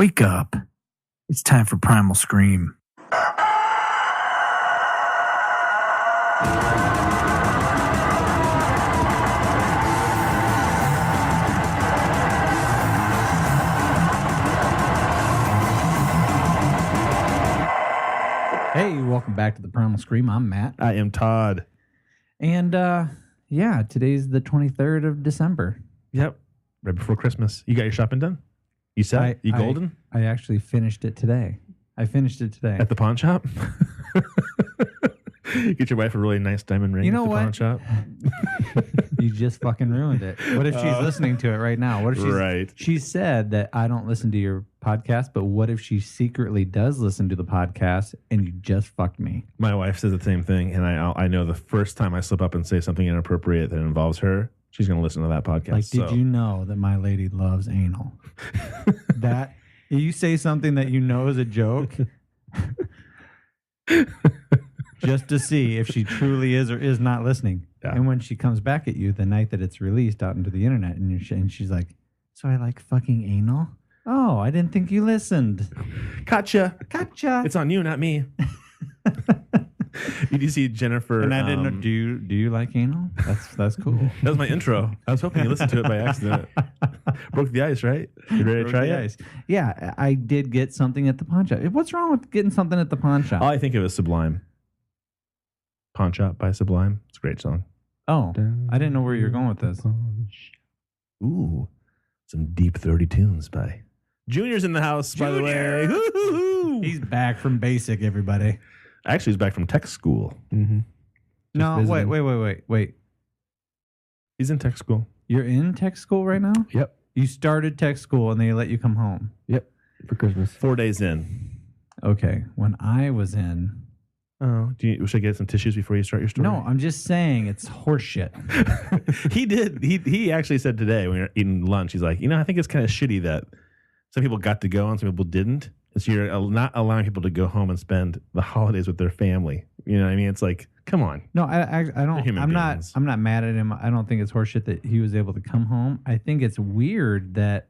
Wake up. It's time for Primal Scream. Hey, welcome back to the Primal Scream. I'm Matt. I am Todd. And today's the 23rd of December. Yep. Right before Christmas. You got your shopping done? You set? You golden? I actually finished it today. At the pawn shop? Get your wife a really nice diamond ring at the pawn shop? You just fucking ruined it. What if she's listening to it right now? What if she said that I don't listen to your podcast, but what if she secretly does listen to the podcast and you just fucked me? My wife says the same thing, and I know the first time I slip up and say something inappropriate that involves her, she's going to listen to that podcast. Like, did you know that my lady loves anal? That you say something that you know is a joke just to see if she truly is or is not listening. Yeah. And when she comes back at you the night that it's released out into the internet, and she's like, "So I like fucking anal? Oh, I didn't think you listened. Gotcha. It's on you, not me." You see Jennifer, and I didn't know. Do you like anal? That's cool. That was my intro. I was hoping you listened to it by accident. Broke the ice, right? You ready to try it? Ice. Yeah, I did get something at the pawn shop. What's wrong with getting something at the pawn shop? Oh, I think it was Sublime. Pawn Shop by Sublime. It's a great song. Oh, I didn't know where you were going with this. Ooh, some deep throaty tunes by Junior's in the house, by the way. Woo-hoo-hoo. He's back from basic, everybody. Actually, he's back from tech school. Mm-hmm. No, wait. He's in tech school. You're in tech school right now? Yep. You started tech school and they let you come home? Yep. For Christmas. 4 days in. Okay. When I was in... Oh, should I get some tissues before you start your story? No, I'm just saying it's horseshit. He actually said today when we were eating lunch, he's like, I think it's kind of shitty that some people got to go and some people didn't. And so you're not allowing people to go home and spend the holidays with their family. You know what I mean? It's like, come on. No, I don't. I'm not mad at him. I don't think it's horseshit that he was able to come home. I think it's weird that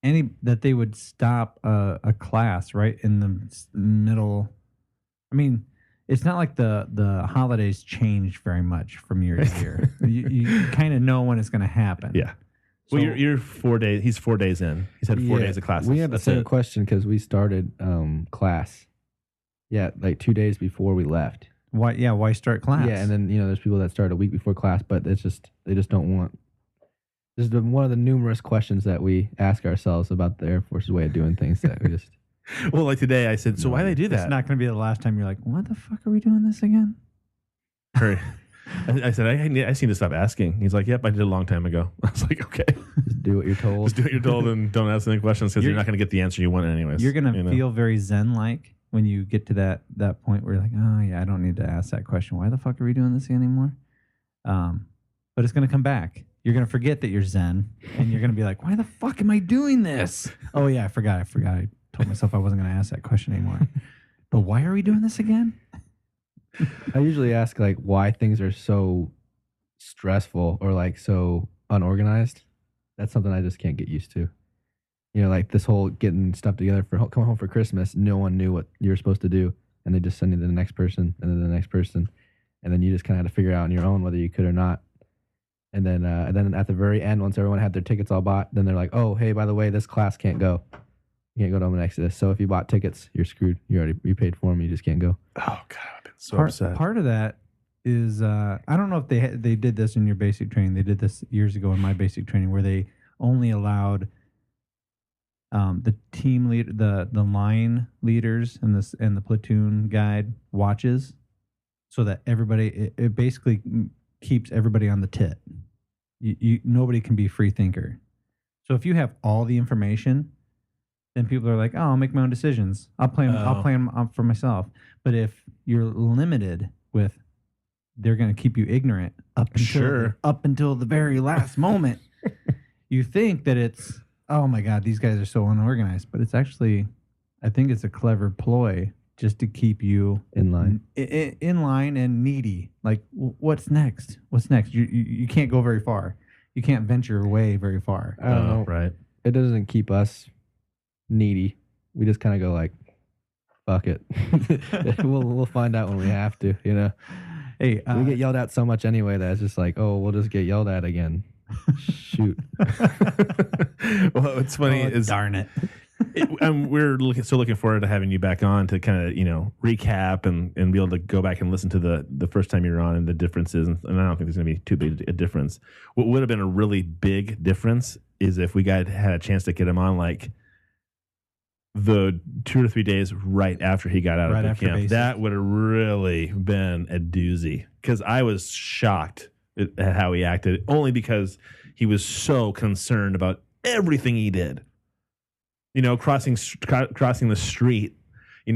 they would stop a class right in the middle. I mean, it's not like the holidays change very much from year to year. You kind of know when it's going to happen. Yeah. So, well, you're 4 days. He's 4 days in. He's had 4 days of classes. We had the same question because we started class. Yeah, like 2 days before we left. Why? Yeah, why start class? Yeah, and then there's people that start a week before class, but they just don't want. This is one of the numerous questions that we ask ourselves about the Air Force's way of doing things that we just. Well, like today, I said, so why do they do that? It's not going to be the last time you're like, what the fuck are we doing this again? I said, I need to stop asking. He's like, yep, I did a long time ago. I was like, okay. Just do what you're told. Just do what you're told and don't ask any questions because you're not going to get the answer you want anyways. You're going to feel very zen-like when you get to that point where you're like, oh, yeah, I don't need to ask that question. Why the fuck are we doing this anymore? But it's going to come back. You're going to forget that you're zen, and you're going to be like, why the fuck am I doing this? Oh, yeah, I forgot. I told myself I wasn't going to ask that question anymore. But why are we doing this again? I usually ask like why things are so stressful or like so unorganized. That's something I just can't get used to. Like this whole getting stuff together for coming home for Christmas. No one knew what you were supposed to do, and they just send you to the next person and then the next person, and then you just kind of had to figure out on your own whether you could or not. And then at the very end, once everyone had their tickets all bought, then they're like, "Oh, hey, by the way, this class can't go. You can't go to the next to this. So if you bought tickets, you're screwed. You paid for them. You just can't go." Oh God. So upset. Part of that is I don't know if they did this in your basic training. They did this years ago in my basic training where they only allowed the team lead, the line leaders and the platoon guide watches, so that everybody it basically keeps everybody on the tit. Nobody can be free thinker. So if you have all the information, then people are like, "Oh, I'll make my own decisions. I'll play them for myself." But if you're limited with, they're going to keep you ignorant up until the very last moment. You think that it's, oh my God, these guys are so unorganized. But it's actually, I think it's a clever ploy just to keep you in line, and needy. Like, what's next? You can't go very far. You can't venture away very far. I don't know. Right. It doesn't keep us needy. We just kind of go like, fuck it. we'll find out when we have to, you know. Hey, We get yelled at so much anyway that it's just like, oh, we'll just get yelled at again. Shoot. Well, what's funny is darn it. we're still looking forward to having you back on to kind of recap and be able to go back and listen to the first time you're on and the differences. And I don't think there's going to be too big a difference. What would have been a really big difference is if we had a chance to get him on like the 2 or 3 days right after he got out of boot camp. That would have really been a doozy because I was shocked at how he acted, only because he was so concerned about everything he did. Crossing the street. We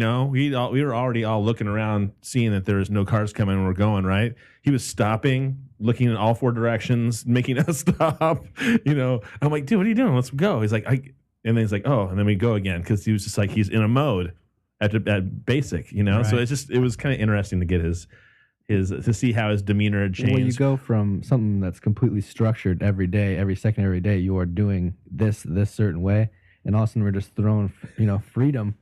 were already all looking around, seeing that there was no cars coming and we're going, right? He was stopping, looking in all 4 directions, making us stop. I'm like, dude, what are you doing? Let's go. He's like, and then he's like, oh, and then we go again because he was just like, he's in a mode at basic, Right. So it was kind of interesting to get his to see how his demeanor had changed. When you go from something that's completely structured every day, every second, every day, you are doing this certain way, and all of a sudden we're just thrown, freedom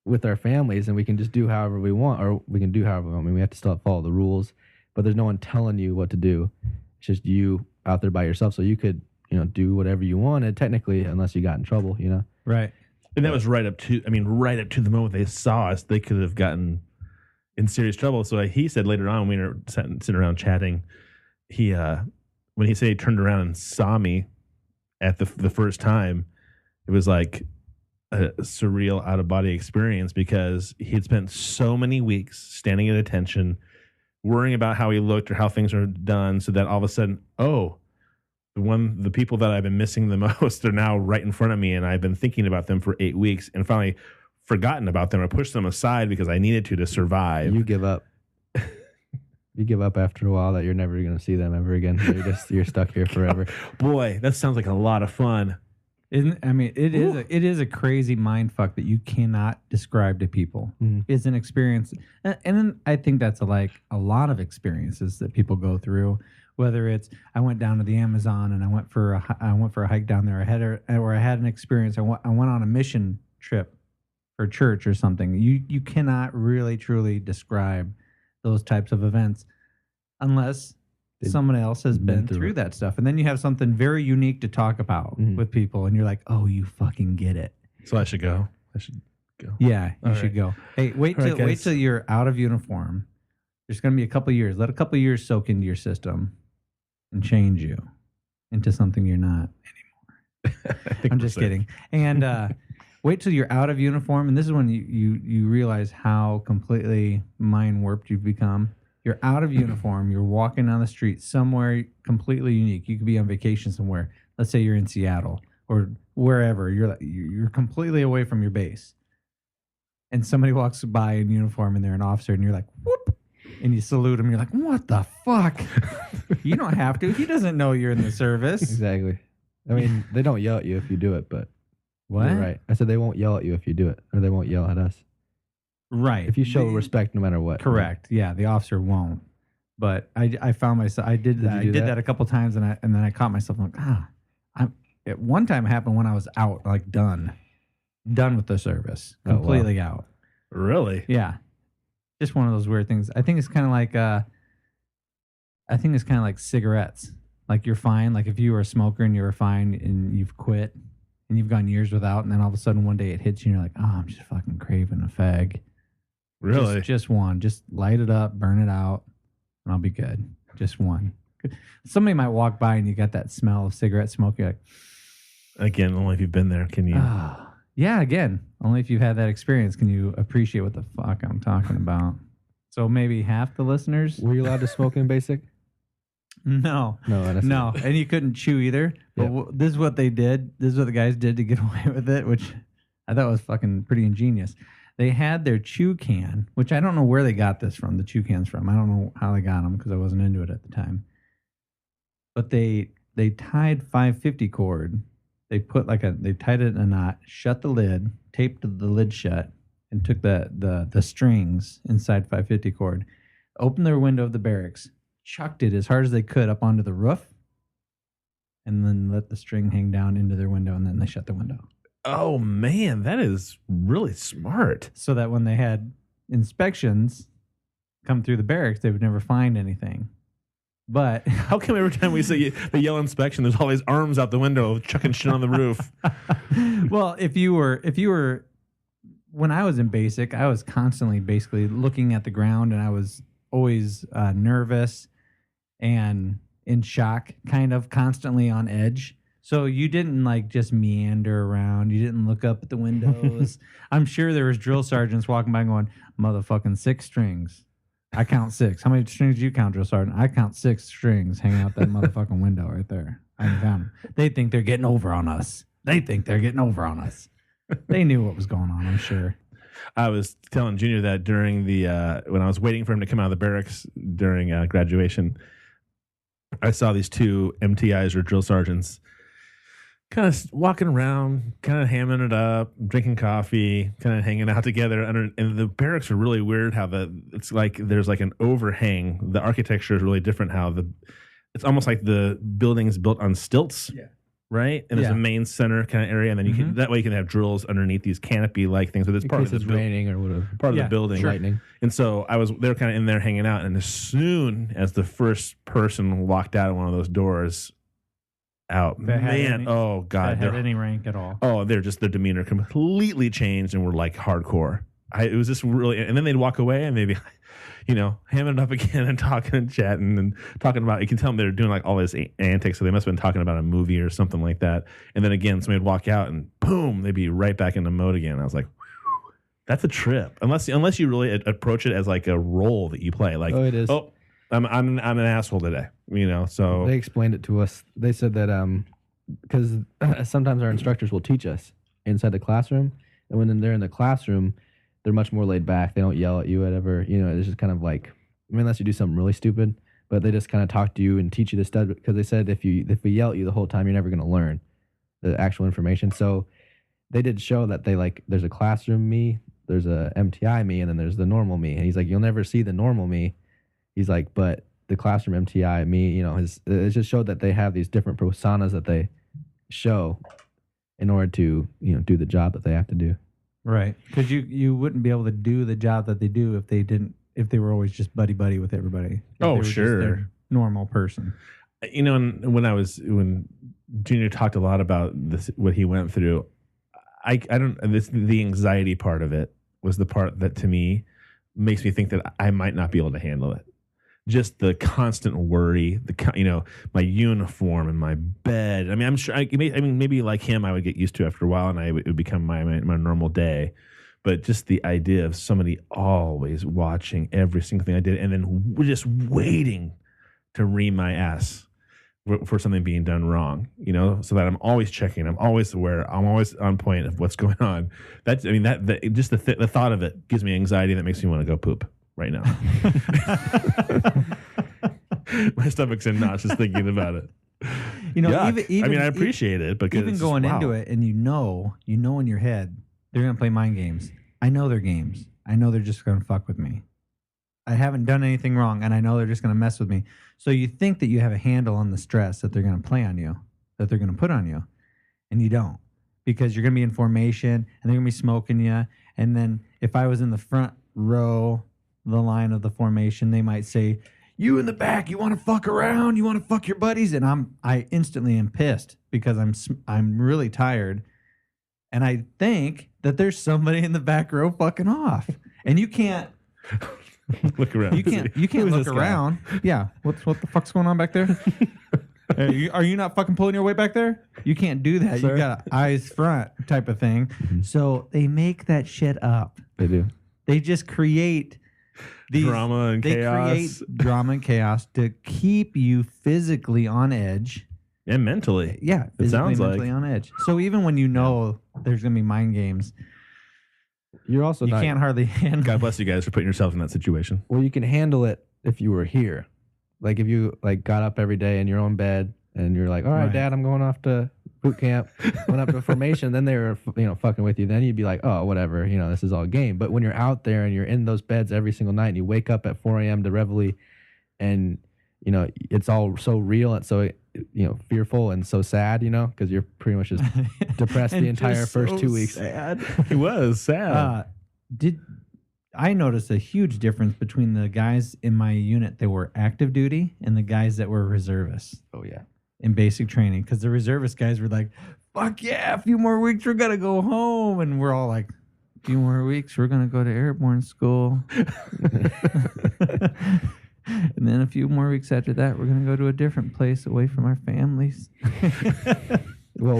with our families, and we can just do however we want, or we can do however we want. I mean, we have to still follow the rules, but there's no one telling you what to do. It's just you out there by yourself, so you could, do whatever you wanted technically, unless you got in trouble, Right. And that was right up to the moment they saw us, they could have gotten in serious trouble. So he said later on, when we were sitting around chatting, when he said he turned around and saw me at the first time, it was like a surreal out-of-body experience because he had spent so many weeks standing at attention, worrying about how he looked or how things are done, so that all of a sudden, the people that I've been missing the most are now right in front of me, and I've been thinking about them for 8 weeks and finally forgotten about them. I pushed them aside because I needed to survive. You give up. You give up after a while that you're never going to see them ever again. You're stuck here forever. Boy, that sounds like a lot of fun. It is a crazy mind fuck that you cannot describe to people. It's an experience, and then I think that's a lot of experiences that people go through. Whether it's I went down to the Amazon and I went for a hike down there. I had an experience. I went on a mission trip for church or something. You cannot really truly describe those types of events unless someone else has been through that stuff. And then you have something very unique to talk about with people, and you're like, oh, you fucking get it. So I should go. Yeah, you should go. Hey, wait till you're out of uniform. There's going to be a couple years. Let a couple years soak into your system and change you into something you're not anymore. I'm just kidding. And wait till you're out of uniform, and this is when you realize how completely mind warped you've become. You're out of uniform. You're walking down the street somewhere completely unique. You could be on vacation somewhere. Let's say you're in Seattle or wherever. You're completely away from your base, and somebody walks by in uniform, and they're an officer, and you're like, whoop, and you salute him. You're like, what the fuck? You don't have to. He doesn't know you're in the service. Exactly. I mean, they don't yell at you if you do it, but what? You're right. I said they won't yell at you if you do it, or they won't yell at us. Right. If you show respect no matter what. Correct. Yeah, the officer won't. But I found myself, I did that. I did that a couple times, and then I caught myself like, at one time it happened when I was out, like done with the service, completely out. Really? Yeah. Just one of those weird things. I think it's kind of like cigarettes. Like you're fine. Like if you were a smoker and you were fine and you've quit and you've gone years without, and then all of a sudden one day it hits you and you're like, oh, I'm just fucking craving a fag. Really? Just one. Just light it up, burn it out, and I'll be good. Just one. Somebody might walk by and you got that smell of cigarette smoke. You're like, again, only if you've been there can you. Yeah, again, only if you've had that experience can you appreciate what the fuck I'm talking about. So maybe half the listeners. Were you allowed to smoke in basic? No. And you couldn't chew either. But this is what they did. This is what the guys did to get away with it, which I thought was fucking pretty ingenious. They had their chew can, which I don't know where they got this from, the chew cans from. I don't know how they got them because I wasn't into it at the time. But they tied 550 cord. They tied it in a knot, shut the lid, taped the lid shut, and took the strings inside 550 cord, opened their window of the barracks, chucked it as hard as they could up onto the roof, and then let the string hang down into their window, and then they shut the window. Oh man, that is really smart. so that when they had inspections come through the barracks, they would never find anything. But How come every time we say the yell inspection, there's all these arms out the window chucking shit on the roof? well, if you were when I was in basic, I was constantly basically looking at the ground, and I was always nervous and in shock, kind of constantly on edge. So you didn't like just meander around. You didn't look up at the windows. I'm sure there was drill sergeants walking by going, "Motherfucking 6 strings. I count 6. How many strings do you count, drill sergeant? I count 6 strings hanging out that motherfucking window right there. I can count them. They think they're getting over on us. They knew what was going on, I'm sure." I was telling Junior that during the when I was waiting for him to come out of the barracks during graduation, I saw these 2 MTIs or drill sergeants kind of walking around, kind of hamming it up, drinking coffee, kind of hanging out together. And the barracks are really weird. How it's like there's like an overhang. The architecture is really different. It's almost like the building is built on stilts. Yeah. Right, and there's a main center kind of area, and then you can that way you can have drills underneath these canopy like things. But it's part of the raining or whatever, part of the building, lightning. And so they're kind of in there hanging out, and as soon as the first person walked out of one of those doors, oh god, that had any rank at all. Oh, their demeanor completely changed, and were like hardcore. It was just really, and then they'd walk away and maybe, hamming it up again and talking and chatting and talking about. You can tell them they're doing like all this antics, so they must have been talking about a movie or something like that. And then again, somebody would walk out and boom, they'd be right back into mode again. I was like, whew, that's a trip. Unless you really approach it as like a role that you play. Like, it is. Oh, I'm an asshole today. So they explained it to us. They said that because sometimes our instructors will teach us inside the classroom, and when they're in the classroom, they're much more laid back. They don't yell at you, whatever. It's just kind of like, unless you do something really stupid, but they just kind of talk to you and teach you the stuff. Because they said if we yell at you the whole time, you're never going to learn the actual information. So they did show that there's a classroom me, there's a MTI me, and then there's the normal me. And he's like, you'll never see the normal me. He's like, but the classroom MTI me, it just showed that they have these different personas that they show in order to, do the job that they have to do. Right, because you wouldn't be able to do the job that they do if they were always just buddy with everybody. Oh, sure, normal person. When Junior talked a lot about this, what he went through, the anxiety part of it was the part that to me makes me think that I might not be able to handle it. Just the constant worry, my uniform and my bed. I mean, I'm sure. Maybe like him, I would get used to after a while, and it would become my normal day. But just the idea of somebody always watching every single thing I did, and then just waiting to ream my ass for something being done wrong, so that I'm always checking, I'm always aware, I'm always on point of what's going on. Just the thought of it gives me anxiety that makes me want to go poop right now. My stomach's in knots just thinking about it. Even I appreciate it, but even going into it, and in your head they're gonna play mind games. I know their games. I know they're just gonna fuck with me. I haven't done anything wrong, and I know they're just gonna mess with me. So you think that you have a handle on the stress that they're gonna play on you, that they're gonna put on you, and you don't, because you're gonna be in formation, and they're gonna be smoking you. And then if I was in the front row, the line of the formation, they might say, "You in the back, you want to fuck around? You want to fuck your buddies?" And I instantly am pissed because I'm really tired, and I think that there's somebody in the back row fucking off, and you can't look around. You can't look around. Yeah, what the fuck's going on back there? Are you not fucking pulling your weight back there? You can't do that. Sir? You got eyes front type of thing. Mm-hmm. So they make that shit up. They do. They just create drama and chaos. They create drama and chaos to keep you physically on edge. And mentally. Yeah, it sounds mentally like. on edge. So even when there's going to be mind games, you can't hardly handle. God bless you guys for putting yourselves in that situation. Well, you can handle it if you were here. Like if you got up every day in your own bed and you're like, all right, Dad, I'm going off to boot camp, went up to formation. Then they were, fucking with you. Then you'd be like, oh, whatever, this is all game. But when you're out there and you're in those beds every single night and you wake up at 4 a.m. to reveille and, it's all so real. And so fearful and so sad, because you're pretty much just depressed the And entire just first so 2 weeks. sad. He was sad. I noticed a huge difference between the guys in my unit that were active duty and the guys that were reservists Oh yeah. in basic training. Because the reservist guys were like, fuck yeah, a few more weeks, we're going to go home. And we're all like, a few more weeks, we're going to go to airborne school. And then a few more weeks after that, we're going to go to a different place away from our families. Well,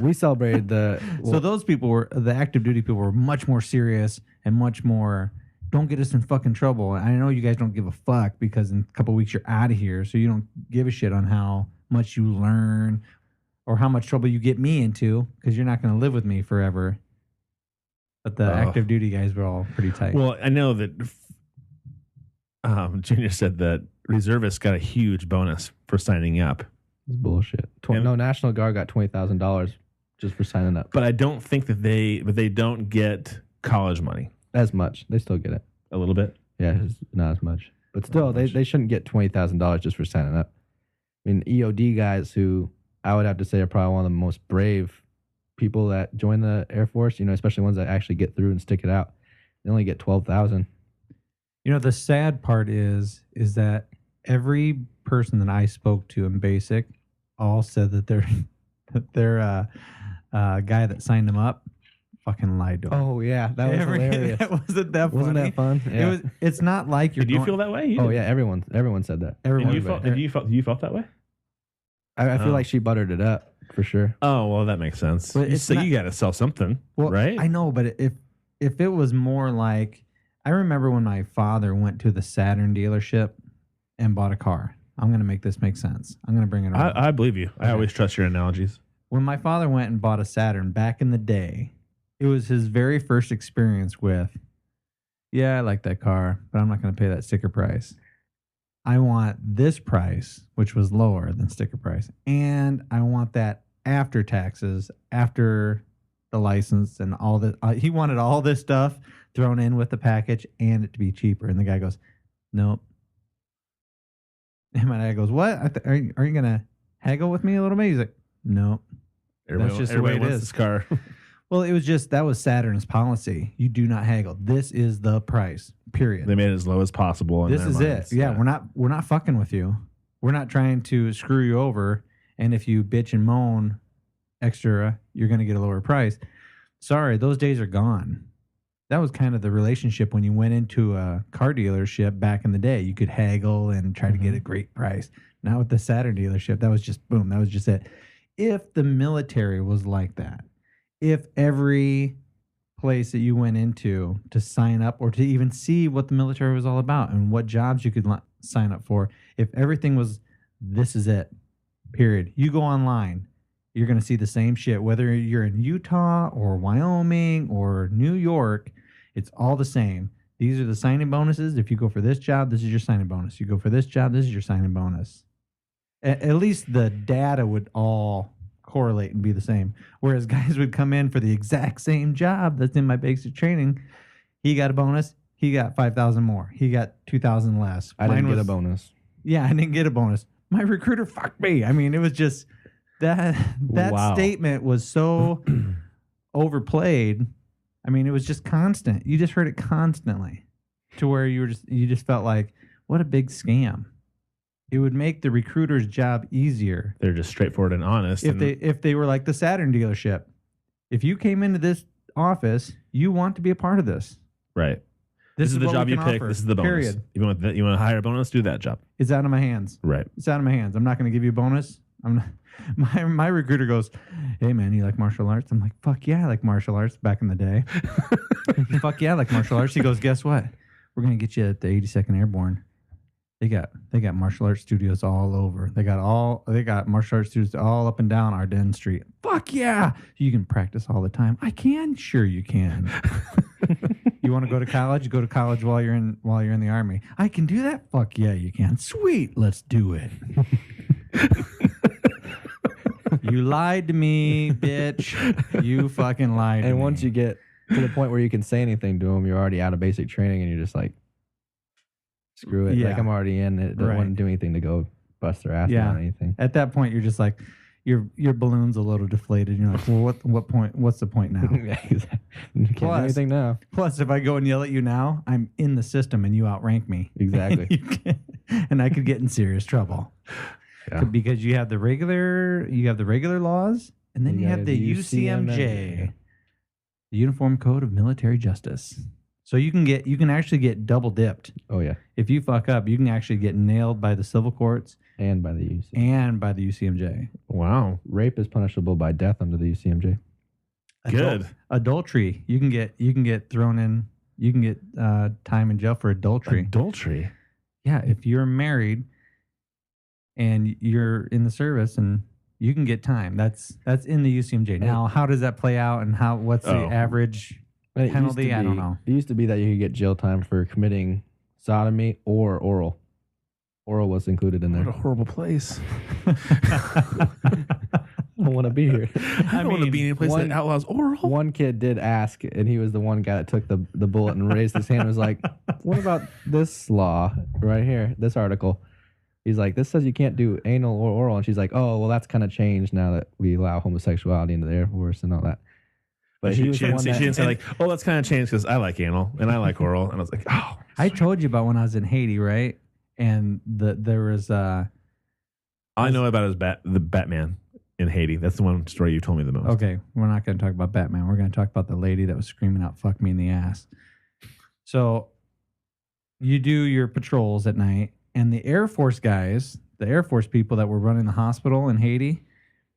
we celebrated So those people the active duty people were much more serious and much more, don't get us in fucking trouble. And I know you guys don't give a fuck because in a couple of weeks you're out of here. So you don't give a shit on how much you learn or how much trouble you get me into because you're not going to live with me forever. But the active duty guys were all pretty tight. Well, I know that Junior said that reservists got a huge bonus for signing up. It's bullshit. National Guard got $20,000 just for signing up. But I don't think that they don't get college money. As much. They still get it. A little bit? Yeah, it's not as much. But still, they shouldn't get $20,000 just for signing up. I mean, EOD guys who I would have to say are probably one of the most brave people that join the Air Force, especially ones that actually get through and stick it out. They only get $12,000. The sad part is that every person that I spoke to in basic all said that their guy that signed them up fucking lied to them. Oh yeah, that was hilarious. Wasn't that funny? Wasn't that fun? Yeah. It's not like you're. Did you feel that way? Oh yeah, everyone said that. Everyone. You felt that way? I feel like she buttered it up for sure. Oh well, that makes sense. But You got to sell something, right? I know, but if it was more like, I remember when my father went to the Saturn dealership and bought a car. I'm going to make this make sense. I'm going to bring it around. I believe you. Okay. I always trust your analogies. When my father went and bought a Saturn back in the day, it was his very first experience with, yeah, I like that car, but I'm not going to pay that sticker price. I want this price, which was lower than sticker price. And I want that after taxes, after the license and all that. He wanted all this stuff thrown in with the package and it to be cheaper. And the guy goes, nope. And my dad goes, what? Are you going to haggle with me a little bit? He's like, nope. That's just the way it is. This car. Well, it was just, that was Saturn's policy. You do not haggle. This is the price, period. They made it as low as possible. This is it. Yeah, we're not fucking with you. We're not trying to screw you over. And if you bitch and moan extra, you're going to get a lower price. Sorry, those days are gone. That was kind of the relationship when you went into a car dealership back in the day. You could haggle and try to get a great price. Now with the Saturn dealership, that was just boom. That was just it. If the military was like that, if every place that you went into to sign up or to even see what the military was all about and what jobs you could sign up for, if everything was, this is it, period. You go online, you're going to see the same shit. Whether you're in Utah or Wyoming or New York, it's all the same. These are the signing bonuses. If you go for this job, this is your signing bonus. You go for this job, this is your signing bonus. At least the data would all correlate and be the same. Whereas guys would come in for the exact same job that's in my basic training. He got a bonus. He got 5,000 more. He got 2,000 less. I didn't get a bonus. Yeah, I didn't get a bonus. My recruiter fucked me. I mean, it was just that Wow. statement was so overplayed. I mean, it was just constant. You just heard it constantly to where you just felt like, what a big scam. It would make the recruiter's job easier. They're just straightforward and honest. If they were like the Saturn dealership. If you came into this office, you want to be a part of this. Right. This is the what job we you can pick. offer, This is the bonus. period. You want a higher bonus? Do that job. It's out of my hands. Right. It's out of my hands. I'm not going to give you a bonus. I'm not, my recruiter goes, hey man, you like martial arts? I'm like, fuck yeah, I like martial arts back in the day. Fuck yeah, I like martial arts. He goes, guess what? We're going to get you at the 82nd Airborne. They got martial arts studios all over. They got martial arts studios all up and down Ardennes Street. Fuck yeah. You can practice all the time. I can. Sure you can. You want to go to college? Go to college while you're in the Army. I can do that? Fuck yeah, you can. Sweet. Let's do it. You lied to me, bitch. You fucking lied to me. And once you get to the point where you can say anything to them, you're already out of basic training and you're just like, screw it. Yeah. Like I'm already in it. Don't want to do anything to go bust their ass Yeah. on anything. At that point, you're just like, your balloon's a little deflated. You're like, well, what point? What's the point now? Yeah, exactly. You can't do anything now. Plus, if I go and yell at you now, I'm in the system and you outrank me. Exactly. And I could get in serious trouble. Yeah. Because you have the regular laws, and then you have the UCMJ, the Uniform Code of Military Justice. So you can actually get double dipped. Oh yeah, If you fuck up, you can actually get nailed by the civil courts and by the UCMJ. and by the UCMJ. Wow. Rape is punishable by death under the UCMJ. Good. Adultery, you can get thrown in. You can get time in jail for adultery. Adultery. Yeah, if you're married and you're in the service, and you can get time. That's in the UCMJ. Now, how does that play out, and what's the average And it used penalty? to I don't be- know. It used to be that you could get jail time for committing sodomy or oral. Oral was included in there. What a horrible place. I don't want to be here. I don't want to be in a place that outlaws oral. One kid did ask, and he was the one guy that took the bullet and raised his hand and was like, what about this law right here, this article? He's like, this says you can't do anal or oral. And she's like, oh, well, that's kind of changed now that we allow homosexuality into the Air Force and all that. But she he was the didn't one say, that, she didn't say like, oh, that's kind of changed because I like anal and I like oral. And I was like, oh. I told you about when I was in Haiti, right? And there was All I know about is the Batman in Haiti. That's the one story you told me the most. okay, we're not going to talk about Batman. We're going to talk about the lady that was screaming out, fuck me in the ass. So you do your patrols at night, and the Air Force guys, the Air Force people that were running the hospital in Haiti,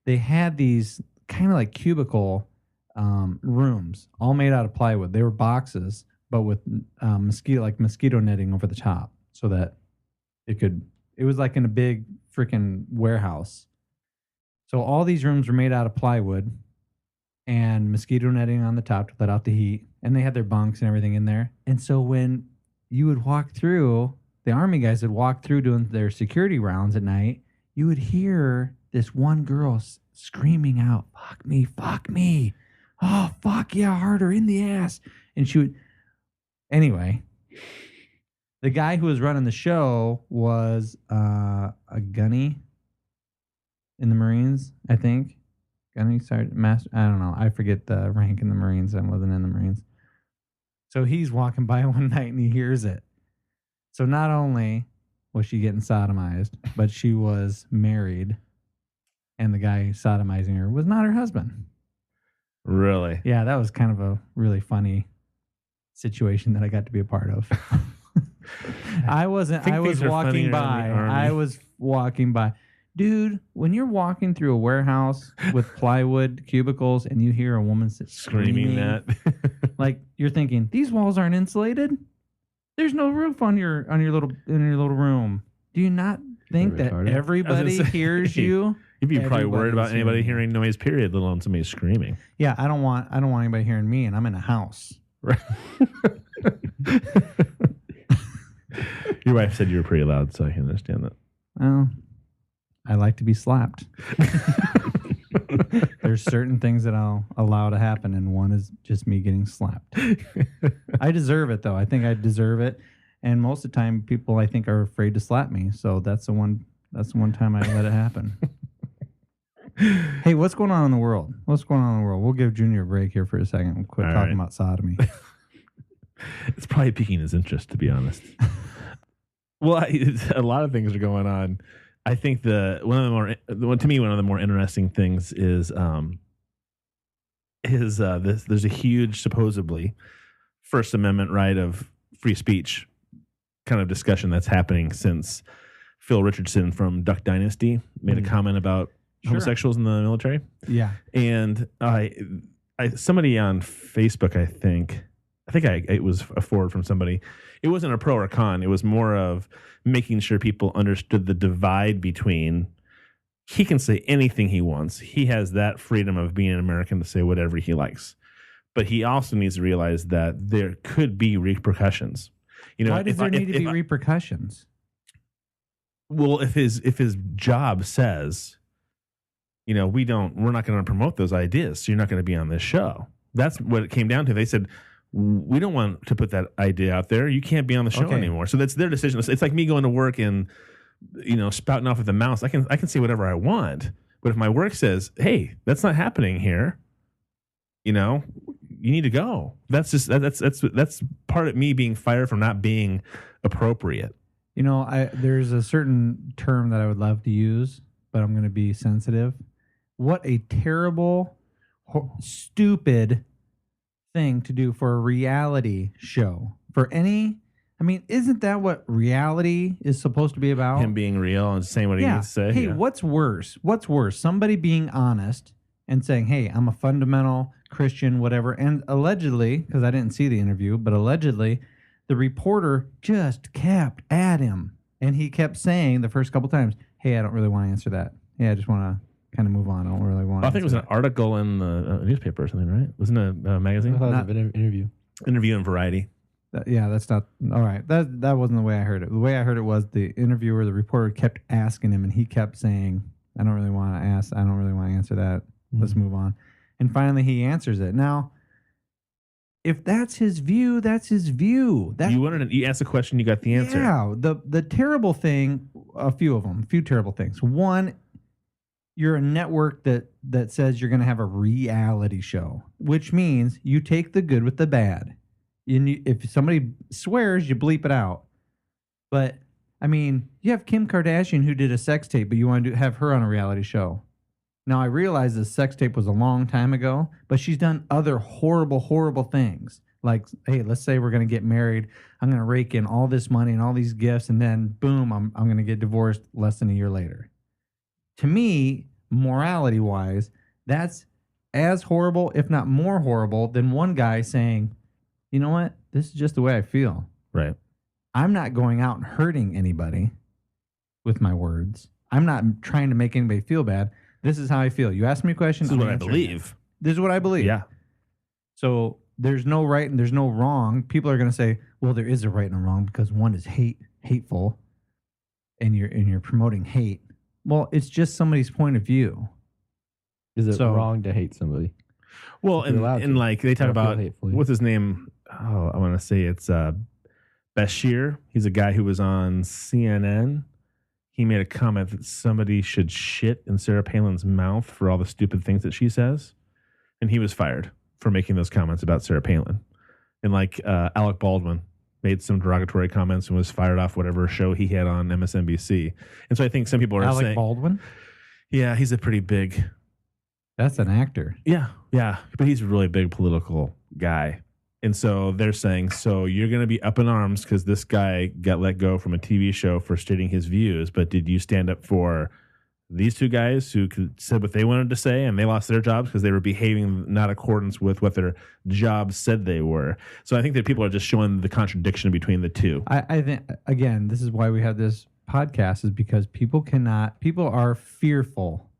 they had these kind of like cubicle rooms, all made out of plywood. They were boxes, but with mosquito netting over the top, so that it was like in a big freaking warehouse. So all these rooms were made out of plywood and mosquito netting on the top to let out the heat. And they had their bunks and everything in there. And so when you would walk through, the Army guys would walk through doing their security rounds at night, you would hear this one girl screaming out, fuck me. Oh, fuck yeah, harder in the ass. And she would, anyway, the guy who was running the show was a gunny in the Marines, I think. Gunny sergeant, master, I don't know. I forget the rank in the Marines. I wasn't in the Marines. So he's walking by one night and he hears it. So not only was she getting sodomized, but she was married, and the guy sodomizing her was not her husband. Really? Yeah, that was kind of a really funny situation that I got to be a part of. I was walking by. Dude, when you're walking through a warehouse with plywood cubicles and you hear a woman Screaming that. like you're thinking, these walls aren't insulated? There's no roof on your little room. Do you not think that retarded. everybody hears you? You'd be probably worried about Everybody's anybody hearing hearing noise, period, let alone somebody screaming. Yeah, I don't want anybody hearing me, and I'm in a house. Right. Your wife said you were pretty loud, so I can understand that. Well, I like to be slapped. There's certain things that I'll allow to happen, and one is just me getting slapped. I deserve it, though. I think I deserve it, and most of the time, people I think are afraid to slap me. So that's the one time I let it happen. Hey, what's going on in the world? We'll give Junior a break here for a second. We'll quit talking about sodomy. It's probably piquing his interest, to be honest. Well, a lot of things are going on. I think one of the more interesting things is there's a huge supposedly First Amendment right of free speech kind of discussion that's happening since Phil Robertson from Duck Dynasty made a comment about homosexuals in the military. Yeah, and somebody on Facebook, it was a forward from somebody. It wasn't a pro or con. It was more of making sure people understood the divide between he can say anything he wants. He has that freedom of being an American to say whatever he likes. But he also needs to realize that there could be repercussions. Why does there need to be repercussions? Well, if his job says, we're not going to promote those ideas, so you're not going to be on this show. That's what it came down to. They said, we don't want to put that idea out there. You can't be on the show anymore. So that's their decision. It's like me going to work and spouting off at the mouth, I can say whatever I want. But if my work says, hey, that's not happening here, you need to go. That's just that's part of me being fired from not being appropriate. There's a certain term that I would love to use, but I'm going to be sensitive. What a terrible, stupid thing to do for a reality show. Isn't that what reality is supposed to be about? Him being real and saying what he needs to say. Hey, what's worse? What's worse? Somebody being honest and saying, hey, I'm a fundamental Christian, whatever. And allegedly, because I didn't see the interview, but allegedly, the reporter just kept at him. And he kept saying the first couple times, hey, I don't really want to answer that. Yeah, I just want to kind of move on. I don't really want to I think it was an article in the newspaper or something, right? Wasn't it a magazine? I thought it was an interview. Interview in Variety. That's not all right. That wasn't the way I heard it. The way I heard it was the interviewer, the reporter, kept asking him, and he kept saying, "I don't really want to answer that. Let's move on." And finally, he answers it. Now, if that's his view, that's his view. You asked a question, you got the answer. Yeah. The terrible thing, a few terrible things. One, you're a network that says you're going to have a reality show, which means you take the good with the bad. If somebody swears, you bleep it out. But, you have Kim Kardashian who did a sex tape, but you want to have her on a reality show. Now, I realize the sex tape was a long time ago, but she's done other horrible, horrible things. Like, hey, let's say we're going to get married. I'm going to rake in all this money and all these gifts, and then, boom, I'm going to get divorced less than a year later. To me, morality-wise, that's as horrible, if not more horrible, than one guy saying, you know what? This is just the way I feel. Right. I'm not going out and hurting anybody with my words. I'm not trying to make anybody feel bad. This is how I feel. You ask me a question. This is what I believe. This is what I believe. Yeah. So there's no right and there's no wrong. People are going to say, well, there is a right and a wrong because one is hateful and you're promoting hate. Well, it's just somebody's point of view. Is it wrong to hate somebody? Well, and like they talk about, what's his name? Oh, I want to say it's Bashir. He's a guy who was on CNN. He made a comment that somebody should shit in Sarah Palin's mouth for all the stupid things that she says. And he was fired for making those comments about Sarah Palin. And like Alec Baldwin made some derogatory comments and was fired off whatever show he had on MSNBC. And so I think some people are saying... Alec Baldwin? Yeah, he's a pretty big... That's an actor. Yeah. But he's a really big political guy. And so they're saying, so you're going to be up in arms because this guy got let go from a TV show for stating his views. But did you stand up for these two guys who said what they wanted to say and they lost their jobs because they were behaving not accordance with what their jobs said they were? So I think that people are just showing the contradiction between the two. I think, again, this is why we have this podcast, is because people are fearful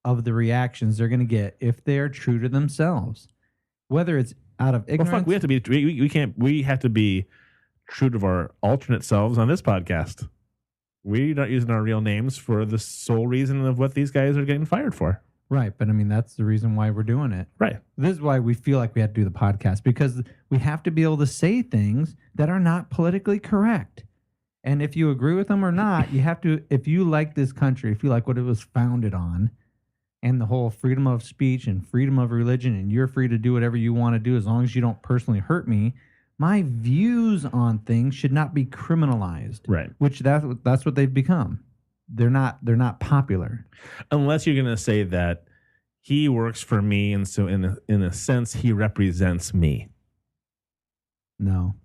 of the reactions they're going to get if they are true to themselves, whether it's out of ignorance. Well, fuck, we have to be true to our alternate selves on this podcast. We're not using our real names for the sole reason of what these guys are getting fired for. Right. But that's the reason why we're doing it. Right. This is why we feel like we have to do the podcast, because we have to be able to say things that are not politically correct. And if you agree with them or not, you have to, if you like this country, if you like what it was founded on, and the whole freedom of speech and freedom of religion, and you're free to do whatever you want to do as long as you don't personally hurt me, my views on things should not be criminalized. Right. Which that's what they've become. They're not popular. Unless you're going to say that he works for me, and so in a sense he represents me. No.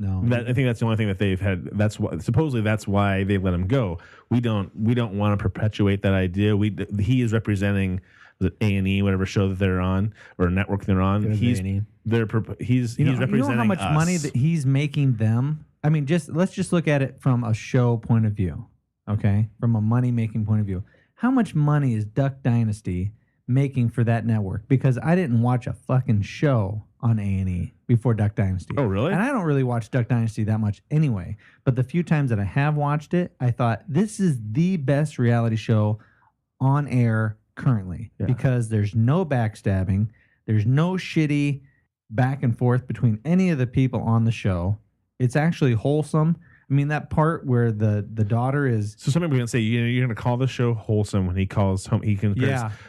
I think that's the only thing that they've had. Supposedly that's why they let him go. We don't want to perpetuate that idea. He is representing the A&E, whatever show that they're on or network they're on. He's representing you know how much us. Money that he's making them. Let's just look at it from a show point of view. Okay, from a money making point of view, how much money is Duck Dynasty making for that network? Because I didn't watch a fucking show on A&E before Duck Dynasty. Oh, really? And I don't really watch Duck Dynasty that much anyway. But the few times that I have watched it, I thought this is the best reality show on air currently, because there's no backstabbing. There's no shitty back and forth between any of the people on the show. It's actually wholesome. I mean, that part where the daughter is. So some people are going to say, you're going to call the show wholesome when he compares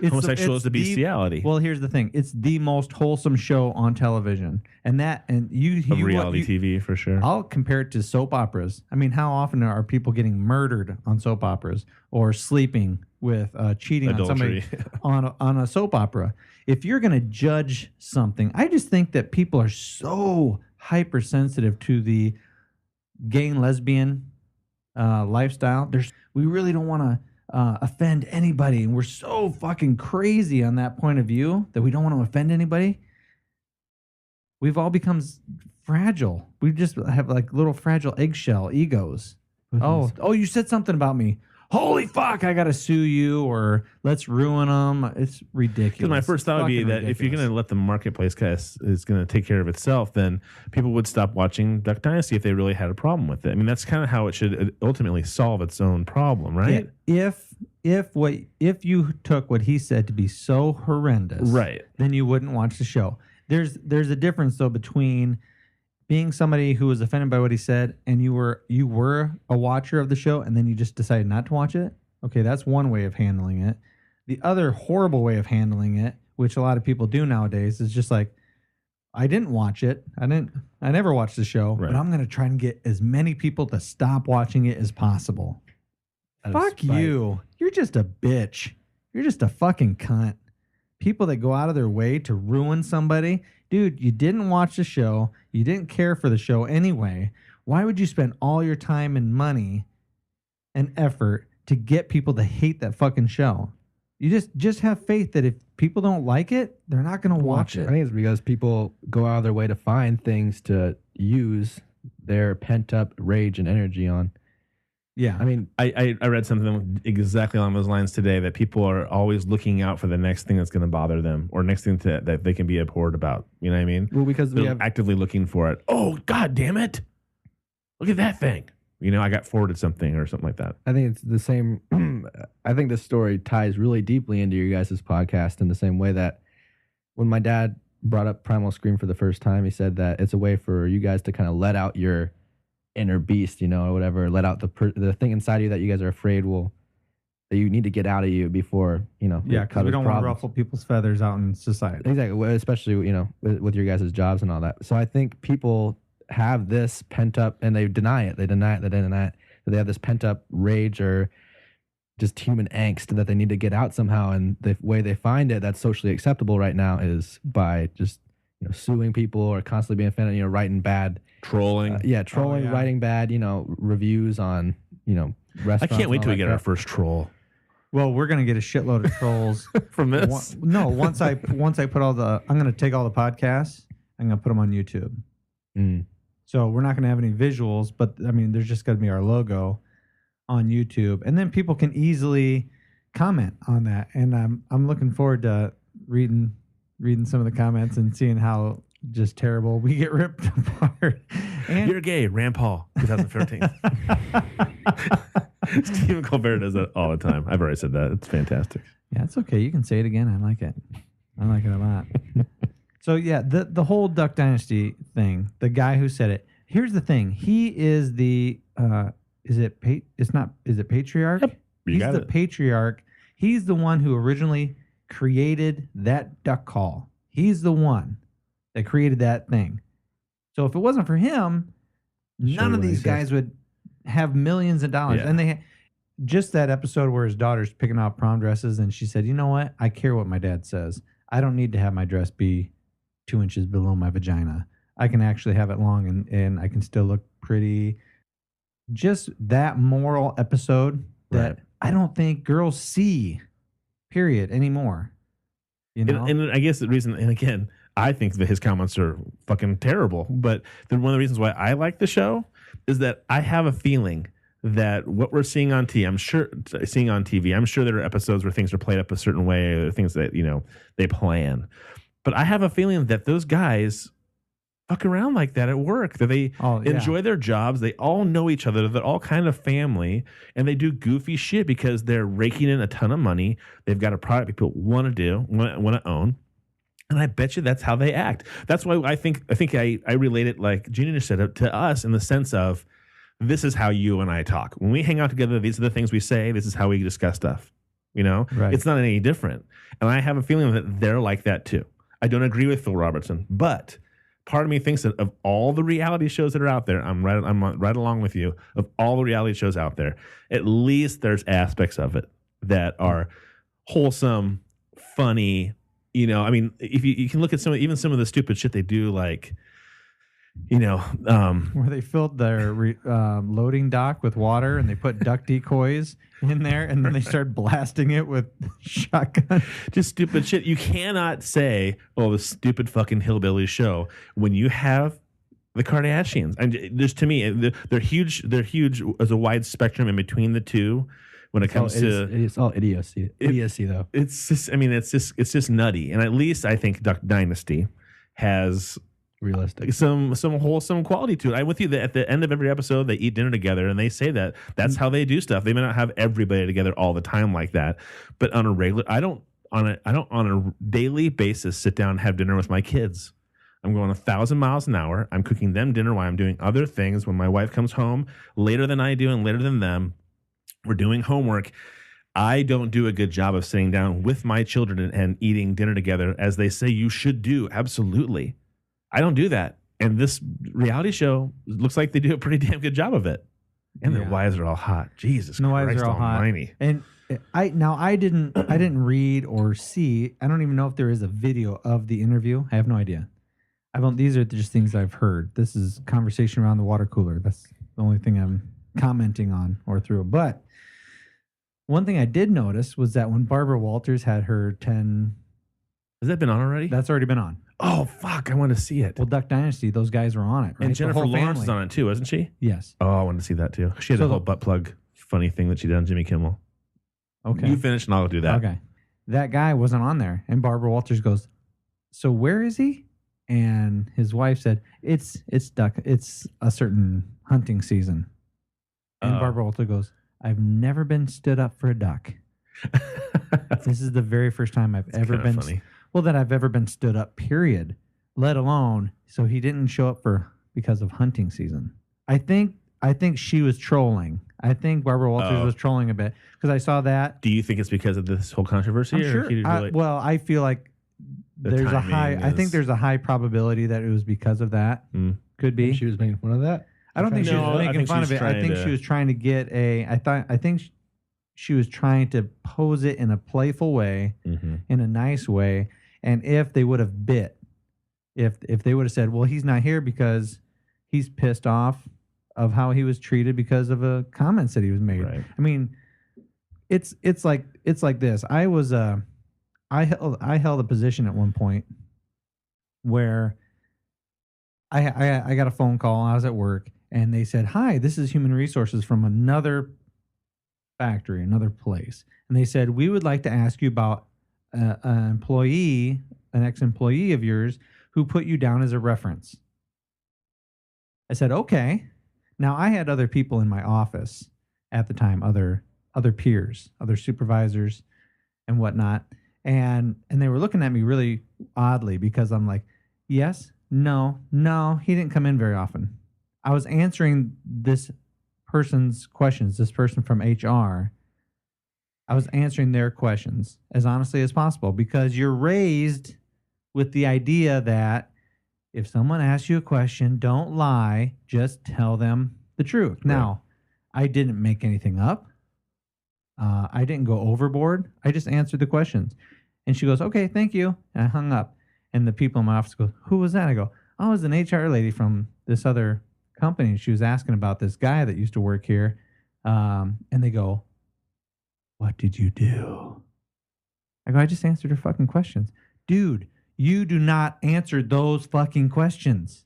homosexuals to bestiality. Well, here's the thing. It's the most wholesome show on television. And reality TV for sure. I'll compare it to soap operas. I mean, how often are people getting murdered on soap operas or sleeping with cheating Adultery. on somebody on a soap opera? If you're going to judge something, I just think that people are so hypersensitive to the gay and lesbian lifestyle. We really don't want to offend anybody, and we're so fucking crazy on that point of view that we don't want to offend anybody. We've all become fragile. We just have like little fragile eggshell egos. Oh, you said something about me. Holy fuck, I got to sue you, or let's ruin them. It's ridiculous. Because my first thought would be that if you're going to let the marketplace is going to take care of itself, then people would stop watching Duck Dynasty if they really had a problem with it. I mean, that's kind of how it should ultimately solve its own problem, right? Yeah, if you took what he said to be so horrendous, right, then you wouldn't watch the show. There's a difference though between being somebody who was offended by what he said and you were a watcher of the show and then you just decided not to watch it. Okay, that's one way of handling it. The other horrible way of handling it, which a lot of people do nowadays, is just like, I didn't watch it. I never watched the show, right, but I'm going to try and get as many people to stop watching it as possible. Fuck you. You're just a bitch. You're just a fucking cunt. People that go out of their way to ruin somebody. Dude, you didn't watch the show. You didn't care for the show anyway. Why would you spend all your time and money and effort to get people to hate that fucking show? You just have faith that if people don't like it, they're not going to watch it. I think it's because people go out of their way to find things to use their pent-up rage and energy on. Yeah. I mean, I read something exactly along those lines today, that people are always looking out for the next thing that's going to bother them or next thing that they can be abhorred about. You know what I mean? Well, because they're actively looking for it. Oh, God damn it. Look at that thing. I got forwarded something or something like that. I think it's the same. I think this story ties really deeply into your guys' podcast in the same way that when my dad brought up Primal Scream for the first time, he said that it's a way for you guys to kind of let out your inner beast, or whatever, let out the thing inside you that you guys are afraid that you need to get out of you before, yeah, because we don't want to ruffle people's feathers out in society. Exactly, especially, with your guys' jobs and all that. So I think people have this pent up, and they deny it. They deny it. They have this pent up rage or just human angst that they need to get out somehow. And the way they find it that's socially acceptable right now is by just suing people or constantly being offended, writing bad. Trolling. Writing bad, reviews on, restaurants. I can't wait till we get our first troll. Well, we're going to get a shitload of trolls from this. Once I put I'm going to take all the podcasts, I'm going to put them on YouTube. So we're not going to have any visuals, but I mean, there's just going to be our logo on YouTube, and then people can easily comment on that. And I'm looking forward to reading some of the comments and seeing how just terrible we get ripped apart. And you're gay, Rand Paul, 2013. Stephen Colbert does that all the time. I've already said that. It's fantastic. Yeah, it's okay. You can say it again. I like it. I like it a lot. So yeah, the whole Duck Dynasty thing, the guy who said it, here's the thing. He is the is it patriarch? Yep, He's the patriarch. He's the one who originally created that duck call. He's the one that created that thing. So if it wasn't for him, none of these guys would have millions of dollars. Yeah. And just that episode where his daughter's picking out prom dresses, and she said, "You know what? I care what my dad says. I don't need to have my dress be 2 inches below my vagina. I can actually have it long and I can still look pretty." Just that moral episode that I don't think girls see, period, anymore. And I guess the reason, and again, I think that his comments are fucking terrible, but one of the reasons why I like the show is that I have a feeling that what we're seeing on TV, I'm sure there are episodes where things are played up a certain way, or things that, they plan. But I have a feeling that those guys fuck around like that at work, that they enjoy their jobs. They all know each other. They're all kind of family, and they do goofy shit because they're raking in a ton of money. They've got a product people want to own. And I bet you that's how they act. That's why I think I relate it like Junior said to us in the sense of this is how you and I talk. When we hang out together, these are the things we say. This is how we discuss stuff. You know, Right. It's not any different. And I have a feeling that they're like that too. I don't agree with Phil Robertson, but part of me thinks that of all the reality shows that are out there, I'm right along with you. Of all the reality shows out there, at least there's aspects of it that are wholesome, funny. You know, I mean, if you can look at some of the stupid shit they do, like, you know, Where they filled their loading dock with water and they put duck decoys in there and then they started blasting it with shotgun. just stupid shit. You cannot say, "Oh, the stupid fucking hillbilly show," when you have the Kardashians. And there's, to me, they're huge. They're huge. There's a wide spectrum in between the two when it comes to. It's all idiocy. Idiocy, though. It's just. I mean, it's just nutty. And at least I think Duck Dynasty has Realistic. some wholesome quality to it. I'm with you that at the end of every episode they eat dinner together and they say that's how they do stuff. They may not have everybody together all the time like that, but on a regular, I don't on a daily basis sit down and have dinner with my kids. I'm going 1,000 miles an hour. I'm cooking them dinner while I'm doing other things. When my wife comes home later than I do and later than them, we're doing homework. I don't do a good job of sitting down with my children and eating dinner together as they say you should do. Absolutely. I don't do that. And this reality show looks like they do a pretty damn good job of it. And their wives are all hot. Jesus The wives Christ are all almighty. hot. And I didn't read or see. I don't even know if there is a video of the interview. I have no idea. These are just things I've heard. This is conversation around the water cooler. That's the only thing I'm commenting on or through. But one thing I did notice was that when Barbara Walters had her 10, Has that been on already? that's already been on. Oh, fuck. I want to see it. Well, Duck Dynasty, those guys were on it, right? And The Jennifer whole Lawrence is family. on it too, wasn't she? Yes. Oh, I want to see that too. She had So a whole butt plug funny thing that she did on Jimmy Kimmel. Okay. You finish and I'll do that. Okay. That guy wasn't on there. And Barbara Walters goes, "So where is he?" And his wife said, It's duck. It's a certain hunting season. And Oh. Barbara Walters goes, "I've never been stood up for a duck. This is the very first time I've ever kinda been funny. that I've ever been stood up, period. Let alone, so he didn't show up because of hunting season. I think she was trolling. I think Barbara Walters was trolling a bit because I saw that. Do you think it's because of this whole controversy? I'm or sure. he really- Well, I feel like The there's a timing high. I think is- there's a high probability that it was because of that. Mm. Could be. She was making fun of that. I don't think she No, was I making think fun she's of it. I trying think to- she was trying to get a. I think she was trying to pose it in a playful way, Mhm. in a nice way. And if they would have bit, if they would have said, "Well, he's not here because he's pissed off of how he was treated because of a comments that he was made." Right. I mean, it's like this. I held a position at one point where I got a phone call. I was at work, and they said, "Hi, this is human resources from another factory, another place," and they said, "We would like to ask you about an ex-employee of yours who put you down as a reference." I said, "Okay." Now I had other people in my office at the time, other peers, other supervisors, and whatnot, and they were looking at me really oddly because I'm like, "Yes, no, he didn't come in very often." I was answering this person's questions, this person from HR. I was answering their questions as honestly as possible because you're raised with the idea that if someone asks you a question, don't lie, just tell them the truth. Right. Now, I didn't make anything up. I didn't go overboard. I just answered the questions. And she goes, "Okay, thank you." And I hung up. And the people in my office go, "Who was that?" I go, "Oh, it was an HR lady from this other company. She was asking about this guy that used to work here." And they go, "What did you do?" I go, "I just answered her fucking questions." Dude, you do not answer those fucking questions.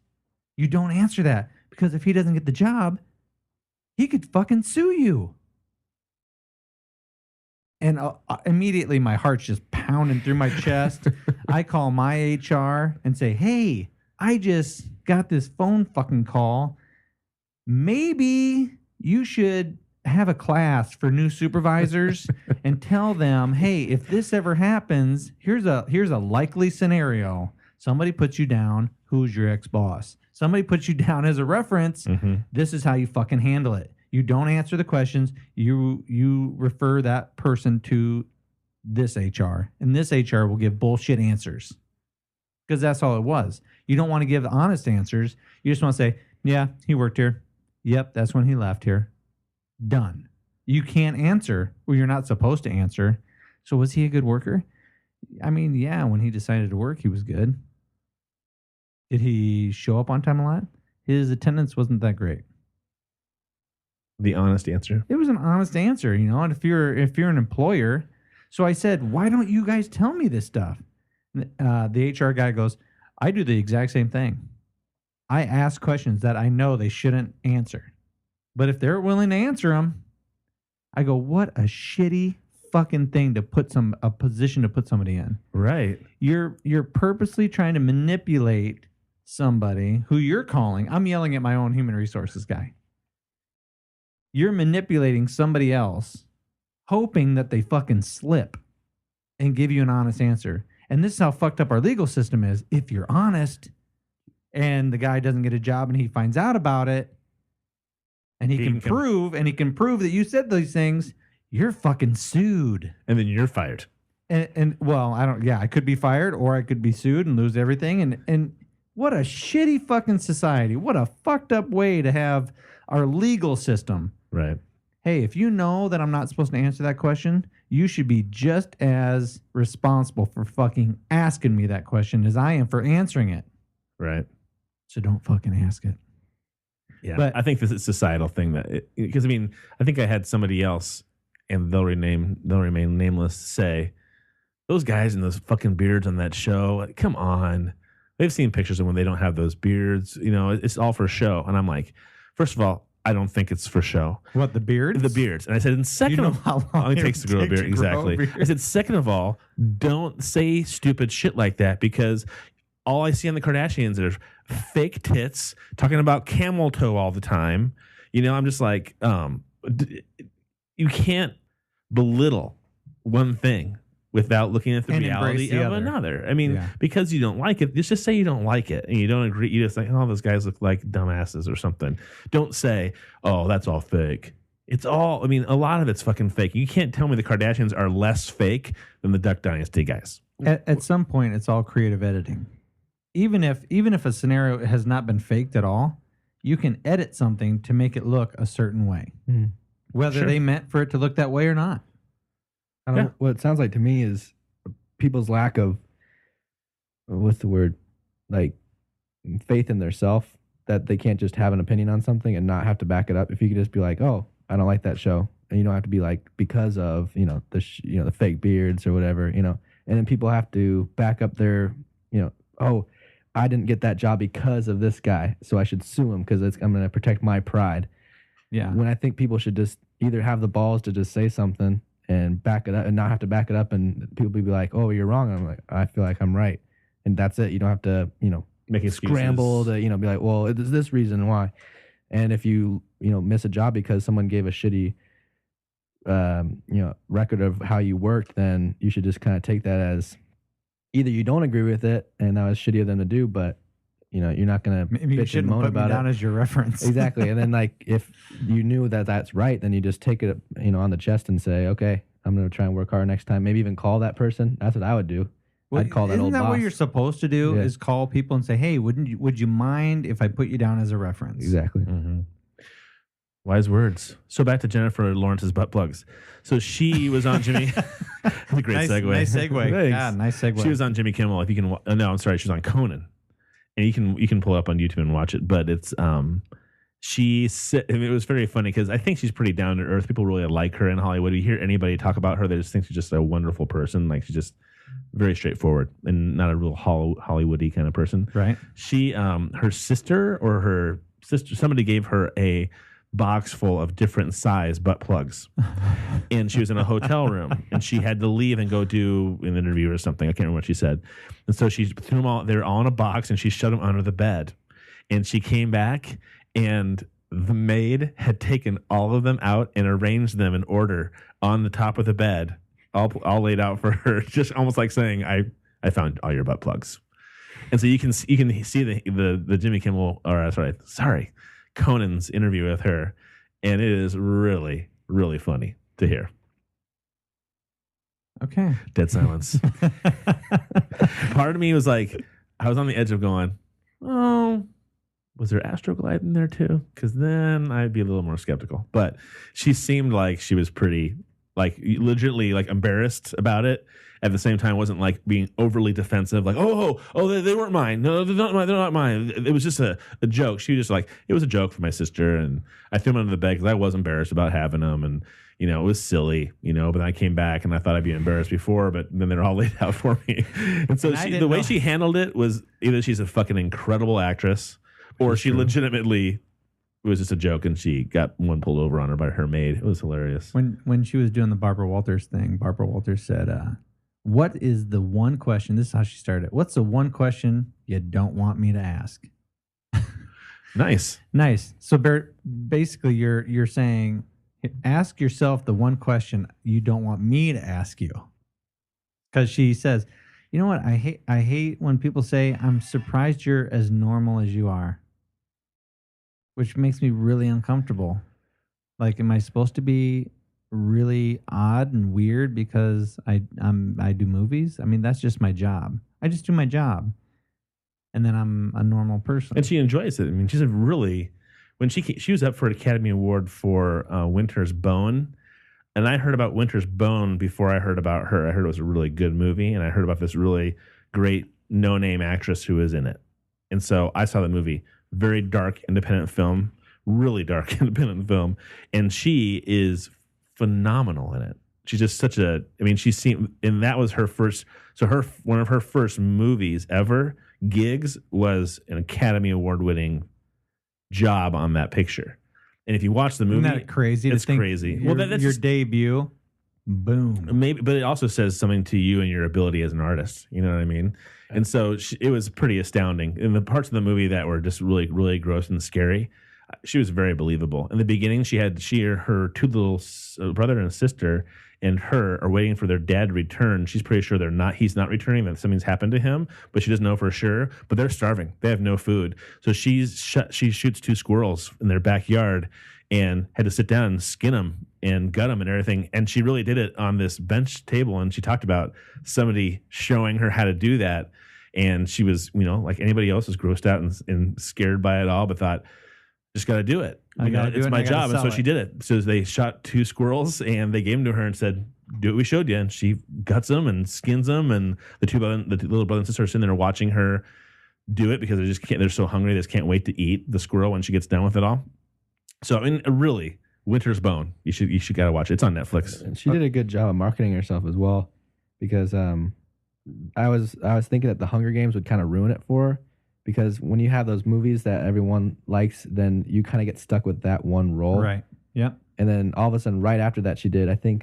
You don't answer that because if he doesn't get the job, he could fucking sue you. And immediately my heart's just pounding through my chest. I call my HR and say, "Hey, I just got this phone fucking call. Maybe you should have a class for new supervisors and tell them, hey, if this ever happens, here's a likely scenario. Somebody puts you down. Who's your ex-boss? Somebody puts you down as a reference. This is how you fucking handle it. You don't answer the questions. You refer that person to this HR, and this HR will give bullshit answers because that's all it was. You don't want to give honest answers. You just want to say, yeah, he worked here. Yep, that's when he left here. Done. You can't answer. Well, you're not supposed to answer. So was he a good worker? I mean, yeah, when he decided to work, he was good. Did he show up on time a lot? His attendance wasn't that great. The honest answer. It was an honest answer, you know. And if you're an employer, so I said, why don't you guys tell me this stuff? The HR guy goes, I do the exact same thing. I ask questions that I know they shouldn't answer, but if they're willing to answer them, I go, what a shitty fucking thing to put a position to put somebody in. Right. You're purposely trying to manipulate somebody who you're calling. I'm yelling at my own human resources guy. You're manipulating somebody else, hoping that they fucking slip and give you an honest answer. And this is how fucked up our legal system is. If you're honest and the guy doesn't get a job and he finds out about it and he can prove that you said these things, you're fucking sued. And then you're fired. And well, I could be fired or I could be sued and lose everything. And what a shitty fucking society. What a fucked up way to have our legal system. Right. Hey, if you know that I'm not supposed to answer that question, you should be just as responsible for fucking asking me that question as I am for answering it. Right. So don't fucking ask it. Yeah. But I think this is a societal thing because I mean, I think I had somebody else, and they'll remain nameless, say, those guys in those fucking beards on that show, come on. They've seen pictures of when they don't have those beards. You know, it's all for show. And I'm like, first of all, I don't think it's for show. What, the beards? The beards. And I said, and second of all, how long it takes to grow a beard. Exactly. I said, second of all, don't say stupid shit like that because all I see on the Kardashians are fake tits talking about camel toe all the time. You know, I'm just like, you can't belittle one thing without looking at the reality of another. I mean, because you don't like it, just say you don't like it and you don't agree. You just think, oh, those guys look like dumbasses or something. Don't say, oh, that's all fake. It's all, I mean, a lot of it's fucking fake. You can't tell me the Kardashians are less fake than the Duck Dynasty guys. At some point, it's all creative editing. Even if a scenario has not been faked at all, you can edit something to make it look a certain way, whether they meant for it to look that way or not. I don't know. What it sounds like to me is people's lack of, what's the word, like faith in their self, that they can't just have an opinion on something and not have to back it up. If you could just be like, oh, I don't like that show, and you don't have to be like, because of, the fake beards or whatever, and then people have to back up their, oh, I didn't get that job because of this guy, so I should sue him because I'm going to protect my pride. Yeah. When I think people should just either have the balls to just say something and back it up and not have to back it up, and people be like, oh, you're wrong. I'm like, I feel like I'm right. And that's it. You don't have to, make scramble to, be like, well, it's this reason why. And if you, miss a job because someone gave a shitty, record of how you worked, then you should just kind of take that as either you don't agree with it and that was shitty of them to do, but you're not going to bitch and moan about it. Down as your reference. Exactly. And then like, if you knew that that's right, then you just take it, on the chest and say, okay, I'm going to try and work hard next time. Maybe even call that person. That's what I would do. Well, I'd call that old boss. Isn't that what you're supposed to do? Is call people and say, hey, would you mind if I put you down as a reference? Exactly. Mm-hmm. Wise words. So back to Jennifer Lawrence's butt plugs. So she was on Jimmy. A great segue. Nice segue. Yeah, nice segue. She was on Jimmy Kimmel. If you can, no, I'm sorry. She was on Conan, and you can pull it up on YouTube and watch it. But it's she said, it was very funny because I think she's pretty down to earth. People really like her in Hollywood. You hear anybody talk about her, they just think she's just a wonderful person. Like she's just very straightforward and not a real Hollywoody kind of person. Right. She, her sister, somebody gave her a box full of different size butt plugs, and she was in a hotel room, and she had to leave and go do an interview or something. I can't remember what she said, and so she threw them all. They were all in a box, and she shut them under the bed. And she came back, and the maid had taken all of them out and arranged them in order on the top of the bed, all laid out for her, just almost like saying, "I found all your butt plugs." And so you can see the Jimmy Kimmel, or sorry, Conan's interview with her, and it is really, really funny to hear. Okay. Dead silence. Part of me was like, I was on the edge of going, oh, was there Astroglide in there too? Because then I'd be a little more skeptical. But she seemed like she was pretty, like, legitimately, like, embarrassed about it. At the same time, wasn't like being overly defensive, like, they weren't mine. No, they're not mine. They're not mine. It was just a joke. She was just like, it was a joke for my sister, and I threw them under the bed because I was embarrassed about having them, and you know, it was silly, you know. But then I came back and I thought I'd be embarrassed before, but then they're all laid out for me. And so the way she handled it was either she's a fucking incredible actress, or she legitimately it was just a joke, and she got one pulled over on her by her maid. It was hilarious. When she was doing the Barbara Walters thing, Barbara Walters said, what is the one question? This is how she started. What's the one question you don't want me to ask? Nice. So basically, you're saying, ask yourself the one question you don't want me to ask you. Because she says, you know what? I hate when people say, I'm surprised you're as normal as you are, which makes me really uncomfortable. Like, am I supposed to be really odd and weird because I do movies? I mean, that's just my job. I just do my job, and then I'm a normal person. And she enjoys it. I mean, she's a really when she was up for an Academy Award for Winter's Bone, and I heard about Winter's Bone before I heard about her. I heard it was a really good movie, and I heard about this really great no-name actress who was in it. And so I saw the movie. Very dark independent film, really dark independent film, and she is phenomenal in it. She's just such a, I mean, she seemed, and that was her first, so one of her first movies ever, gigs, was an Academy Award winning job on that picture. And if you watch the movie, isn't that crazy? It's crazy. Well, that's your debut. Boom. Maybe, but it also says something to you and your ability as an artist. You know what I mean? And so it was pretty astounding. In the parts of the movie that were just really, really gross and scary, she was very believable. In the beginning, she or her two little brother and sister and her are waiting for their dad to return. She's pretty sure he's not returning, that something's happened to him, but she doesn't know for sure. But they're starving. They have no food. So she shoots two squirrels in their backyard and had to sit down and skin them and gut them and everything. And she really did it on this bench table. And she talked about somebody showing her how to do that. And she was, you know, like anybody else, was grossed out and scared by it all, but thought, just got to do it. It's my job. And so she did it. So they shot two squirrels and they gave them to her and said, do what we showed you. And she guts them and skins them. And the little brother and sister are sitting there watching her do it because they're so hungry. They just can't wait to eat the squirrel when she gets done with it all. So, I mean, really, Winter's Bone. You should got to watch it. It's on Netflix. And she did a good job of marketing herself as well, because I was thinking that the Hunger Games would kind of ruin it for her, because when you have those movies that everyone likes, then you kind of get stuck with that one role. Right. Yeah. And then all of a sudden, right after that, she did, I think,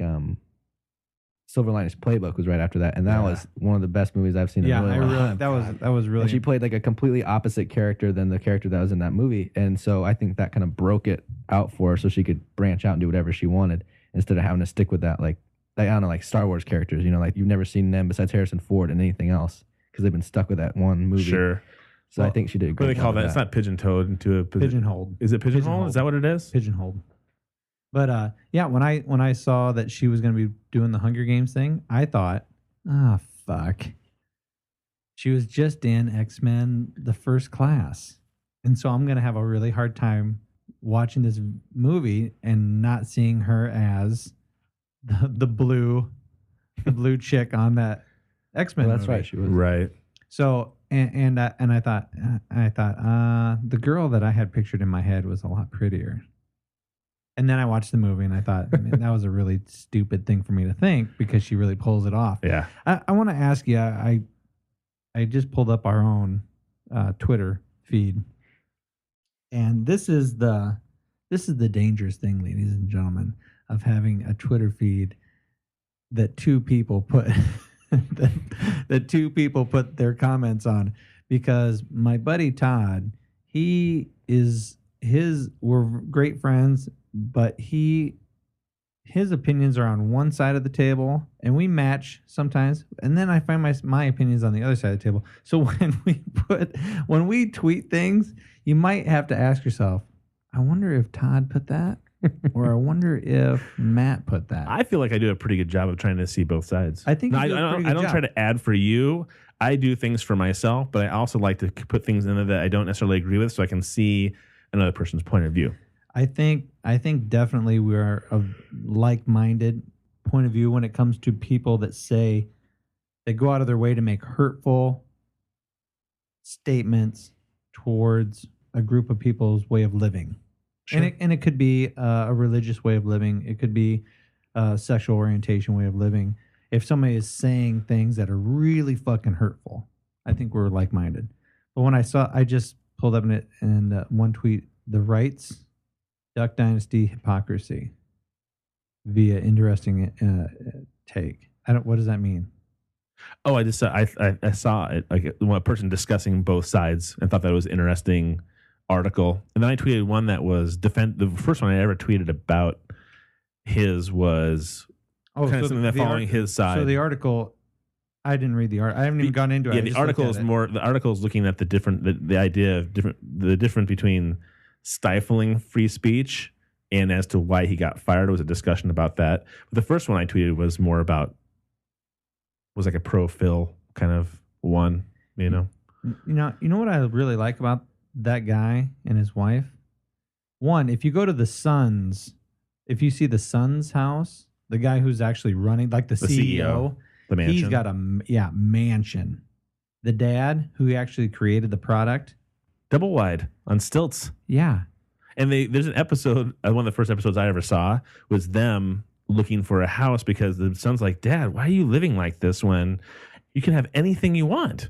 Silver Linings Playbook was right after that, and that was one of the best movies I've seen. Yeah, that was really. And she played like a completely opposite character than the character that was in that movie, and so I think that kind of broke it out for her, so she could branch out and do whatever she wanted instead of having to stick with that, like I don't know, like Star Wars characters. You know, like you've never seen them besides Harrison Ford and anything else because they've been stuck with that one movie. Sure. So I think she did a great job. What do they call that? It's not pigeon-toed into a pigeonholed. Is it pigeonholed? Is that what it is? Pigeonholed. But yeah, when I saw that she was going to be doing the Hunger Games thing, I thought, fuck. She was just in X-Men: The First Class, and so I'm going to have a really hard time watching this movie and not seeing her as the blue chick on that X-Men. Well, that's movie. right. She was right. So and I thought the girl that I had pictured in my head was a lot prettier. And then I watched the movie and I thought, man, that was a really stupid thing for me to think because she really pulls it off. Yeah. I want to ask you, I just pulled up our own Twitter feed. And this is the dangerous thing, ladies and gentlemen, of having a Twitter feed that two people put that two people put their comments on, because my buddy Todd, we're great friends, but he his opinions are on one side of the table and we match sometimes, and then I find my opinions on the other side of the table. So when we tweet things, you might have to ask yourself, I wonder if Todd put that, or I wonder if Matt put that. I feel like I do a pretty good job of trying to see both sides. I think I don't try to add for you. I do things for myself, but I also like to put things in there that I don't necessarily agree with, so I can see another person's point of view. I think definitely we are a like-minded point of view when it comes to people that say they go out of their way to make hurtful statements towards a group of people's way of living. Sure. And it could be a religious way of living. It could be a sexual orientation way of living. If somebody is saying things that are really fucking hurtful, I think we're like-minded. But when I just pulled up in it and one tweet, the rights, Duck Dynasty hypocrisy via interesting take. What does that mean? Oh, I saw it, like a person discussing both sides, and thought that was an interesting article. And then I tweeted one that was the first one I ever tweeted about his was kind of something that following his side. So the article, I didn't read the article. I haven't even gone into it. Yeah, the article is more. The article is looking at the idea of the difference between stifling free speech and as to why he got fired. It was a discussion about that. But the first one I tweeted was more about, was like a pro Phil kind of one, you know. You know what I really like about that guy and his wife? One, if you go to the Suns, if you see the Suns house, the guy who's actually running, like the CEO, the mansion. He's got a mansion. The dad who actually created the product, double wide on stilts. Yeah. And there's an episode, one of the first episodes I ever saw was them looking for a house because the son's like, Dad, why are you living like this when you can have anything you want?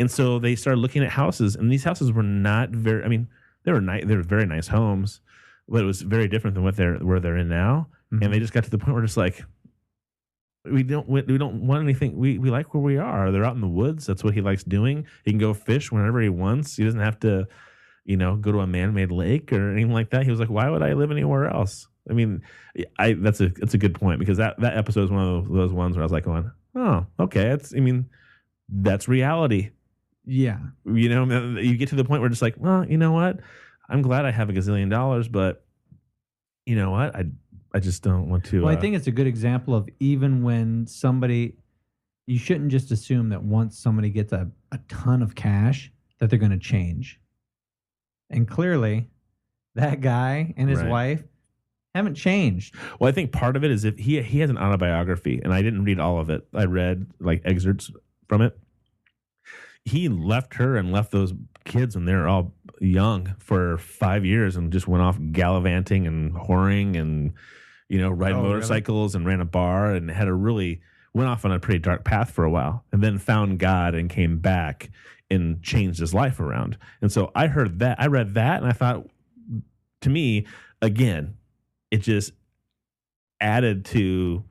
And so they started looking at houses, and these houses were not very, I mean, they were nice, they were very nice homes, but it was very different than where they're in now. Mm-hmm. And they just got to the point where it's like, we don't want anything. We like where we are. They're out in the woods. That's what he likes doing. He can go fish whenever he wants. He doesn't have to, go to a man-made lake or anything like that. He was like, why would I live anywhere else? I mean, that's a good point, because that episode is one of those ones where I was like going, oh, okay. That's reality. Yeah. You get to the point where it's like, well, you know what? I'm glad I have $1 gazillion, but you know what? I just don't want to. Well, I think it's a good example of, even when somebody, you shouldn't just assume that once somebody gets a ton of cash that they're going to change. And clearly, that guy and his wife haven't changed. Well, I think part of it is if he has an autobiography, and I didn't read all of it. I read like excerpts from it. He left her and left those kids when they were all young for 5 years and just went off gallivanting and whoring and, riding motorcycles and ran a bar and went off on a pretty dark path for a while, and then found God and came back and changed his life around. And so I read that, and I thought, to me, again, it just added to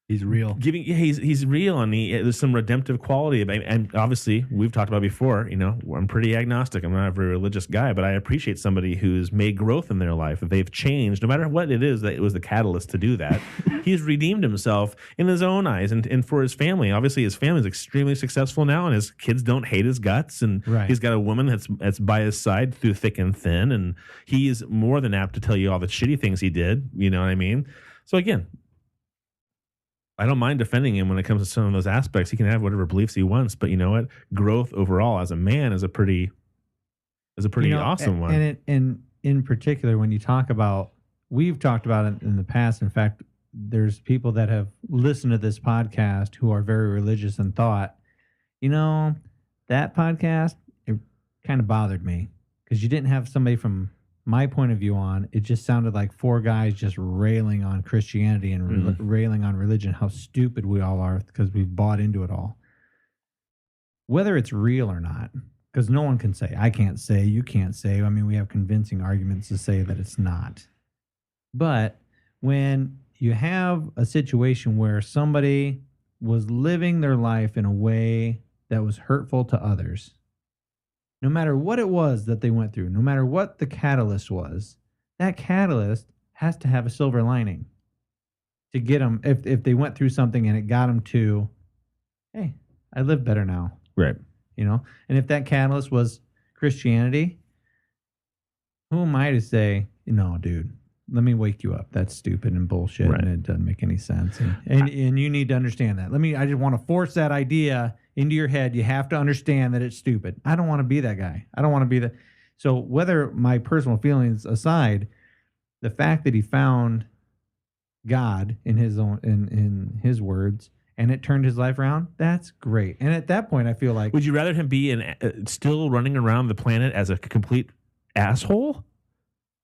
he's real. He's real, and there's some redemptive quality. And obviously, we've talked about before. I'm pretty agnostic. I'm not a very religious guy, but I appreciate somebody who's made growth in their life. If they've changed, no matter what it is, that it was the catalyst to do that. He's redeemed himself in his own eyes, and for his family. Obviously, his family is extremely successful now, and his kids don't hate his guts. And he's got a woman that's by his side through thick and thin, and he's more than apt to tell you all the shitty things he did. You know what I mean? So again, I don't mind defending him when it comes to some of those aspects. He can have whatever beliefs he wants, but you know what? Growth overall as a man is a pretty awesome one. And in particular, when you talk about, we've talked about it in the past. In fact, there's people that have listened to this podcast who are very religious and thought, that podcast, it kind of bothered me because you didn't have somebody from my point of view on. It just sounded like four guys just railing on Christianity and railing on religion, how stupid we all are because we've bought into it all. Whether it's real or not, because no one can say, I can't say, you can't say. I mean, we have convincing arguments to say that it's not. But when you have a situation where somebody was living their life in a way that was hurtful to others, no matter what it was that they went through, no matter what the catalyst was, that catalyst has to have a silver lining. to get them, if they went through something and it got them to, hey, I live better now, Right. you know? And if that catalyst was Christianity, who am I to say, no, dude, let me wake you up. That's stupid and bullshit, Right. and it doesn't make any sense. And you need to understand that. I just want to force that idea into your head. You have to understand that it's stupid. I don't want to be that guy. I don't want to be that. So whether my personal feelings aside, the fact that he found God in his own in his words, and it turned his life around, that's great. And at that point, I feel like, Would you rather him be still running around the planet as a complete asshole?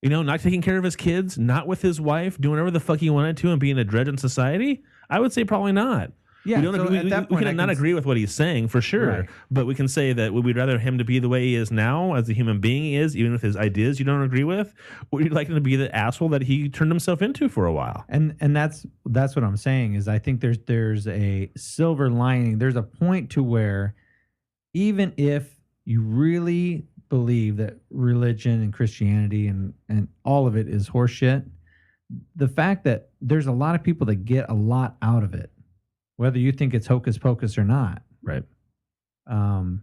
You know, not taking care of his kids, not with his wife, doing whatever the fuck he wanted to, and being a dredge in society? I would say probably not. yeah. We don't So agree, at that we point, can not agree with what he's saying for sure, Right. but we can say that would we rather him to be the way he is now as a human being he is, even with his ideas you don't agree with, or would you like him to be the asshole that he turned himself into for a while? And that's what I'm saying is I think there's a silver lining. There's a point to where even if you really believe that religion and Christianity and all of it is horseshit, the fact that there's a lot of people that get a lot out of it, whether you think it's hocus pocus or not. Right. And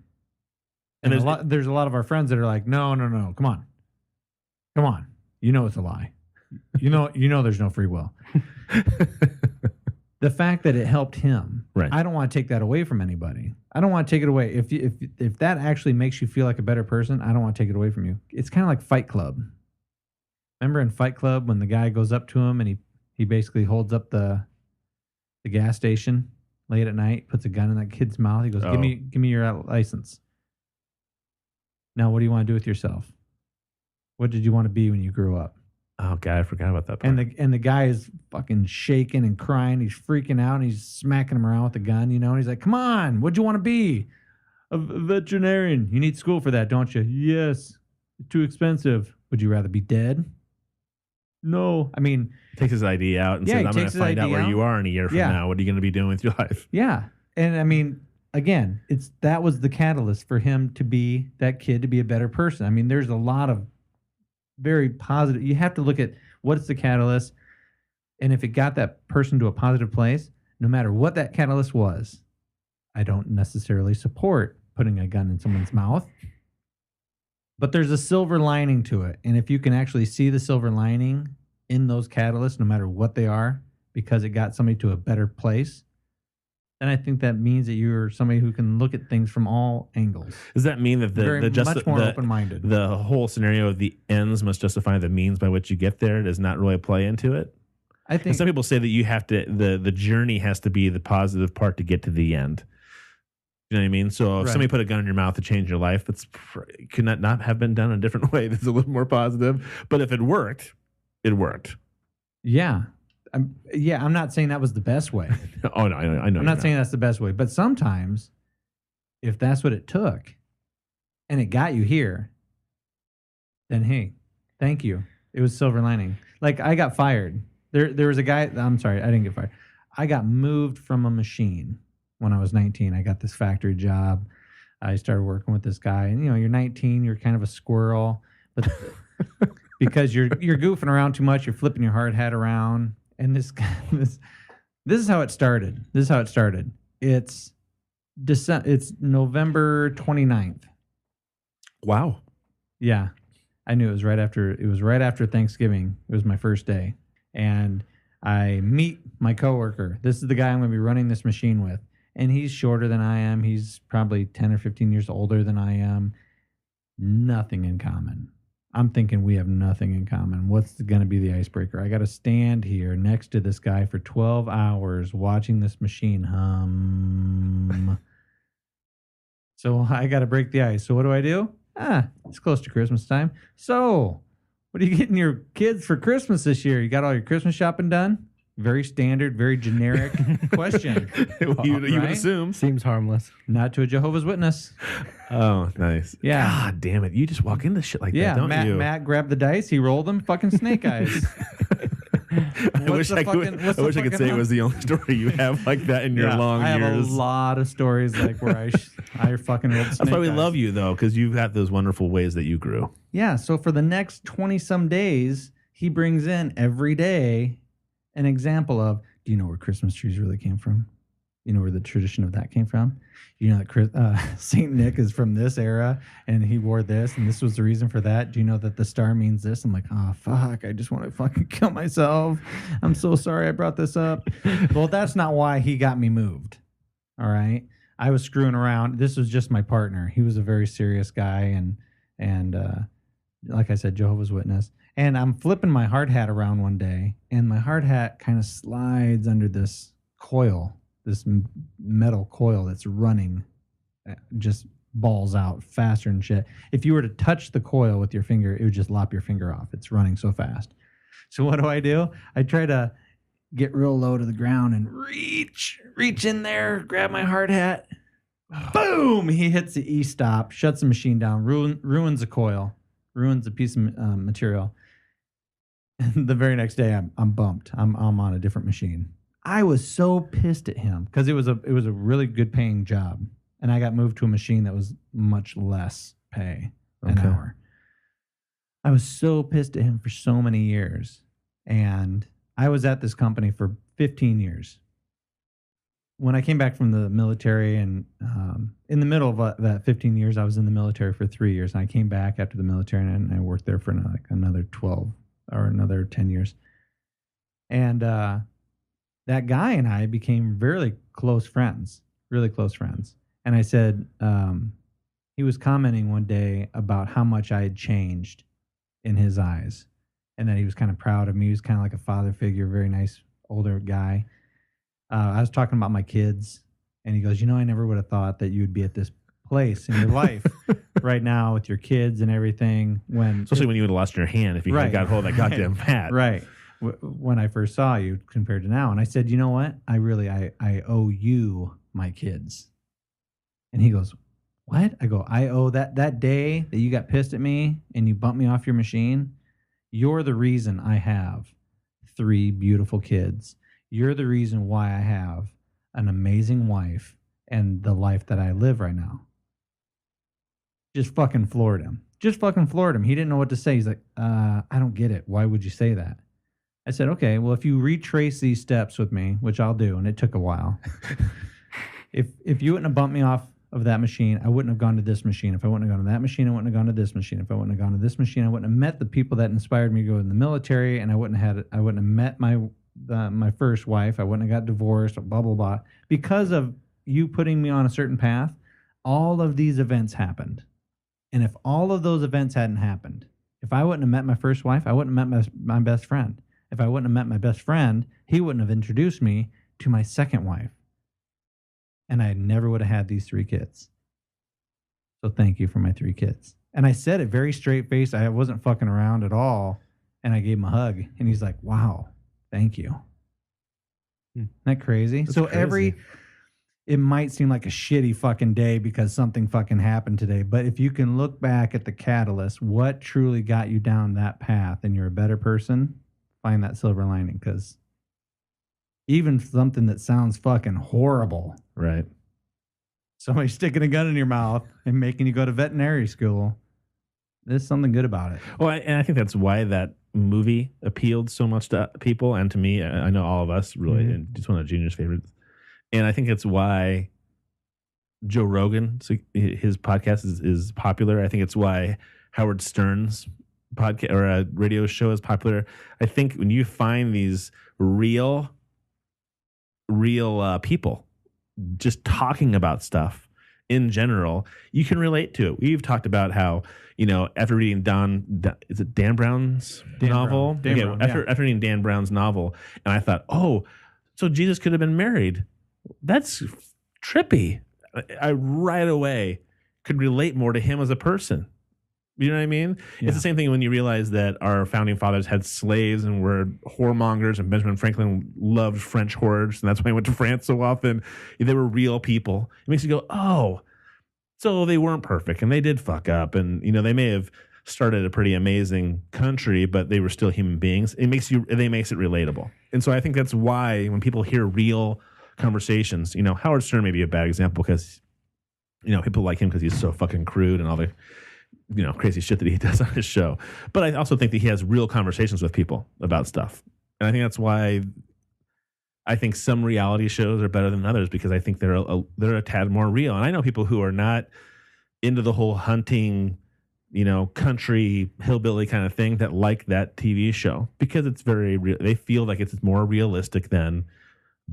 And there's a lot of our friends that are like, no, come on, you know it's a lie. You know there's no free will. The fact that it helped him, Right. I don't want to take that away from anybody. I don't want to take it away. If that actually makes you feel like a better person, I don't want to take it away from you. It's kind of like Fight Club. Remember in Fight Club when the guy goes up to him and he basically holds up the gas station late at night, puts a gun in that kid's mouth. He goes, Oh. give me your license. Now, what do you want to do with yourself? What did you want to be when you grew up? Oh God, I forgot about that part. And the guy is fucking shaking and crying. He's freaking out and he's smacking him around with the gun, And he's like, come on, what'd you want to be? A veterinarian. You need school for that, don't you? Yes. Too expensive. Would you rather be dead? No. I mean, takes his ID out and Yeah, says, he I'm going takes to his find out ID where out. you are in a year from Yeah. now. What are you going to be doing with your life? yeah. And I mean, again, that was the catalyst for him to be that kid, to be a better person. I mean, there's a lot of very positive. You have to look at what's the catalyst. And if it got that person to a positive place, no matter what that catalyst was, I don't necessarily support putting a gun in someone's mouth. But there's a silver lining to it. And if you can actually see the silver lining in those catalysts, no matter what they are, because it got somebody to a better place, then I think that means that you're somebody who can look at things from all angles. Does that mean that Much more open-minded. the whole scenario of the ends must justify the means by which you get there does not really play into it? I And think some people say that you have to the journey has to be the positive part to get to the end. You know what I mean? So if Right. somebody put a gun in your mouth to change your life, could not have been done a different way. That's a little more positive. But if it worked, it worked. yeah. I'm not saying that was the best way. Oh no, I know. I'm not saying that's the best way, but sometimes if that's what it took and it got you here, then hey, thank you. It was silver lining. Like I got fired. There was a guy, I'm sorry, I didn't get fired. I got moved from a machine when I was 19. I got this factory job. I started working with this guy, and you're 19, you're kind of a squirrel, but because you're goofing around too much, you're flipping your hard hat around. And this is how it started. It's November 29th. Wow. Yeah. I knew it was right after Thanksgiving. It was my first day. And I meet my coworker. This is the guy I'm going to be running this machine with. And he's shorter than I am. He's probably 10 or 15 years older than I am. Nothing in common. I'm thinking we have nothing in common. What's going to be the icebreaker? I got to stand here next to this guy for 12 hours watching this machine hum. So I got to break the ice. So what do? It's close to Christmas time. So what are you getting your kids for Christmas this year? You got all your Christmas shopping done? Very standard, very generic question. you would Right? assume. Seems harmless. Not to a Jehovah's Witness. Oh, nice. Yeah. God damn it. You just walk into shit like Yeah, that, don't you? Matt grabbed the dice. He rolled them. Fucking snake eyes. I wish I could say it was the only story you have like that in your long I have years. a lot of stories like where I fucking rolled snake That's why we eyes. love you, though, because you've got those wonderful ways that you grew. Yeah, so for the next 20-some days, he brings in every day an example of, Do you know where Christmas trees really came from? You know where the tradition of that came from? You know that Saint Nick is from this era, and he wore this, and this was the reason for that. Do you know that the star means this? I'm like, oh fuck, I just want to fucking kill myself. I'm so sorry I brought this up. Well, that's not why he got me moved. All right, I was screwing around. This was just my partner. He was a very serious guy, and like I said, Jehovah's Witness. And I'm flipping my hard hat around one day, and my hard hat kind of slides under this coil. This metal coil that's running, just balls out faster and shit. If you were to touch the coil with your finger, it would just lop your finger off. It's running so fast. So what do? I try to get real low to the ground and reach in there, grab my hard hat. Boom! He hits the E-stop, shuts the machine down, ruins the coil, ruins a piece of material. And the very next day, I'm bumped. I'm on a different machine. I was so pissed at him because it was a really good paying job, and I got moved to a machine that was much less pay an hour. I was so pissed at him for so many years, and I was at this company for 15 years. When I came back from the military, and in the middle of that 15 years, I was in the military for 3 years, and I came back after the military, and I worked there for another 12 or another 10 years, and that guy and I became really close friends. And I said, he was commenting one day about how much I had changed in his eyes, and that he was kind of proud of me. He was kind of like a father figure, very nice older guy. I was talking about my kids, and he goes, I never would have thought that you would be at this place in your life right now with your kids and everything. Especially when you would have lost your hand if you had got hold of that goddamn hat. Right. When I first saw you compared to now. And I said, you know what? I owe you my kids. And he goes, what? I go, I owe that day that you got pissed at me and you bumped me off your machine. You're the reason I have 3 beautiful kids. You're the reason why I have an amazing wife and the life that I live right now. Just fucking floored him. He didn't know what to say. He's like, I don't get it. Why would you say that? I said, okay, well, if you retrace these steps with me, which I'll do, and it took a while, if you wouldn't have bumped me off of that machine, I wouldn't have gone to this machine. If I wouldn't have gone to that machine, I wouldn't have gone to this machine. If I wouldn't have gone to this machine, I wouldn't have met the people that inspired me to go in the military, and I wouldn't have met my first wife. I wouldn't have got divorced, blah, blah, blah. Because of you putting me on a certain path, all of these events happened. And if all of those events hadn't happened, if I wouldn't have met my first wife, I wouldn't have met my best friend. If I wouldn't have met my best friend, he wouldn't have introduced me to my second wife. And I never would have had these 3 kids. So thank you for my 3 kids. And I said it very straight faced. I wasn't fucking around at all. And I gave him a hug. And he's like, wow, thank you. Isn't that crazy? That's so crazy. It might seem like a shitty fucking day because something fucking happened today. But if you can look back at the catalyst, what truly got you down that path and you're a better person, find that silver lining. Because even something that sounds fucking horrible, right? Somebody sticking a gun in your mouth and making you go to veterinary school, there's something good about it. Well, and I think that's why that movie appealed so much to people and to me. I know all of us really, and it's one of Junior's favorites. And I think it's why Joe Rogan, so his podcast is popular. I think it's why Howard Stern's podcast or a radio show is popular. I think when you find these real people just talking about stuff in general, you can relate to it. We've talked about how, after reading is it Dan Brown's novel? After reading Dan Brown's novel, and I thought, oh, so Jesus could have been married. That's trippy. I right away could relate more to him as a person. You know what I mean? Yeah. It's the same thing when you realize that our founding fathers had slaves and were whoremongers, and Benjamin Franklin loved French whores, and that's why he went to France so often. They were real people. It makes you go, oh, so they weren't perfect, and they did fuck up, and they may have started a pretty amazing country, but they were still human beings. It makes it relatable, and so I think that's why when people hear real conversations, Howard Stern may be a bad example because people like him because he's so fucking crude and all the crazy shit that he does on his show. But I also think that he has real conversations with people about stuff. And I think that's why I think some reality shows are better than others because I think they're a tad more real. And I know people who are not into the whole hunting, country hillbilly kind of thing that like that TV show because it's very real. They feel like it's more realistic than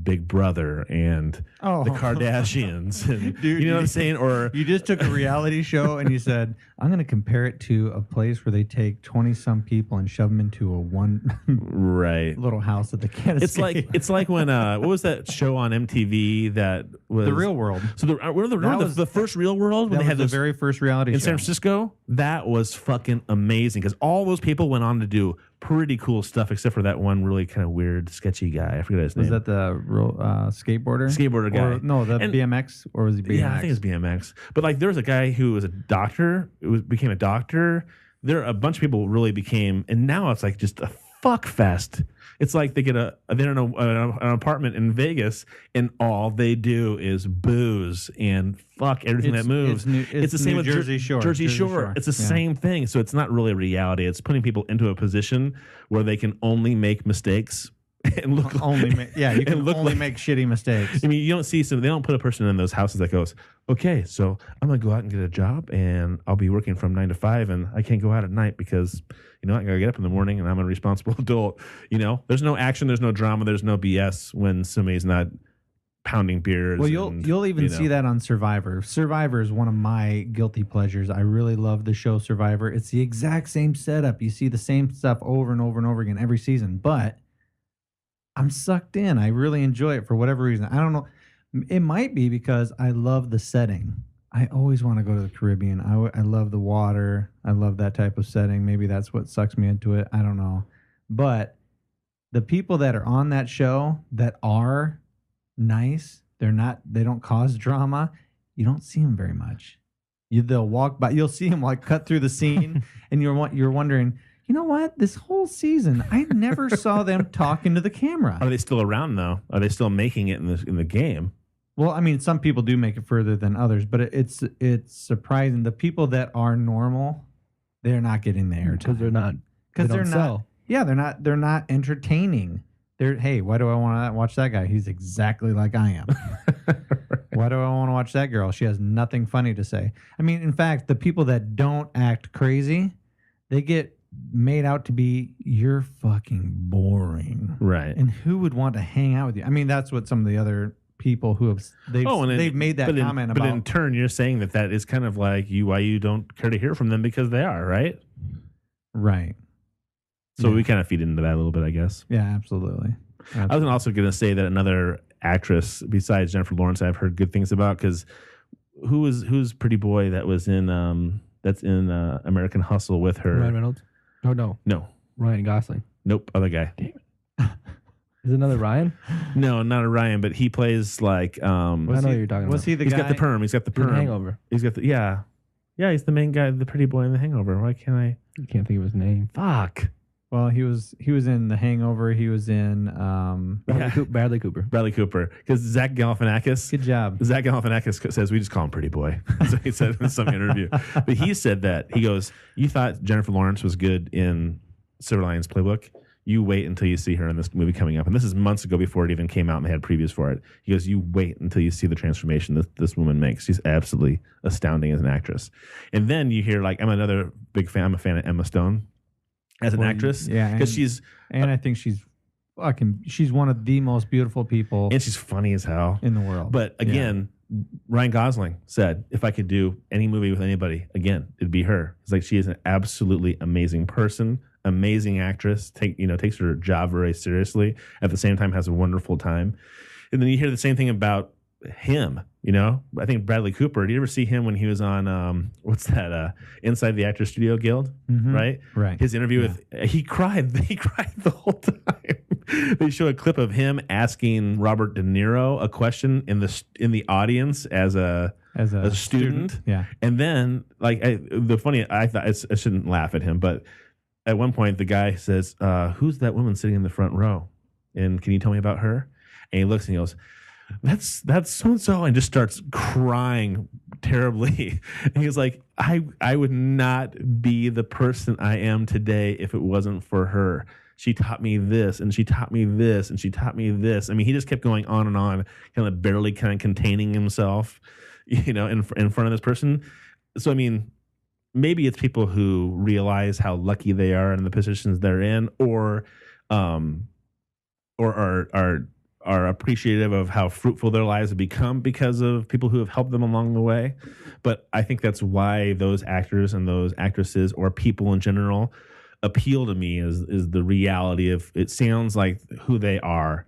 Big Brother and the Kardashians. And, Dude, you know what I'm saying? Or you just took a reality show and you said, I'm going to compare it to a place where they take 20-some people and shove them into a one right little house that they can't escape. It's like when what was that show on MTV that was The Real World. So the first Real World when That they had was the very first reality in show. San Francisco? That was fucking amazing because all those people went on to do pretty cool stuff, except for that one really kind of weird, sketchy guy. I forget his name. Was that the skateboarder? Skateboarder guy. Or, no, the BMX? Or was he BMX? Yeah, I think it's BMX. But like, there was a guy who was a doctor. Became a doctor. There a bunch of people really became, and now it's like just a fuck fest. It's like they're in an apartment in Vegas, and all they do is booze and fuck everything that moves. It's the same New with Jersey Shore. Jersey Shore. It's the same thing. So it's not really a reality. It's putting people into a position where they can only make mistakes and look you can only make shitty mistakes. I mean, you don't see they don't put a person in those houses that goes, okay, so I'm gonna go out and get a job, and I'll be working from 9 to 5, and I can't go out at night because I gotta get up in the morning, and I'm a responsible adult. There's no action, there's no drama, there's no BS when somebody's not pounding beers. Well, you'll even see that on Survivor. Survivor is one of my guilty pleasures. I really love the show Survivor. It's the exact same setup. You see the same stuff over and over and over again every season, but I'm sucked in. I really enjoy it for whatever reason. I don't know. It might be because I love the setting. I always want to go to the Caribbean. I love the water. I love that type of setting. Maybe that's what sucks me into it. I don't know. But the people that are on that show that are nice, they don't cause drama. You don't see them very much. They'll walk by. You'll see them like cut through the scene, and you're wondering, you know what? This whole season, I never saw them talking to the camera. Are they still around though? Are they still making it in the game? Well, I mean, some people do make it further than others, but it's surprising. The people that are normal, they're not getting the airtime because they're not. Because they're not. Yeah, they're not entertaining. Hey, why do I want to watch that guy? He's exactly like I am. Why do I want to watch that girl? She has nothing funny to say. I mean, in fact, the people that don't act crazy, they get made out to be you're fucking boring. Right. And who would want to hang out with you? I mean, that's what some of the other people who have they've made that comment about. But in turn, you're saying that is kind of like why you don't care to hear from them because they are, right? Right. So we kind of feed into that a little bit, I guess. Yeah, absolutely. I was also going to say that another actress besides Jennifer Lawrence I've heard good things about, because who's pretty boy that was in American Hustle with her? Ryan Reynolds? Oh, no. Ryan Gosling. Nope, other guy. Damn it. Is it another Ryan? No, not a Ryan, but he plays like. I know what you're talking about. Was he the He's guy? got the perm. He's got the perm. Hangover. He's got the yeah. He's the main guy, the pretty boy in The Hangover. Why can't I? You can't think of his name. Fuck. Well, he was in The Hangover. He was in Bradley Cooper. Bradley Cooper. Because Zach Galifianakis. Good job. Zach Galifianakis says we just call him Pretty Boy. That's what he said in some interview. But he said that he goes, "You thought Jennifer Lawrence was good in Silver Linings Playbook. You wait until you see her in this movie coming up." And this is months ago before it even came out and they had previews for it. He goes, "You wait until you see the transformation that this woman makes. She's absolutely astounding as an actress." And then you hear I'm another big fan. I'm a fan of Emma Stone as an actress. Yeah. Because I think she's one of the most beautiful people. And she's funny as hell in the world. But again, Ryan Gosling said, if I could do any movie with anybody, again, it'd be her. It's like she is an absolutely amazing person, amazing actress, takes her job very seriously, at the same time has a wonderful time. And then you hear the same thing about him, I think Bradley Cooper, did you ever see him when he was on Inside the Actors Studio Guild? Mm-hmm. Right. His interview with he cried the whole time. They show a clip of him asking Robert De Niro a question in the audience as a student. Yeah. And then I thought I shouldn't laugh at him, but at one point the guy says, "Who's that woman sitting in the front row? And can you tell me about her?" And he looks and he goes, That's so and so, and just starts crying terribly. And he's like, I would not be the person I am today if it wasn't for her. she taught me this, and she taught me this, and she taught me this. I mean, he just kept going on and on, kind of barely kind of containing himself, in front of this person. So, I mean, maybe it's people who realize how lucky they are in the positions they're in, or are appreciative of how fruitful their lives have become because of people who have helped them along the way. But I think that's why those actors and those actresses, or people in general, appeal to me, is the reality of, it sounds like who they are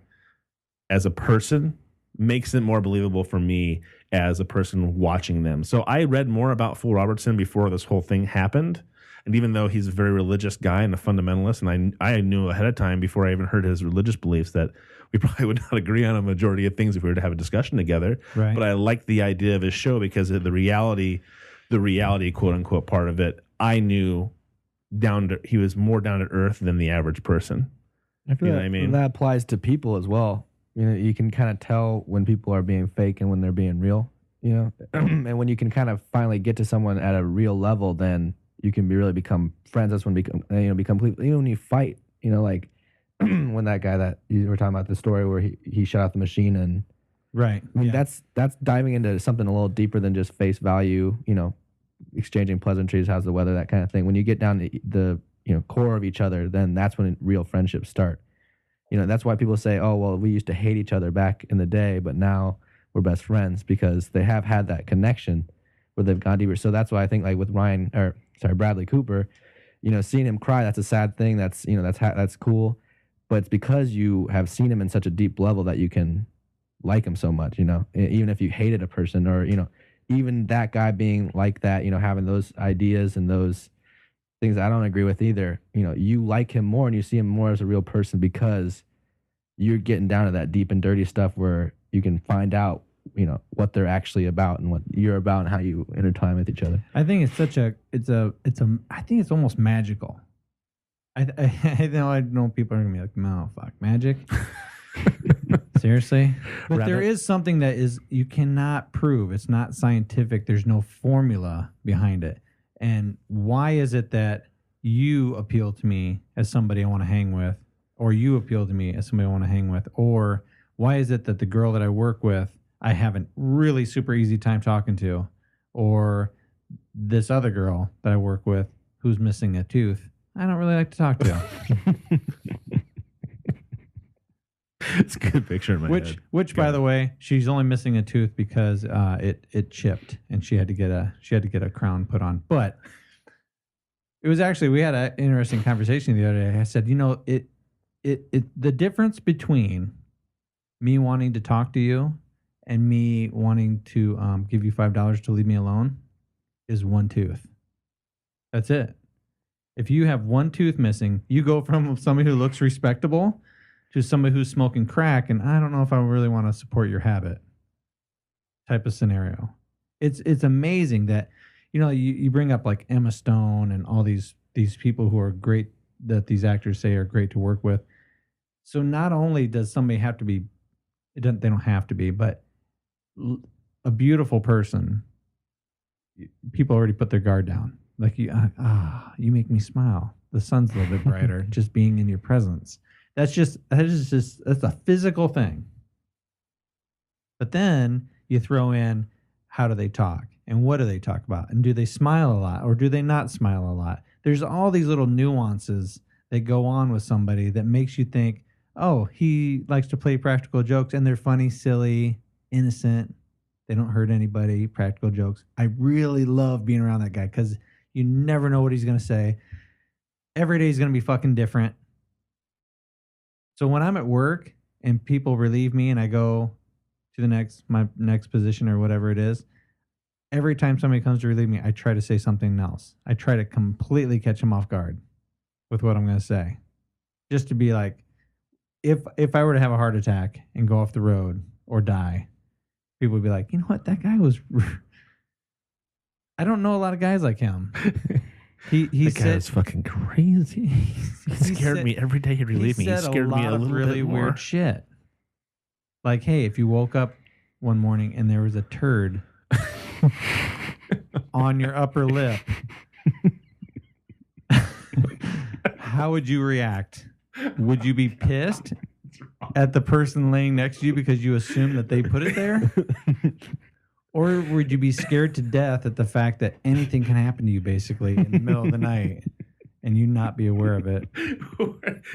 as a person makes it more believable for me as a person watching them. So I read more about Phil Robertson before this whole thing happened. And even though he's a very religious guy and a fundamentalist, and I knew ahead of time, before I even heard his religious beliefs, that we probably would not agree on a majority of things if we were to have a discussion together. Right. But I liked the idea of his show because of the reality, quote unquote, part of it. I knew he was more down to earth than the average person. I feel You know what I mean? that applies to people as well. You can kind of tell when people are being fake and when they're being real. And when you can kind of finally get to someone at a real level, then you can really become friends. That's when become completely. Even when you fight, like when that guy that you were talking about, the story where he shut out the machine, and Right. I mean that's diving into something a little deeper than just face value. Exchanging pleasantries, how's the weather, that kind of thing. When you get down to the core of each other, then that's when real friendships start. That's why people say, oh, well, we used to hate each other back in the day, but now we're best friends, because they have had that connection where they've gone deeper. So that's why I think, like with Bradley Cooper, seeing him cry, that's a sad thing. That's that's cool, but it's because you have seen him in such a deep level that you can like him so much. Even if you hated a person, or even that guy being like that, having those ideas and those things I don't agree with either. You like him more and you see him more as a real person, because you're getting down to that deep and dirty stuff where you can find out, what they're actually about and what you're about and how you intertwine with each other. I think I think it's almost magical. I know people are gonna be like, no, fuck, magic. Seriously? But there is something that is, you cannot prove. It's not scientific. There's no formula behind it. And why is it that you appeal to me as somebody I want to hang with, or you appeal to me as somebody I want to hang with? Or why is it that the girl that I work with, I have a really super easy time talking to, or this other girl that I work with who's missing a tooth, I don't really like to talk to. It's a good picture in my head. Which, by the way, she's only missing a tooth because it chipped and she had to get a crown put on. But it was actually, we had an interesting conversation the other day. I said, the difference between me wanting to talk to you and me wanting to give you $5 to leave me alone is one tooth. That's it. If you have one tooth missing, you go from somebody who looks respectable to somebody who's smoking crack, and I don't know if I really want to support your habit type of scenario. It's amazing that, you bring up like Emma Stone and all these people who are great, that these actors say are great to work with. So not only does somebody have to be, they don't have to be, but a beautiful person, people already put their guard down. Like you make me smile. The sun's a little bit brighter just being in your presence. That's a physical thing. But then you throw in, how do they talk? And what do they talk about? And do they smile a lot or do they not smile a lot? There's all these little nuances that go on with somebody that makes you think, oh, he likes to play practical jokes and they're funny, silly, innocent. They don't hurt anybody, practical jokes. I really love being around that guy because you never know what he's going to say. Every day is going to be fucking different. So when I'm at work and people relieve me and I go to my next position or whatever it is, every time somebody comes to relieve me, I try to say something else. I try to completely catch them off guard with what I'm going to say. Just to be like, if I were to have a heart attack and go off the road or die, people would be like, you know what, that guy was... I don't know a lot of guys like him. He said it's fucking crazy. He scared me every day he relieved me. He scared me a little really bit more. Weird shit. Like, hey, if you woke up one morning and there was a turd on your upper lip, how would you react? would you be pissed at the person laying next to you because you assume that they put it there? Or would you be scared to death at the fact that anything can happen to you basically in the middle of the night and you not be aware of it?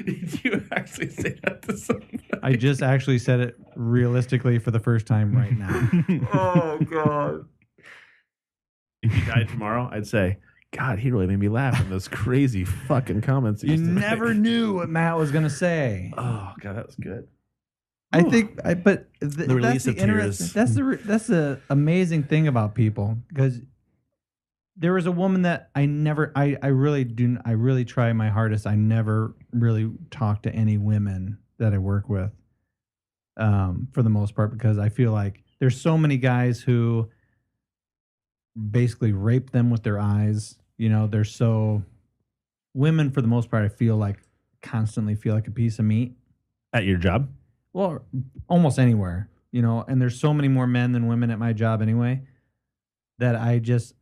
Did you actually say that to somebody? I just actually said it realistically for the first time right now. Oh, God. If you died tomorrow, I'd say, God, he really made me laugh in those crazy fucking comments. he You used to never make. knew what Matt was going to say. Oh, God, that was good. I think, but The release of tears. That's the amazing thing about people, because there was a woman that I really try my hardest. I never really talk to any women that I work with, for the most part, because I feel like there's so many guys who basically rape them with their eyes. You know, they're so women for the most part. I feel like constantly feel like a piece of meat At your job? Well, almost anywhere, you know, and there's so many more men than women at my job anyway, that I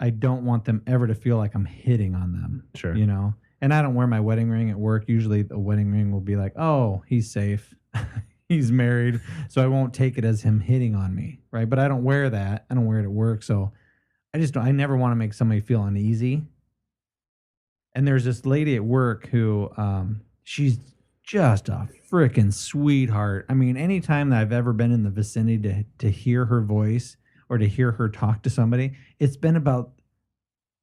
don't want them ever to feel like I'm hitting on them. Sure. You know, and I don't wear my wedding ring at work. Usually the wedding ring will be like, oh, he's safe. He's married. So I won't take it as him hitting on me. Right. But I don't wear that. I don't wear it at work. So I never want to make somebody feel uneasy. And there's this lady at work who, she's just a freaking sweetheart. I mean, anytime that I've ever been in the vicinity to hear her voice or to hear her talk to somebody, it's been about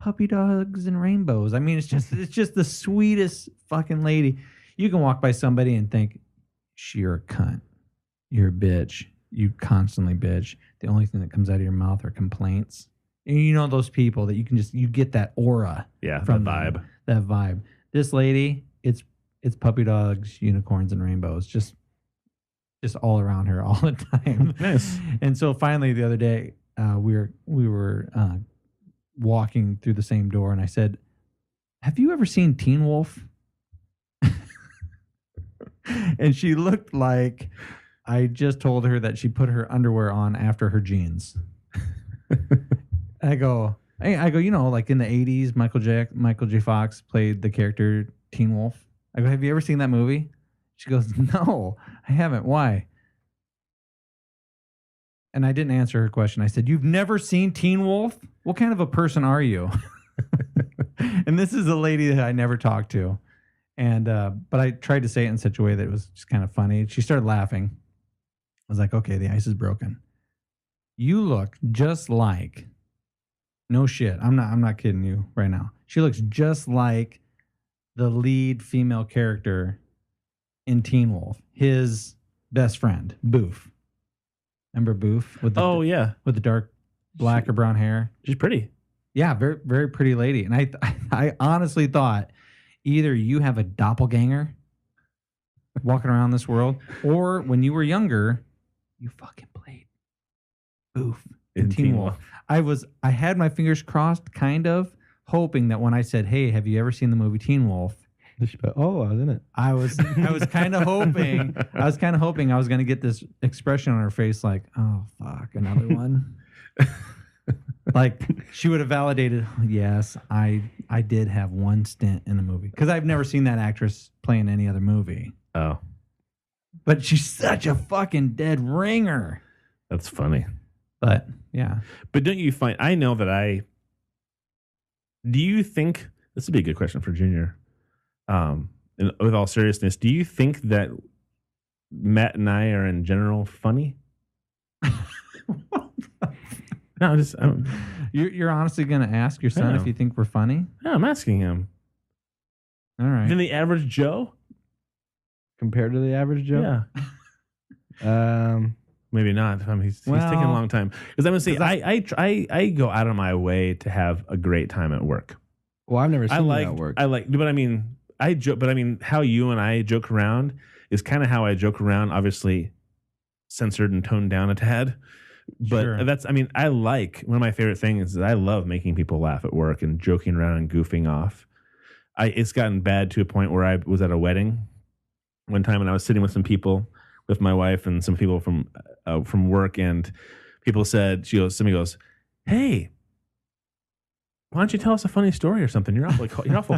puppy dogs and rainbows. I mean, it's just the sweetest fucking lady. You can walk by somebody and think, you're a cunt. You're a bitch. You constantly bitch. The only thing that comes out of your mouth are complaints. And you know those people that you get that aura. Yeah, from the vibe. That vibe. This lady, it's puppy dogs, unicorns, and rainbows. Just all around her all the time. Nice. And so finally the other day, we were walking through the same door, and I said, "Have you ever seen Teen Wolf?" And she looked like I just told her that she put her underwear on after her jeans. I go, you know, like in the 80s, Michael J. Fox played the character Teen Wolf. I go, have you ever seen that movie? She goes, no, I haven't. Why? And I didn't answer her question. I said, you've never seen Teen Wolf? What kind of a person are you? And this is a lady that I never talked to. And, but I tried to say it in such a way that it was just kind of funny. She started laughing. I was like, okay, the ice is broken. You look just like, no shit. I'm not kidding you right now. She looks just like the lead female character in Teen Wolf, his best friend, Boof. Remember Boof with the with the dark black or brown hair? She's pretty. Yeah, very very pretty lady. And I honestly thought either you have a doppelganger walking around this world, or when you were younger, you fucking played Boof in Teen Wolf. I had my fingers crossed, kind of hoping that when I said, "Hey, have you ever seen the movie Teen Wolf?" Oh, I was in it. I was kind of hoping I was going to get this expression on her face, like, "Oh fuck, another one." Like she would have validated, yes, I did have one stint in the movie, because I've never seen that actress play in any other movie. Oh, but she's such a fucking dead ringer. that's funny. But yeah, but don't you find? I know that do you think this would be a good question for Junior? And with all seriousness, do you think that Matt and I are in general funny? No, you're honestly going to ask your son if you think we're funny? No, I'm asking him. All right. Than the average Joe? Compared to the average Joe? Yeah. Maybe not. He's taking a long time. Because I'm going to say, I go out of my way to have a great time at work. Well, I've never seen that at work. But I mean, I joke. But I mean, how you and I joke around is kind of how I joke around. Obviously, censored and toned down a tad. But Sure. I like, one of my favorite things is I love making people laugh at work and joking around and goofing off. It's gotten bad to a point where I was at a wedding one time and I was sitting with some people, with my wife and some people from work, and people said, somebody goes, "Hey, why don't you tell us a funny story or something? You're awful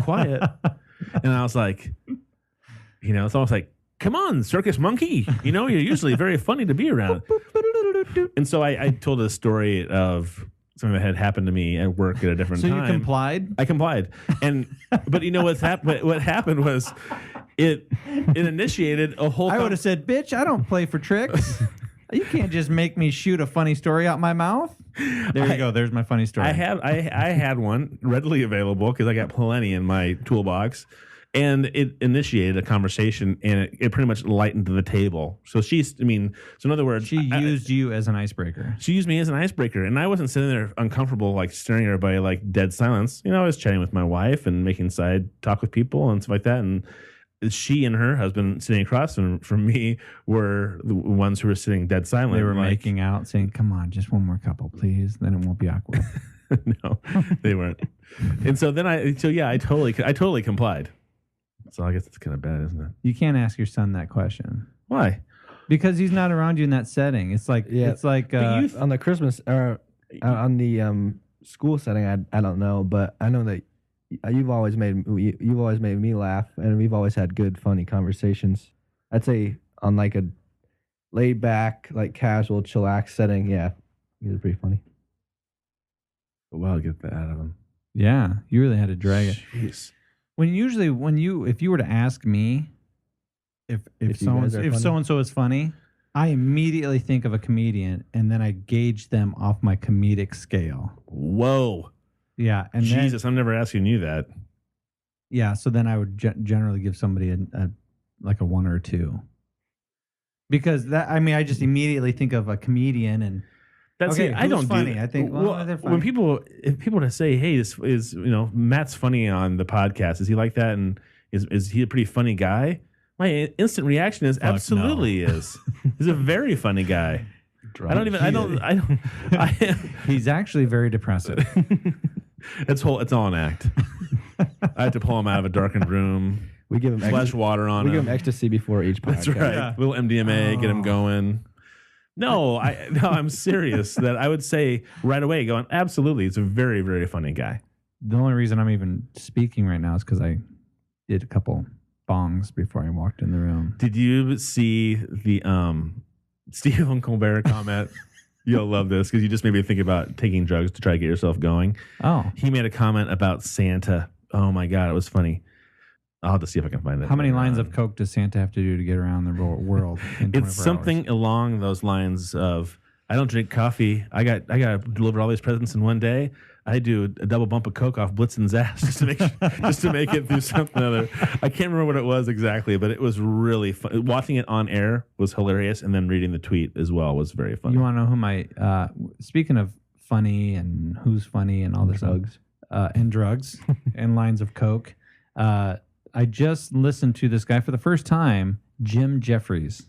quiet." And I was like, it's almost like, come on, circus monkey. You're usually very funny to be around. And so I told a story of something that had happened to me at work at a different time. So you complied? I complied. But what happened was it initiated a whole... I would have said, bitch, I don't play for tricks. You can't just make me shoot a funny story out my mouth. There you go. There's my funny story. I had one readily available because I got plenty in my toolbox. And it initiated a conversation, and it pretty much lightened the table. So in other words... She used you as an icebreaker. She used me as an icebreaker, and I wasn't sitting there uncomfortable, like staring at everybody like dead silence. I was chatting with my wife and making side talk with people and stuff like that. And she and her husband sitting across from me were the ones who were sitting dead silent. They were making out, saying, come on, just one more couple, please. Then it won't be awkward. No, they weren't. And so then I totally complied. So I guess it's kind of bad, isn't it? You can't ask your son that question. Why? Because he's not around you in that setting. It's like on the Christmas or on the school setting. I don't know, but I know that you've always made me laugh, and we've always had good, funny conversations. I'd say on like a laid back, like casual, chillax setting. Yeah, he was pretty funny. Well, I'll get that out of him. Yeah, you really had to drag it. Jeez. If you were to ask me if so and so is funny, I immediately think of a comedian, and then I gauge them off my comedic scale. Whoa. Yeah, and Jesus, I'm never asking you that. Yeah, so then I would generally give somebody a 1 or 2, because I just immediately think of a comedian and. That's okay, I don't funny. do I think they're funny. When people to say, "Hey, this is Matt's funny on the podcast," is he like that? And is he a pretty funny guy? My instant reaction is absolutely is. He's a very funny guy. He's actually very depressive. It's all an act. I have to pull him out of a darkened room. We give him splash water on him. We give him ecstasy before each podcast. That's right. Yeah. Little MDMA, get him going. No, I'm serious. That I would say right away, going, absolutely, he's a very, very funny guy. The only reason I'm even speaking right now is because I did a couple bongs before I walked in the room. Did you see the Stephen Colbert comment? You'll love this because you just made me think about taking drugs to try to get yourself going. Oh. He made a comment about Santa. Oh, my God, it was funny. I'll have to see if I can find it. How many lines of coke does Santa have to do to get around the world? It's something along those lines of, I don't drink coffee. I got to deliver all these presents in one day. I do a double bump of coke off Blitzen's ass just to make it through something other. I can't remember what it was exactly, but it was really fun. Watching it on air was hilarious, and then reading the tweet as well was very funny. You want to know who my speaking of funny and who's funny and all this drugs and drugs and lines of coke. I just listened to this guy for the first time, Jim Jefferies.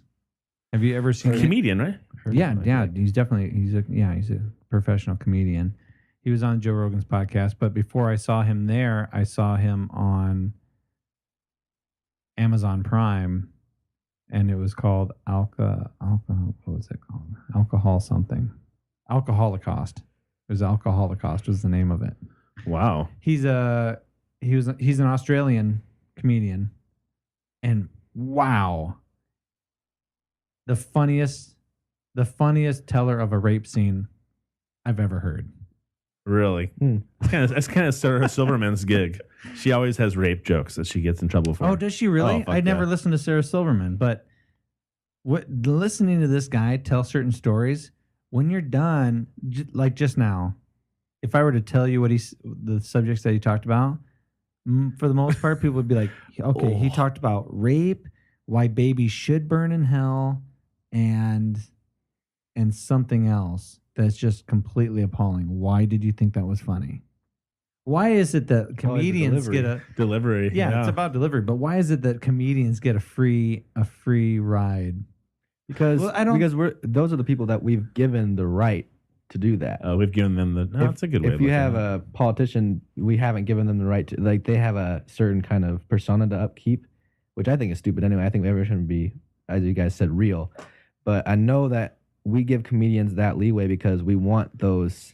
Have you ever seen a comedian, right? Yeah. He's a professional comedian. He was on Joe Rogan's podcast, but before I saw him there, I saw him on Amazon Prime, and it was called what was it called? Alcohol something. Alcoholocaust. It was Alcoholocaust was the name of it. Wow. He's an Australian comedian, and wow, the funniest teller of a rape scene I've ever heard. Really? That's kind of Sarah Silverman's gig. She always has rape jokes that she gets in trouble for. Oh, does she really? I never listened to Sarah Silverman, but listening to this guy tell certain stories, when you're done, like just now, if I were to tell you the subjects that he talked about, for the most part, people would be like, okay, he talked about rape, why babies should burn in hell, and something else that's just completely appalling. Why did you think that was funny? Why is it that comedians get a delivery? Yeah, it's about delivery. But why is it that comedians get a free ride? Because those are the people that we've given the right to do that. We've given them that's a good way. If you have a politician, we haven't given them the right to, like, they have a certain kind of persona to upkeep, which I think is stupid anyway. I think everyone should be, as you guys said, real. But I know that we give comedians that leeway because we want those,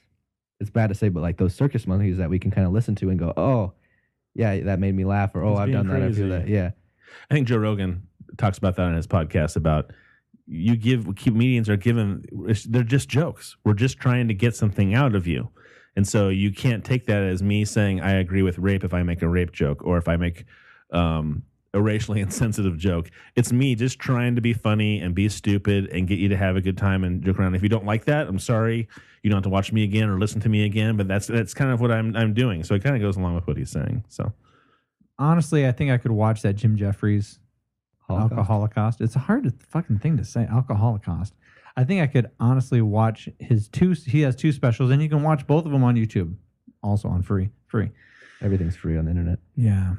it's bad to say, but like those circus monkeys that we can kind of listen to and go, oh, yeah, that made me laugh, or oh, I've done that, I feel that. Yeah. I think Joe Rogan talks about that on his podcast about comedians are given, they're just jokes. We're just trying to get something out of you. And so you can't take that as me saying I agree with rape if I make a rape joke or if I make a racially insensitive joke. It's me just trying to be funny and be stupid and get you to have a good time and joke around. If you don't like that, I'm sorry. You don't have to watch me again or listen to me again. But that's kind of what I'm doing. So it kind of goes along with what he's saying. So honestly, I think I could watch that Jim Jefferies Holocaust. It's a hard fucking thing to say, Holocaust. I think I could honestly watch his he has 2 specials, and you can watch both of them on YouTube, also on free. Everything's free on the internet. Yeah.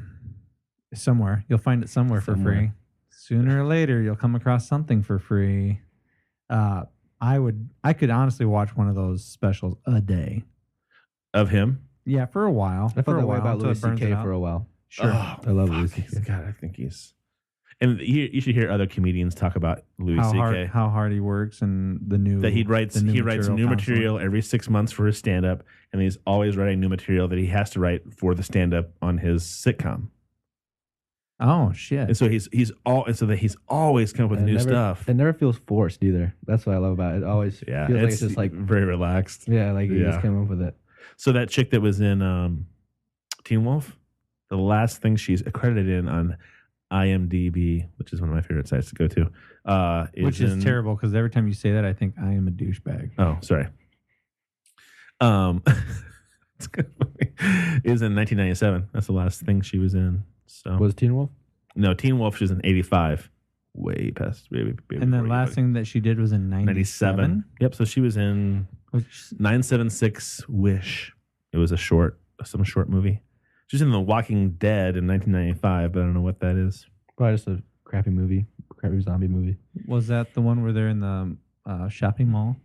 Somewhere. You'll find it somewhere for free. Sooner or later, you'll come across something for free. I could honestly watch one of those specials a day. Of him? Yeah, for a while. I felt that way about Louis C.K. for a while. Sure. Oh, I love Louis C.K. God, I think he's... And you should hear other comedians talk about Louis C.K. How hard he works and the new... That he writes new material every 6 months for his stand-up, and he's always writing new material that he has to write for the stand-up on his sitcom. Oh shit! And so he's always come up with new stuff. It never feels forced either. That's what I love about it. It always feels like it's just like very relaxed. Yeah, like you just came up with it. So that chick that was in Teen Wolf, the last thing she's accredited in on IMDb, which is one of my favorite sites to go to, which is terrible because every time you say that, I think I am a douchebag. Oh, sorry. It's good. It was in 1997. That's the last thing she was in. So was Teen Wolf? No, Teen Wolf. She was in 85. Way past. And the last thing that she did was in 97. Yep. So she was in 976 Wish. It was some short movie. She was in The Walking Dead in 1995, but I don't know what that is. Probably just a crappy zombie movie. Was that the one where they're in the shopping mall?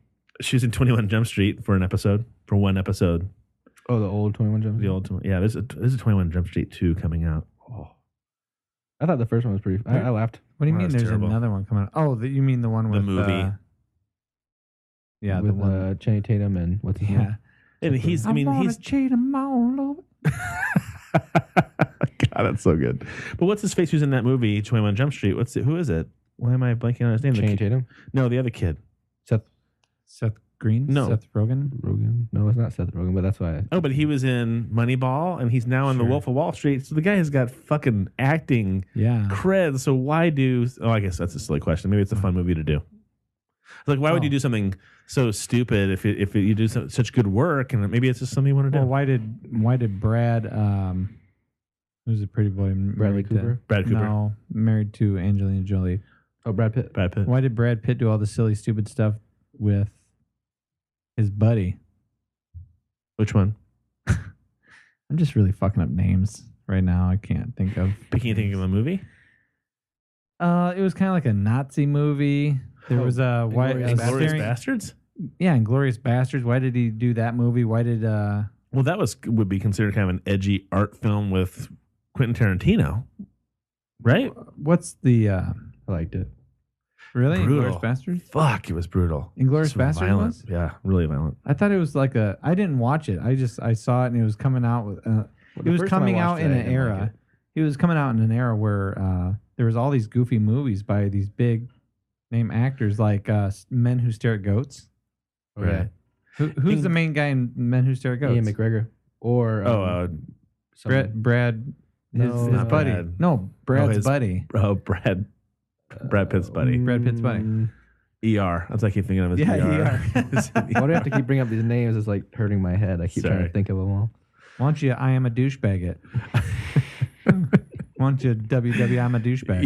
She was in 21 Jump Street for one episode. Oh, the old 21 Jump Street? The old, yeah. There's a 21 Jump Street 2 coming out. Oh. I thought the first one was pretty... I laughed. What do you mean there's terrible. Another one coming out? Oh, you mean the one with... The movie. Yeah, with the one. Channing Tatum and what's his name? And he's cheat them all over. God, that's so good. But what's his face who's in that movie, 21 Jump Street? Who is it? Why am I blanking on his name? Channing Tatum? No, the other kid. Seth Green? No. Seth Rogen? No, it's not Seth Rogen, but that's why. Oh, but he was in Moneyball, and he's now in The Wolf of Wall Street. So the guy has got fucking acting cred. So why do... Oh, I guess that's a silly question. Maybe it's a fun movie to do. Like, why would you do something so stupid if you do such good work, and maybe it's just something you want to do? Well, why did Brad... who's a pretty boy? Bradley Cooper? Brad Cooper. No, married to Angelina Jolie. Oh, Brad Pitt. Why did Brad Pitt do all the silly, stupid stuff with his buddy? Which one? I'm just really fucking up names right now. I can't think of. Can you think of a movie? It was kind of like a Nazi movie. There was a Inglourious Bastards? Yeah, Inglourious Bastards. Why did he do that movie? Why did Well, that would be considered kind of an edgy art film with Quentin Tarantino. Right? What's the I liked it. Really? Brutal. Inglourious Bastards? Fuck, it was brutal. Inglourious Bastards violent. was? Yeah, really violent. I thought it was like I didn't watch it. I saw it and it was coming out with it was coming out in an era. It was coming out in an era where there was all these goofy movies by these big name actors like Men Who Stare at Goats. Right. Who's the main guy in Men Who Stare at Goats? Ian McGregor. Or Brad his buddy. Brad. No, Brad's buddy. Oh, Brad Pitt's buddy. Brad Pitt's buddy. ER. That's what I keep thinking of as ER. Why do I have to keep bringing up these names? It's like hurting my head. I keep trying to think of them all. Why don't you I am a douchebag it? Why don't you WW I'm a douchebag?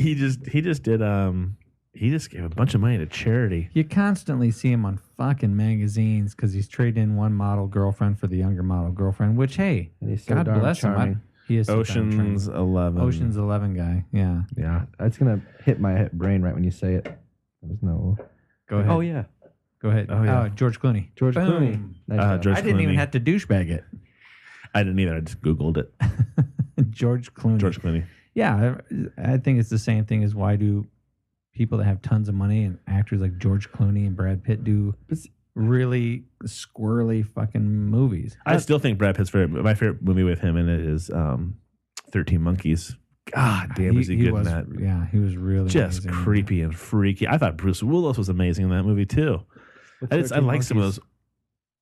He just gave a bunch of money to charity. You constantly see him on fucking magazines because he's trading in one model girlfriend for the younger model girlfriend, which, hey, God bless him. He is Ocean's 11. Ocean's 11 guy. Yeah. Yeah. That's going to hit my brain right when you say it. There's no... Go ahead. Oh, yeah. Go ahead. Oh, yeah. George Clooney. George Clooney. Nice George I didn't even have to douchebag it. I didn't either. I just Googled it. George Clooney. Yeah. I think it's the same thing as why do people that have tons of money and actors like George Clooney and Brad Pitt do really squirrely fucking movies. I still think Brad Pitt's my favorite movie with him in it is 13 Monkeys. God damn, was he good in that? Yeah, he was really Just amazing. creepy and freaky. I thought Bruce Willis was amazing in that movie too. I like some of those.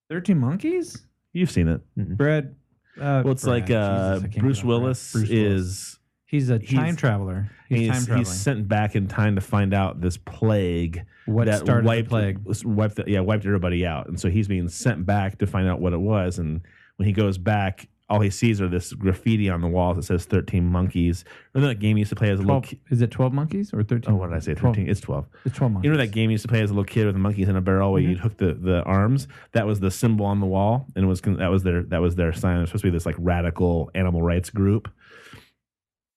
13 Monkeys? You've seen it. Brad. Well, it's Brad, like Jesus, I can't Bruce get over it. Willis Bruce is. He's a time traveler. He's sent back in time to find out this plague What that started wiped, the plague? wiped everybody out. And so he's being sent back to find out what it was. And when he goes back, all he sees are this graffiti on the wall that says 13 monkeys. Remember that game he used to play as a little kid? Is it 12 monkeys or 13? Oh, what did I say? 13? It's 12. It's 12 monkeys. You know that game you used to play as a little kid with the monkeys in a barrel where you'd hook the arms? That was the symbol on the wall, and that was their sign. It was supposed to be this like radical animal rights group.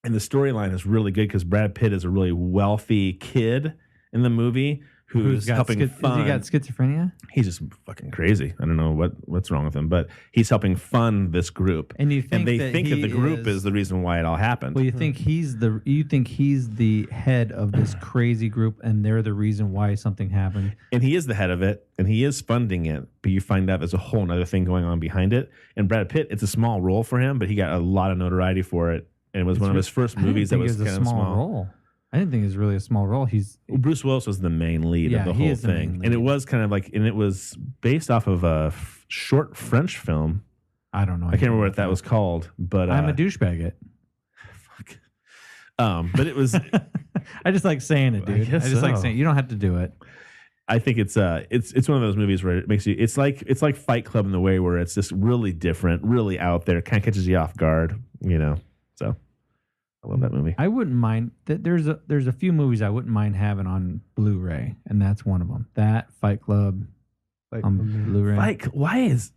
And the storyline is really good because Brad Pitt is a really wealthy kid in the movie who's helping fund. Has he got schizophrenia? He's just fucking crazy. I don't know what's wrong with him, but he's helping fund this group. And they think that the group is the reason why it all happened. Well, you think he's the head of this crazy group, and they're the reason why something happened. And he is the head of it, and he is funding it. But you find out there's a whole other thing going on behind it. And Brad Pitt, it's a small role for him, but he got a lot of notoriety for it. And it was one of his first movies that was kind of small. Role. I didn't think it was really a small role. Bruce Willis was the main lead of the whole thing. And it was kind of like, and it was based off of a short French film. I don't know. I can't remember what that was called, but I'm a douchebag it. Fuck. But it was. I just like saying it, dude. I just like saying it. You don't have to do it. I think it's one of those movies where it makes you. It's like Fight Club in the way where it's just really different, really out there, kind of catches you off guard, you know. So I love that movie. I wouldn't mind that. There's a few movies I wouldn't mind having on Blu-ray, and that's one of them. That Fight Club on Blu-ray. Why is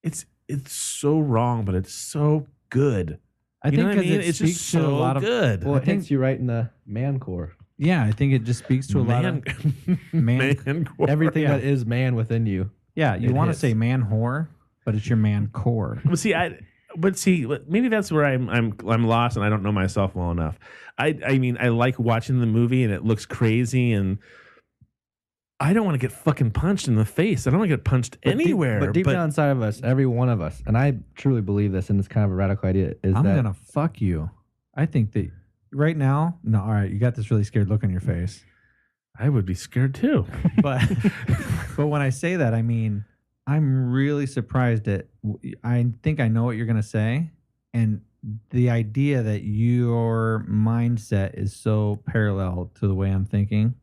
it's so wrong, but it's so good. I think because it's just so a lot of good. Well, it hits you right in the man core. Yeah, I think it just speaks to a lot of man core. Everything that is man within you. Yeah, you want to say man whore, but it's your man core. But see, maybe that's where I'm lost and I don't know myself well enough. I mean, I like watching the movie and it looks crazy and I don't want to get fucking punched in the face. I don't want to get punched anywhere. But deep down inside of us, every one of us, and I truly believe this, and it's kind of a radical idea, is I'm gonna fuck you. I think that right now, no, all right, you got this really scared look on your face. I would be scared too. But when I say that, I mean, I'm really surprised at, I think I know what you're going to say. And the idea that your mindset is so parallel to the way I'm thinking.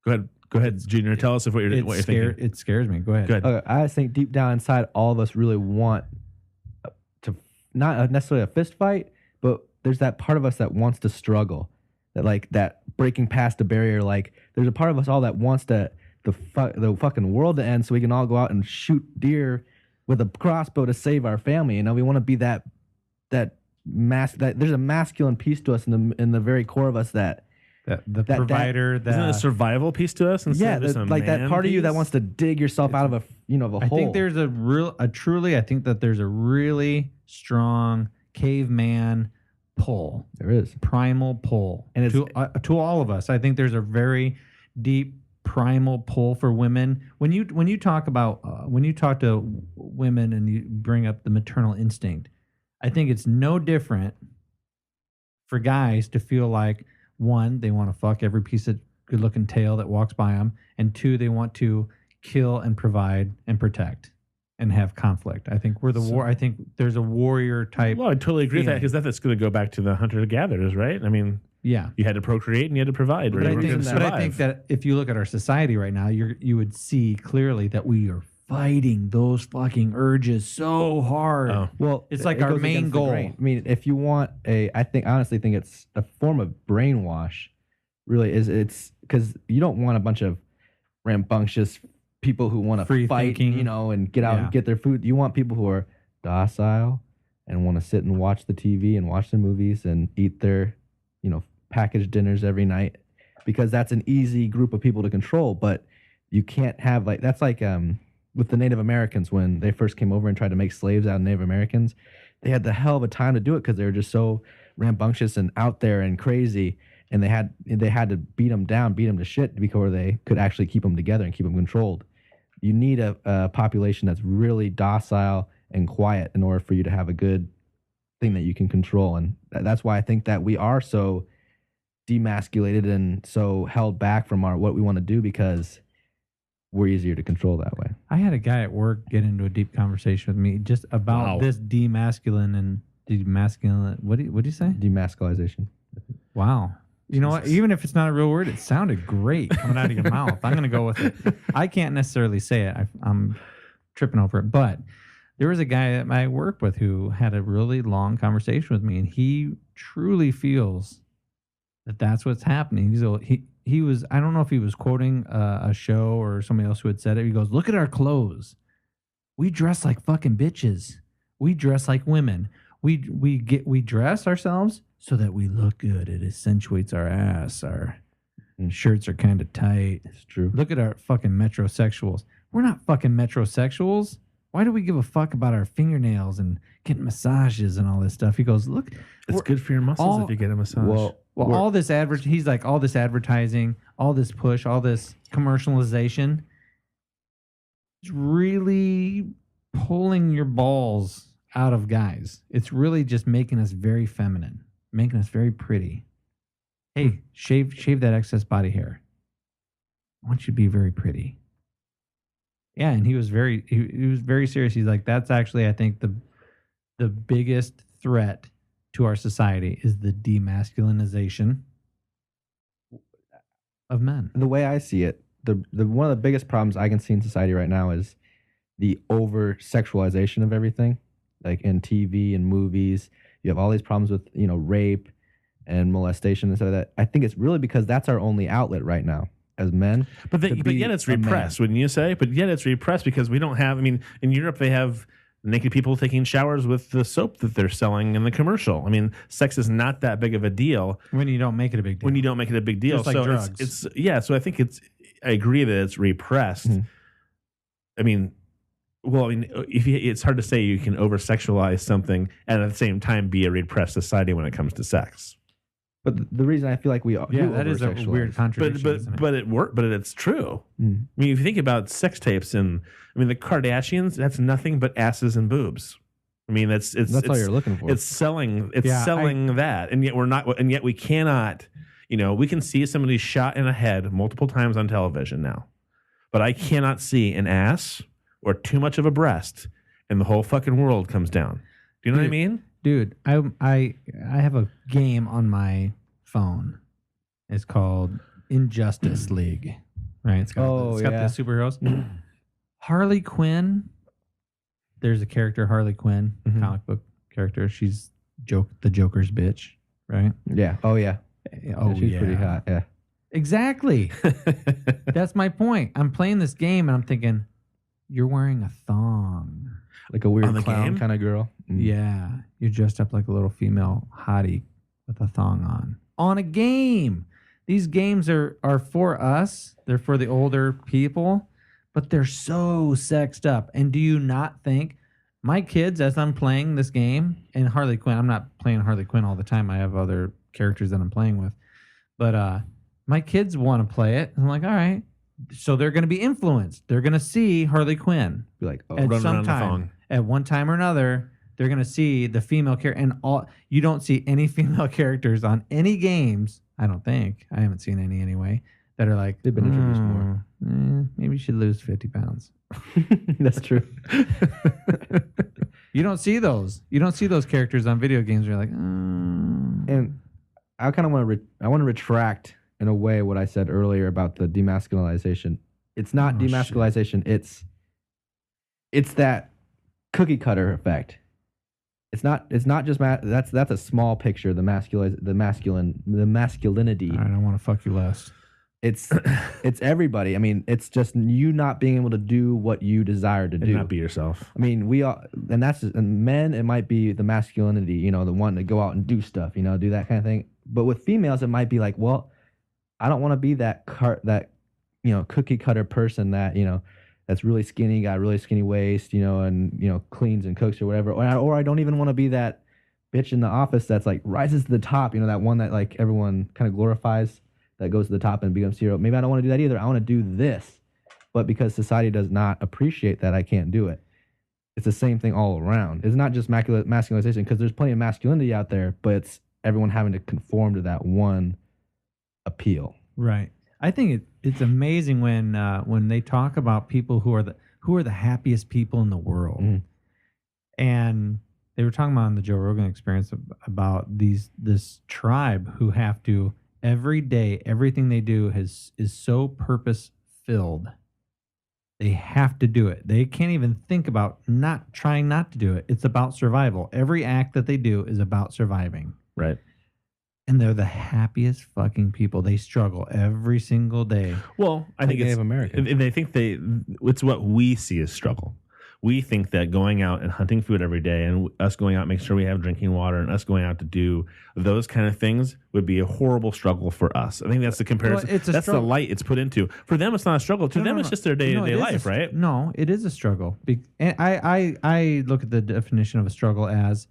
Go ahead, Junior. Tell us what you're thinking. It scares me. Go ahead. Okay, I think deep down inside, all of us really want to, not necessarily a fist fight, but there's that part of us that wants to struggle. That breaking past the barrier. Like, there's a part of us all that wants the fucking world to end so we can all go out and shoot deer with a crossbow to save our family. You know, we want to be that there's a masculine piece to us in the very core of us that provider isn't it a survival piece to us? Yeah, like that part of you that wants to dig yourself out of a hole. I think there's I think that there's a really strong caveman pull. There is primal pull, and it's to all of us. I think there's a very deep primal pull for women. When you talk about when you talk to women and you bring up the maternal instinct, I think it's no different for guys to feel like, one, they want to fuck every piece of good-looking tail that walks by them, and two, they want to kill and provide and protect and have conflict. I think I think there's a warrior type. Well, I totally agree with that because that's going to go back to the hunter-gatherers, right? I mean, yeah, you had to procreate and you had to provide. But I think that if you look at our society right now, you would see clearly that we are fighting those fucking urges so hard. Oh. Well, it's like our main goal. I mean, if you want I honestly think it's a form of brainwash. Really, it's because you don't want a bunch of rambunctious people who want to fight, thinking, and get out and get their food. You want people who are docile and want to sit and watch the TV and watch the movies and eat their, packaged dinners every night, because that's an easy group of people to control. But you can't have that's like with the Native Americans when they first came over and tried to make slaves out of Native Americans. They had the hell of a time to do it because they were just so rambunctious and out there and crazy. And they had to beat them to shit before they could actually keep them together and keep them controlled. You need a population that's really docile and quiet in order for you to have a good thing that you can control. And that's why I think that we are so demasculated and so held back from what we want to do, because we're easier to control that way. I had a guy at work get into a deep conversation with me just about this demasculine and demasculine. What do you say? Demasculization. Wow. You know what? Even if it's not a real word, it sounded great coming out of your mouth. I'm going to go with it. I can't necessarily say it. I'm tripping over it. But there was a guy at my work with who had a really long conversation with me, and he truly feels that that's what's happening. He was, I don't know if he was quoting a show or somebody else who had said it. He goes, "Look at our clothes. We dress like fucking bitches. We dress like women. We dress ourselves so that we look good. It accentuates our ass. Our shirts are kind of tight. It's true. Look at our fucking metrosexuals. We're not fucking metrosexuals. Why do we give a fuck about our fingernails and getting massages and all this stuff?" He goes, "Look, It's good for your muscles if you get a massage. Well, all this he's like, all this advertising, all this push, all this commercialization is really pulling your balls out of guys. It's really just making us very feminine, making us very pretty. Hey, shave that excess body hair. I want you to be very pretty." Yeah, and he was very serious. He's like, that's actually, I think, the biggest threat to our society is the demasculinization of men. The way I see it, the one of the biggest problems I can see in society right now is the over sexualization of everything. Like in TV and movies, you have all these problems with, rape and molestation and stuff like that. I think it's really because that's our only outlet right now as men. But yet it's repressed, wouldn't you say? But yet it's repressed because we don't have, in Europe they have naked people taking showers with the soap that they're selling in the commercial. Sex is not that big of a deal. When you don't make it a big deal. Just like so drugs. So I think I agree that it's repressed. Mm-hmm. It's hard to say you can over-sexualize something and at the same time be a repressed society when it comes to sex. But the reason I feel like we that is a weird contradiction. But it's true. Mm. If you think about sex tapes and the Kardashians, that's nothing but asses and boobs. That's all you're looking for. It's selling that, and yet we're not, and yet we cannot. We can see somebody shot in the head multiple times on television now, but I cannot see an ass or too much of a breast, and the whole fucking world comes down. Do you know what I mean? Dude, I have a game on my phone. It's called Injustice League, right? It's got the superheroes. Harley Quinn. There's a character, Harley Quinn, comic book character. She's the Joker's bitch, right? Yeah. Oh yeah. She's pretty hot. Yeah. Exactly. That's my point. I'm playing this game and I'm thinking, you're wearing a thong. Like a weird clown kind of girl. Mm. Yeah. You're dressed up like a little female hottie with a thong on a game. These games are for us. They're for the older people, but they're so sexed up. And do you not think my kids, as I'm playing this game, and Harley Quinn, I'm not playing Harley Quinn all the time. I have other characters that I'm playing with. But my kids want to play it. I'm like, all right. So they're going to be influenced. They're going to see Harley Quinn. Be like, at some time, at one time or another, they're going to see the female character. And you don't see any female characters on any games. I don't think. I haven't seen any anyway. That are like, they've been introduced more. Maybe you should lose 50 pounds. That's true. You don't see those. You don't see those characters on video games. You're like, And I kind of want to retract in a way what I said earlier about the demasculinization. It's not demasculinization. Shit. It's that cookie cutter effect. It's not just that's a small picture. The masculinity. I don't want to fuck you less. It's everybody. It's just you not being able to do what you desire to do. Not be yourself. We all, and men, it might be the masculinity, the one to go out and do stuff, do that kind of thing. But with females, it might be like, well, I don't want to be that cookie cutter person that, that's really skinny, got a really skinny waist, and, cleans and cooks or whatever. Or I don't even want to be that bitch in the office that's like rises to the top, that one that like everyone kind of glorifies, that goes to the top and becomes hero. Maybe I don't want to do that either. I want to do this. But because society does not appreciate that, I can't do it. It's the same thing all around. It's not just masculinization, because there's plenty of masculinity out there, but it's everyone having to conform to that one appeal. Right. I think it's amazing when they talk about people who are the happiest people in the world, and they were talking about on the Joe Rogan Experience about this tribe who have to every day, everything they do is so purpose filled. They have to do it. They can't even think about not trying not to do it. It's about survival. Every act that they do is about surviving. Right. And they're the happiest fucking people. They struggle every single day. Well, I think it's Native American. They think it's what we see as struggle. We think that going out and hunting food every day, and us going out, making sure we have drinking water, and us going out to do those kind of things would be a horrible struggle for us. I think that's the comparison. Well, that's the light it's put into. For them, it's not a struggle. To them, it's just their day-to-day life, right? No, it is a struggle. And I look at the definition of a struggle as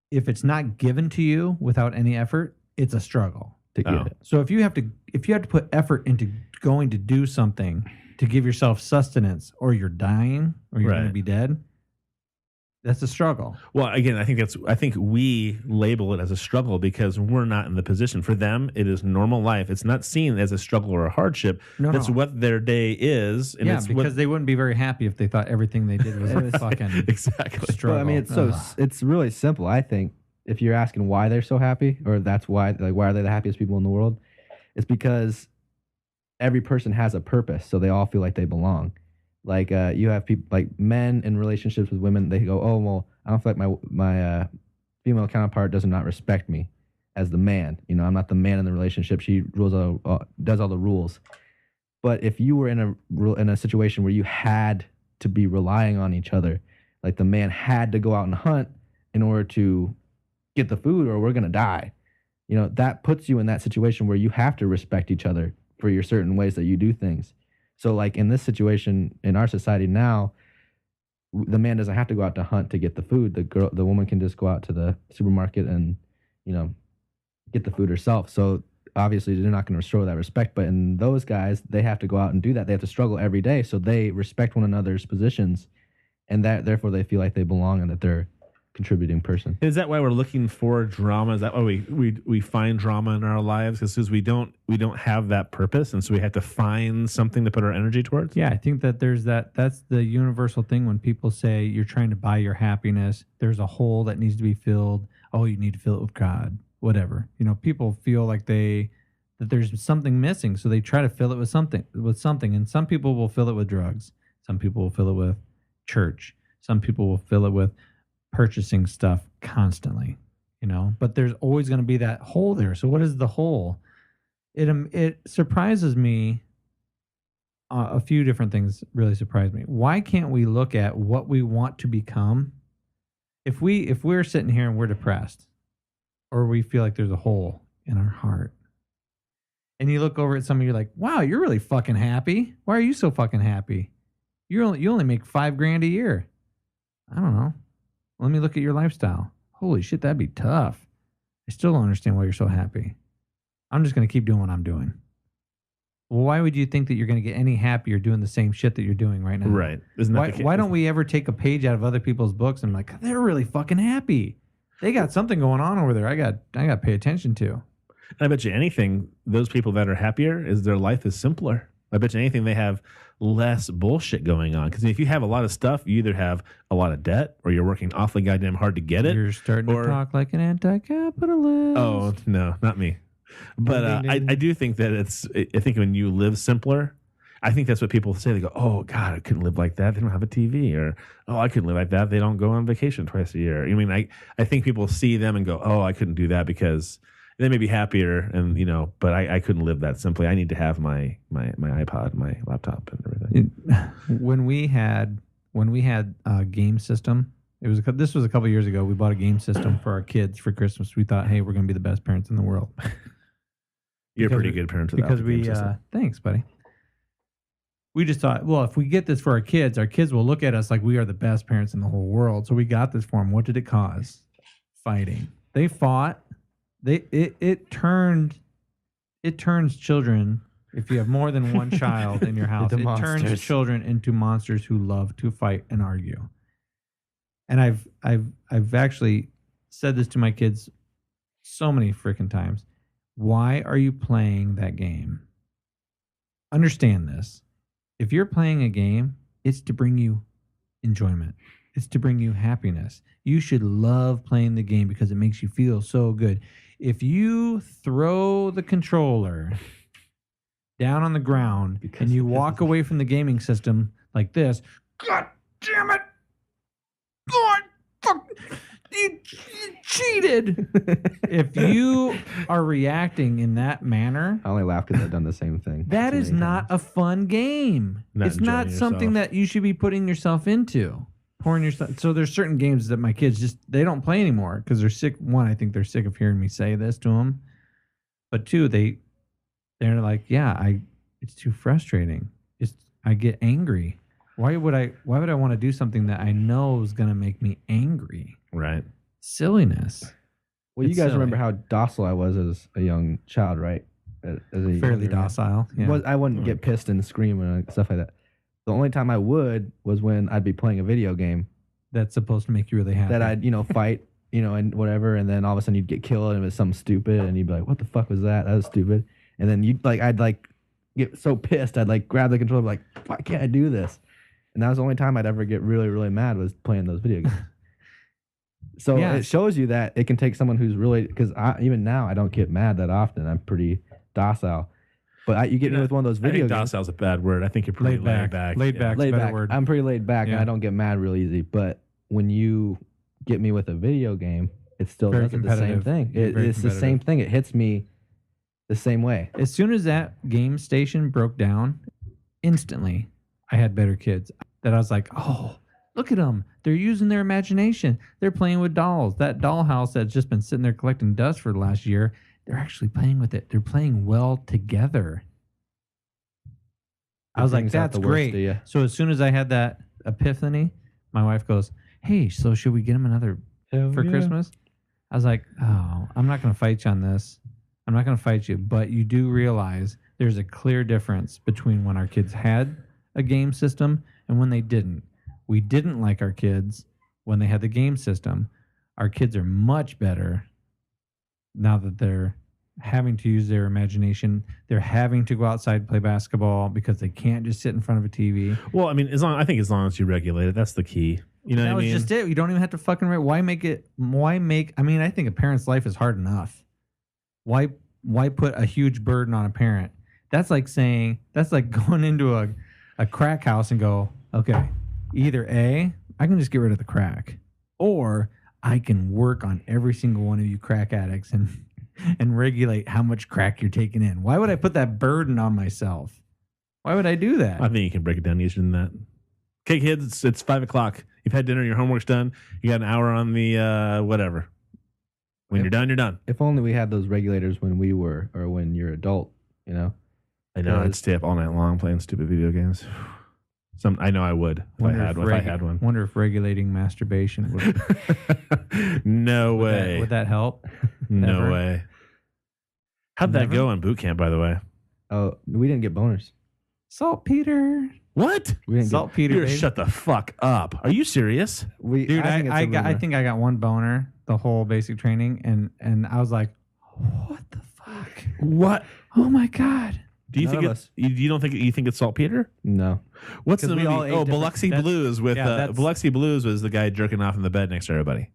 if it's not given to you without any effort, it's a struggle. To get it. So if you have to put effort into going to do something to give yourself sustenance, or you're dying, or you're going to be dead, that's a struggle. Well, again, I think we label it as a struggle because we're not in the position. For them, it is normal life. It's not seen as a struggle or a hardship. That's what their day is. And it's because they wouldn't be very happy if they thought everything they did was a fucking exactly struggle. Well, I mean, it's really simple. I think if you're asking why they're so happy, or that's why are they the happiest people in the world, it's because every person has a purpose, so they all feel like they belong. Like you have people like men in relationships with women. They go, oh well, I don't feel like my female counterpart does not respect me as the man. You know, I'm not the man in the relationship. She does all the rules. But if you were in a situation where you had to be relying on each other, like the man had to go out and hunt in order to get the food, or we're gonna die. You know, that puts you in that situation where you have to respect each other for your certain ways that you do things. So like in this situation in our society now, the man doesn't have to go out to hunt to get the food. The woman can just go out to the supermarket and, you know, get the food herself. So obviously they're not going to restore that respect. But in those guys, they have to go out and do that. They have to struggle every day. So they respect one another's positions, and that therefore they feel like they belong and that they're contributing person. Is that why we're looking for drama? Is that why we find drama in our lives? Because we don't have that purpose, and so we have to find something to put our energy towards? Yeah, I think that that's the universal thing when people say you're trying to buy your happiness. There's a hole that needs to be filled. Oh, you need to fill it with God, whatever. You know, people feel like that there's something missing, so they try to fill it with something. And some people will fill it with drugs. Some people will fill it with church. Some people will fill it with purchasing stuff constantly, you know, but there's always going to be that hole there. So what is the hole? It surprises me. A few different things really surprise me. Why can't we look at what we want to become? If we're sitting here and we're depressed, or we feel like there's a hole in our heart, and you look over at somebody, you're like, wow, you're really fucking happy. Why are you so fucking happy? You only make $5,000 a year. I don't know. Let me look at your lifestyle. Holy shit, that'd be tough. I still don't understand why you're so happy. I'm just going to keep doing what I'm doing. Well, why would you think that you're going to get any happier doing the same shit that you're doing right now? Right. Why don't we ever take a page out of other people's books and like, they're really fucking happy. They got something going on over there. I got to pay attention to. And I bet you anything, those people that are happier is their life is simpler. I bet you anything they have less bullshit going on. Because if you have a lot of stuff, you either have a lot of debt or you're working awfully goddamn hard to get it. You're starting to talk like an anti-capitalist. Oh, no, not me. But I do think that I think when you live simpler, I think that's what people say. They go, oh, God, I couldn't live like that. They don't have a TV. Or, oh, I couldn't live like that. They don't go on vacation twice a year. I mean, I think people see them and go, oh, I couldn't do that because they may be happier, and you know, but I couldn't live that simply. I need to have my iPod, my laptop, and everything. When we had a game system, this was a couple years ago. We bought a game system for our kids for Christmas. We thought, hey, we're going to be the best parents in the world. You're a pretty good parent because we. Thanks, buddy. We just thought, well, if we get this for our kids will look at us like we are the best parents in the whole world. So we got this for them. What did it cause? Fighting. They fought. It turns children, if you have more than one child in your house, it turns children into monsters who love to fight and argue. And I've actually said this to my kids so many freaking times. Why are you playing that game? Understand this. If you're playing a game, it's to bring you enjoyment. It's to bring you happiness. You should love playing the game because it makes you feel so good. If you throw the controller down on the ground and you walk away from the gaming system like this, God damn it! God, fuck! You cheated! If you are reacting in that manner, I only laugh because I've done the same thing. that is not a fun game. It's not something that you should be putting yourself into. Pouring yourself. So there's certain games that my kids they don't play anymore because they're sick. One, I think they're sick of hearing me say this to them. But two, they're like, yeah, it's too frustrating. I get angry. Why would I want to do something that I know is going to make me angry? Right. Silliness. Well, you guys remember how docile I was as a young child, right? As a fairly docile. Yeah. I wouldn't get pissed and scream and stuff like that. The only time I would was when I'd be playing a video game that's supposed to make you really happy. that I'd, fight, and whatever, and then all of a sudden you'd get killed and it was something stupid and you'd be like, what the fuck was that? That was stupid. And then I'd get so pissed, I'd grab the controller, like, why can't I do this? And that was the only time I'd ever get really, really mad was playing those video games. So it shows you that it can take someone who's really, because even now I don't get mad that often. I'm pretty docile. But you get me with one of those video games. Docile is a bad word. I think you're pretty laid back. Laid back. Laid back. Word. I'm pretty laid back, and I don't get mad real easy. But when you get me with a video game, it still does the same thing. It's the same thing. It hits me the same way. As soon as that game station broke down, instantly I had better kids. That I was like, oh, look at them. They're using their imagination. They're playing with dolls. That dollhouse that's just been sitting there collecting dust for the last year, they're actually playing with it. They're playing well together. I was like, that's great. So as soon as I had that epiphany, my wife goes, hey, so should we get him another for Christmas? I was like, oh, I'm not going to fight you on this. I'm not going to fight you. But you do realize there's a clear difference between when our kids had a game system and when they didn't. We didn't like our kids when they had the game system. Our kids are much better now that they're having to use their imagination. They're having to go outside and play basketball because they can't just sit in front of a TV. Well, I mean, I think as long as you regulate it, that's the key. You know what I mean? That was just it. You don't even have to fucking why make I mean, I think a parent's life is hard enough. Why put a huge burden on a parent? That's like going into a crack house and go, okay, either A, I can just get rid of the crack, or I can work on every single one of you crack addicts and regulate how much crack you're taking in. Why would I put that burden on myself? Why would I do that? I think you can break it down easier than that. Okay, kids, it's 5:00. You've had dinner, your homework's done. You got an hour on the whatever. When you're done, you're done. If only we had those regulators when we were, or when you're adult, I know, I'd stay up all night long playing stupid video games. I know I would if I had one. Wonder if regulating masturbation would. No way. Would that help? No way. How'd that go on boot camp, by the way? Oh, we didn't get boners. Saltpeter. What? We didn't Saltpeter. Shut the fuck up. Are you serious? I think I got one boner the whole basic training, and I was like, what the fuck? What? Oh my god. Do you think you think it's saltpeter? No. What's the movie? Biloxi Blues with Biloxi Blues was the guy jerking off in the bed next to everybody.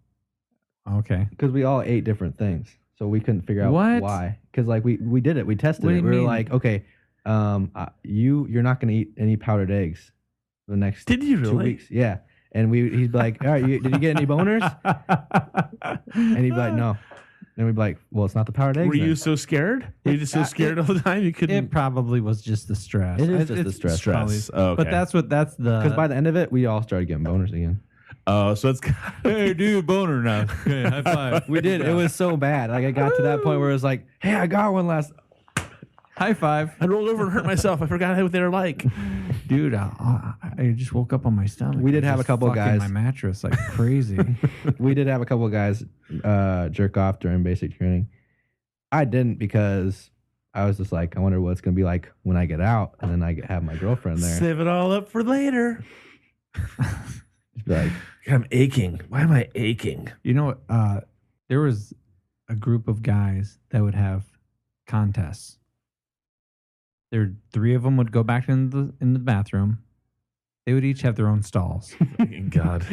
Okay. Because we all ate different things, so we couldn't figure out why. Because we did it, we tested it. We were like, okay, you're not going to eat any powdered eggs for the next 2 weeks. Yeah, and he'd be like, all right, did you get any boners? And he'd be like, no. And we'd be like, well, it's not the powdered eggs. Were you so scared? Were you just so scared all the time you couldn't? It probably was just the stress. It is just the stress. Oh, okay. But that's the... Because by the end of it, we all started getting boners again. Oh, so it's... Hey, dude, boner now. Okay, high five. We did. It was so bad. Like, I got to that point where it was like, hey, I got one last... High five. I rolled over and hurt myself. I forgot what they were like. Dude, I just woke up on my stomach. We did have a couple guys... my mattress like crazy. We did have a couple guys jerk off during basic training. I didn't because I was just like, I wonder what it's going to be like when I get out, and then I have my girlfriend there. Save it all up for later. Like, God, I'm aching. Why am I aching? You know, there was a group of guys that would have contests. There, 3 of them would go back into the bathroom. They would each have their own stalls, Fucking God.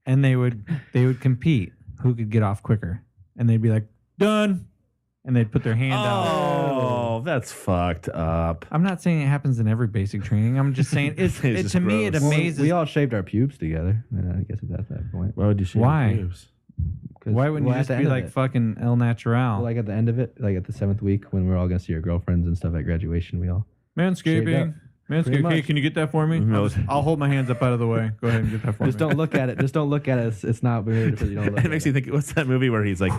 and they would compete who could get off quicker. And they'd be like, "Done," and they'd put their hand out. Oh, that's fucked up. I'm not saying it happens in every basic training. I'm just saying It's just to me it gross. amazes. we all shaved our pubes together. And I guess it's at that point. Why would you shave Why? your pubes? 'Cause- Why wouldn't well, you at just the be end of like it- fucking El Natural? well, like at the end of it, like at the 7th week when we're all gonna see our girlfriends and stuff at graduation, we all Manscaping. Pretty Manscaping. much. Hey, can you get that for me? I'll hold my hands up out of the way. Go ahead and get that for just me. don't look at it. Just don't look at it. It's not weird if you don't look It at makes it. you think, what's that movie where he's like,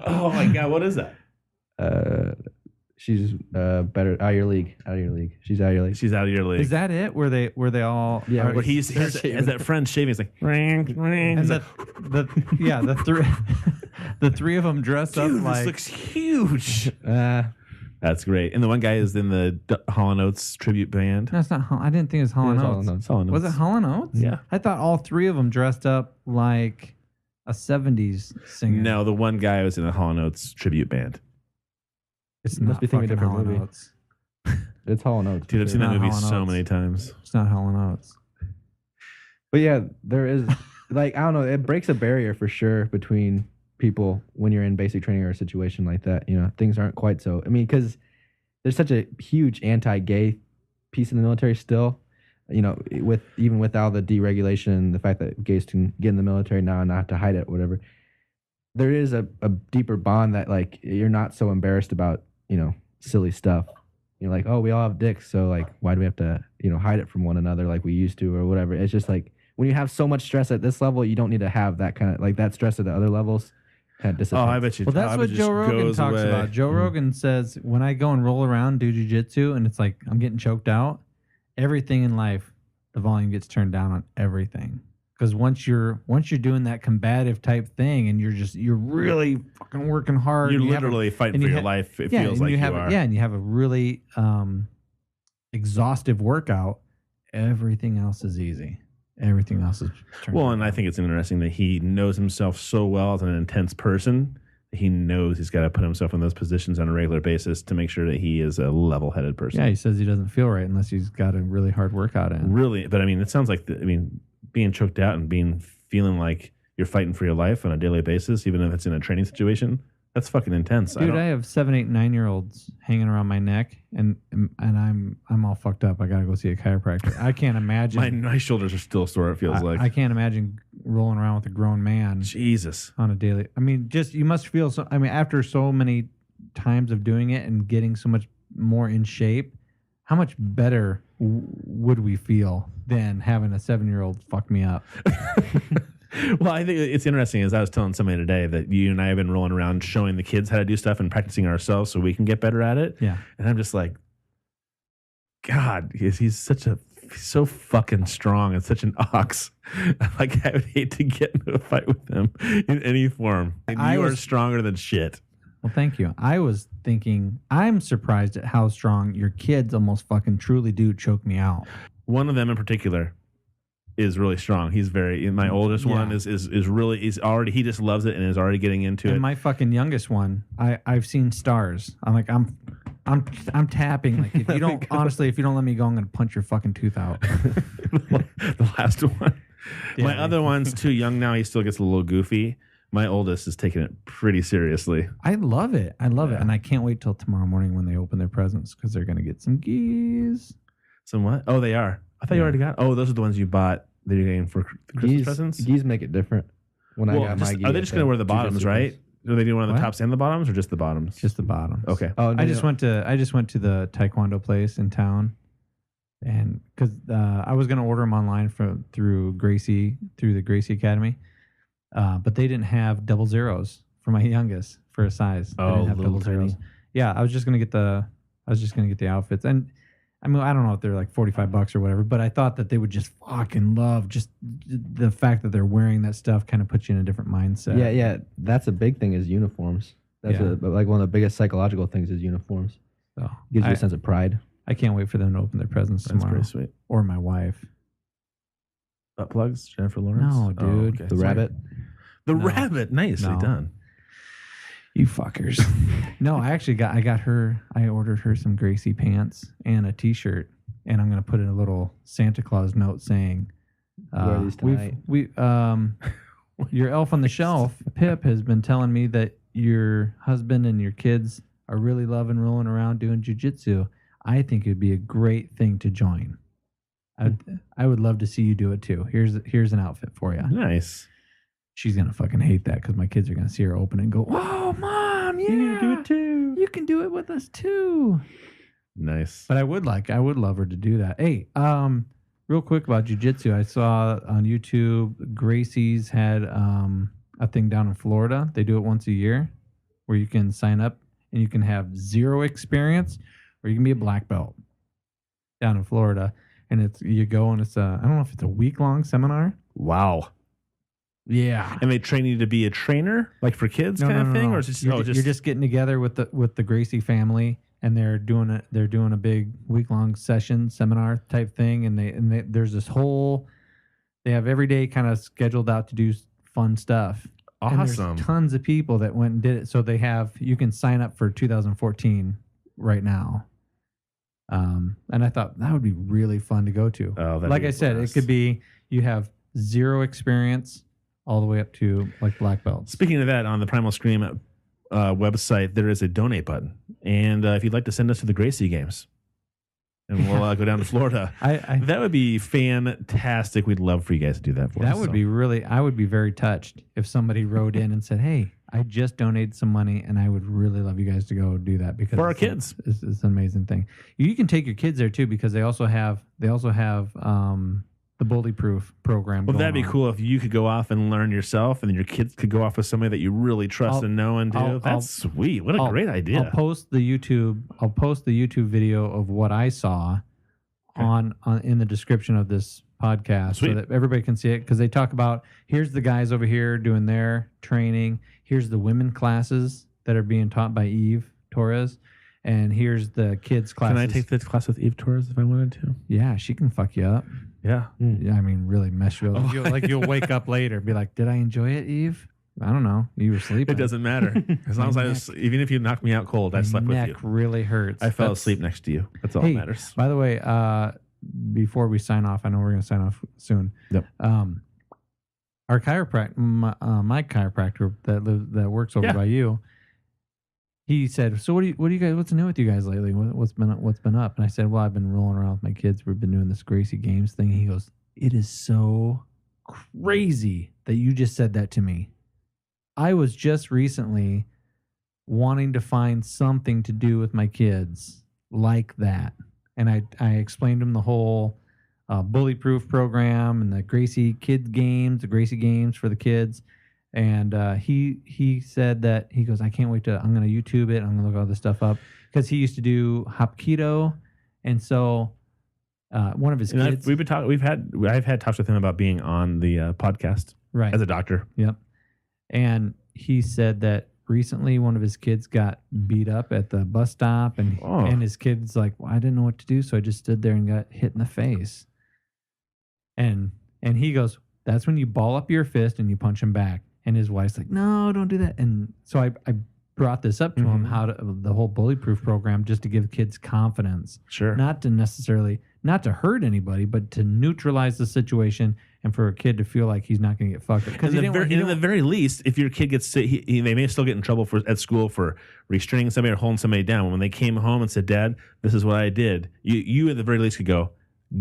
oh my God, what is that? She's better out of your league. Out of your league. She's out of your league. She's out of your league. Is that it? Where they all? Yeah, are- Where he has that friend shaving. He's like, ring, ring. and He's the three the 3 of them dress up Dude, this like. looks huge. Uh, That's great. And the one guy is in the Hall & Oates tribute band. No, it's not. I didn't think it was Hall it's & all Oates. notes. Hall & Was it Oates. Hall & Oates? Yeah. I thought all 3 of them dressed up like a 70s singer. No, the one guy was in the Hall & Oates tribute band. it's Must not be thinking fucking different Hall & movie. Oates. It's Hall & Oates. Dude, I've seen that Not movie Hall & so Oates. many times. It's not Hall & Oates. But yeah, there is like I don't know. It breaks a barrier for sure between people when you're in basic training or a situation like that. You know, things aren't quite so. I mean, because there's such a huge anti-gay piece in the military still. You know, even without the deregulation and the fact that gays can get in the military now and not have to hide it, whatever. There is a deeper bond that like you're not so embarrassed about, silly stuff. You're like, oh, we all have dicks, so like, why do we have to, hide it from one another like we used to or whatever? It's just like when you have so much stress at this level, you don't need to have that kind of like that stress at the other levels. Kind of Oh, I bet you. Well, that's what Joe Rogan talks about. Joe Rogan says, when I go and roll around, do jujitsu, and it's like I'm getting choked out, everything in life, the volume gets turned down on everything. Because once you're doing that combative type thing, and you're really fucking working hard, You're and you have literally fighting and for you your ha- life. It yeah, feels and like you have are. yeah, and you have a really exhaustive workout. Everything else is easy. Everything else is turned Well, down. and I think it's interesting that he knows himself so well as an intense person. He knows he's got to put himself in those positions on a regular basis to make sure that he is a level-headed person. Yeah, he says he doesn't feel right unless he's got a really hard workout in. Really, but I mean, it sounds like being choked out and feeling like you're fighting for your life on a daily basis, even if it's in a training situation. That's fucking intense. Dude, I have 7, 8, 9-year-olds hanging around my neck, and I'm all fucked up. I gotta go see a chiropractor. I can't imagine. my shoulders are still sore. It feels like I can't imagine rolling around with a grown man Jesus. on a daily. I mean, just you must feel so. I mean, after so many times of doing it and getting so much more in shape, how much better would we feel than having a 7-year-old fuck me up? Well, I think it's interesting, as I was telling somebody today, that you and I have been rolling around showing the kids how to do stuff and practicing ourselves so we can get better at it. Yeah. And I'm just like, God, he's so fucking strong and such an ox. Like, I would hate to get into a fight with him in any form. And you are stronger than shit. Well, thank you. I was thinking, I'm surprised at how strong your kids almost fucking truly do choke me out. One of them in particular is really strong. He's my oldest one is really, he just loves it and is already getting into it. And my fucking youngest one, I've seen stars. I'm like, I'm tapping. Like, if you don't, honestly, if you don't let me go, I'm going to punch your fucking tooth out. The last one. Yeah. My other one's too young now. He still gets a little goofy. My oldest is taking it pretty seriously. I love it. I love it. And I can't wait till tomorrow morning when they open their presents because they're going to get some geese. Some what? Oh, they are. I thought you already got. Oh, those are the ones you bought that you're getting for Christmas presents. Geese make it different. When I got my are they just going to wear the bottoms, right? Do they do one of the What? tops and the bottoms, or just the bottoms? Just the bottoms. Okay. Oh, no, I just went to the Taekwondo place in town, and because I was going to order them online through the Gracie Academy, but they didn't have double zeros for my youngest for a size. They didn't have double zeros. Yeah, I was just going to get the outfits, and I mean, I don't know if they're like $45 or whatever, but I thought that they would just fucking love just the fact that they're wearing that stuff. Kind of puts you in a different mindset. Yeah. That's a big thing is uniforms. That's like one of the biggest psychological things is uniforms. So Gives you a sense of pride. I can't wait for them to open their presents That's tomorrow. pretty sweet. Or my wife. Butt plugs, Jennifer Lawrence. No, dude. The rabbit. The No. rabbit. Nicely No. done. You fuckers. No, I ordered her some Gracie pants and a t-shirt, and I'm going to put in a little Santa Claus note saying, Wear these tonight. your elf on the shelf, Pip, has been telling me that your husband and your kids are really loving rolling around doing jujitsu. I think it'd be a great thing to join. I would love to see you do it too. Here's an outfit for you. Nice. She's gonna fucking hate that because my kids are gonna see her open it and go, "Oh, mom, yeah, You do it too. You can do it with us too." Nice. But I would love her to do that. Hey, real quick about jujitsu, I saw on YouTube Gracie's had a thing down in Florida. They do it once a year where you can sign up and you can have 0 experience or you can be a black belt down in Florida. And you go and it's I don't know if it's a week-long seminar. Wow. Yeah. And they train you to be a trainer, like for kids kind of thing, or is it just, you're just getting together with the Gracie family, and they're doing a big week-long seminar type thing, and they there's this whole, they have every day kind of scheduled out to do fun stuff. And awesome. there's tons of people that went and did it. So you can sign up for 2014 right now. And I thought that would be really fun to go to. Oh, like I said, it could be you have 0 experience all the way up to like black belts. Speaking of that, on the Primal Scream website, there is a donate button. And if you'd like to send us to the Gracie games, and we'll go down to Florida, that would be fantastic. We'd love for you guys to do that for us. That would be really, I would be very touched if somebody wrote in and said, "Hey, I just donated some money and I would really love you guys to go do that because for our kids. It's an amazing thing." You can take your kids there too because they also have the bully proof program. Well, that'd be on. cool if you could go off and learn yourself, and then your kids could go off with somebody that you really trust and know and do. That's sweet. What a great idea. I'll post the YouTube video of what I saw on in the description of this podcast so that everybody can see it, because they talk about, here's the guys over here doing their training, here's the women classes that are being taught by Eve Torres, and here's the kids classes. Can I take this class with Eve Torres if I wanted to? Yeah, she can fuck you up. Yeah. Yeah, I mean, really mess you up. You'll wake up later and be like, "Did I enjoy it, Eve?" I don't know. You were sleeping. It doesn't matter. As long as even if you knocked me out cold, I slept with you. Neck really hurts. I fell asleep next to you. That's all that matters. By the way, before we sign off, I know we're going to sign off soon. Yep. Our chiropractor, my chiropractor that works over by you, he said, "So what do you guys? What's new with you guys lately? What's been up?" And I said, "Well, I've been rolling around with my kids. We've been doing this Gracie Games thing." And he goes, "It is so crazy that you just said that to me. I was just recently wanting to find something to do with my kids like that." And I explained to him the whole bully proof program and the Gracie kids games, the Gracie games for the kids. And he said that, he goes, "I can't wait I'm going to YouTube it. I'm going to look all this stuff up," because he used to do Hapkido. And so one of his kids, I've had talks with him about being on the podcast, right, as a doctor. Yep. And he said that recently one of his kids got beat up at the bus stop, and his kid's like, "Well, I didn't know what to do, so I just stood there and got hit in the face." And he goes, "That's when you ball up your fist and you punch him back." And his wife's like, "No, don't do that." And so I brought this up to him, the whole bully proof program, just to give kids confidence. Sure. Not to hurt anybody, but to neutralize the situation and for a kid to feel like he's not going to get fucked up. Because in the very least, if your kid gets sick, they may still get in trouble at school for restraining somebody or holding somebody down. When they came home and said, "Dad, this is what I did," you at the very least could go,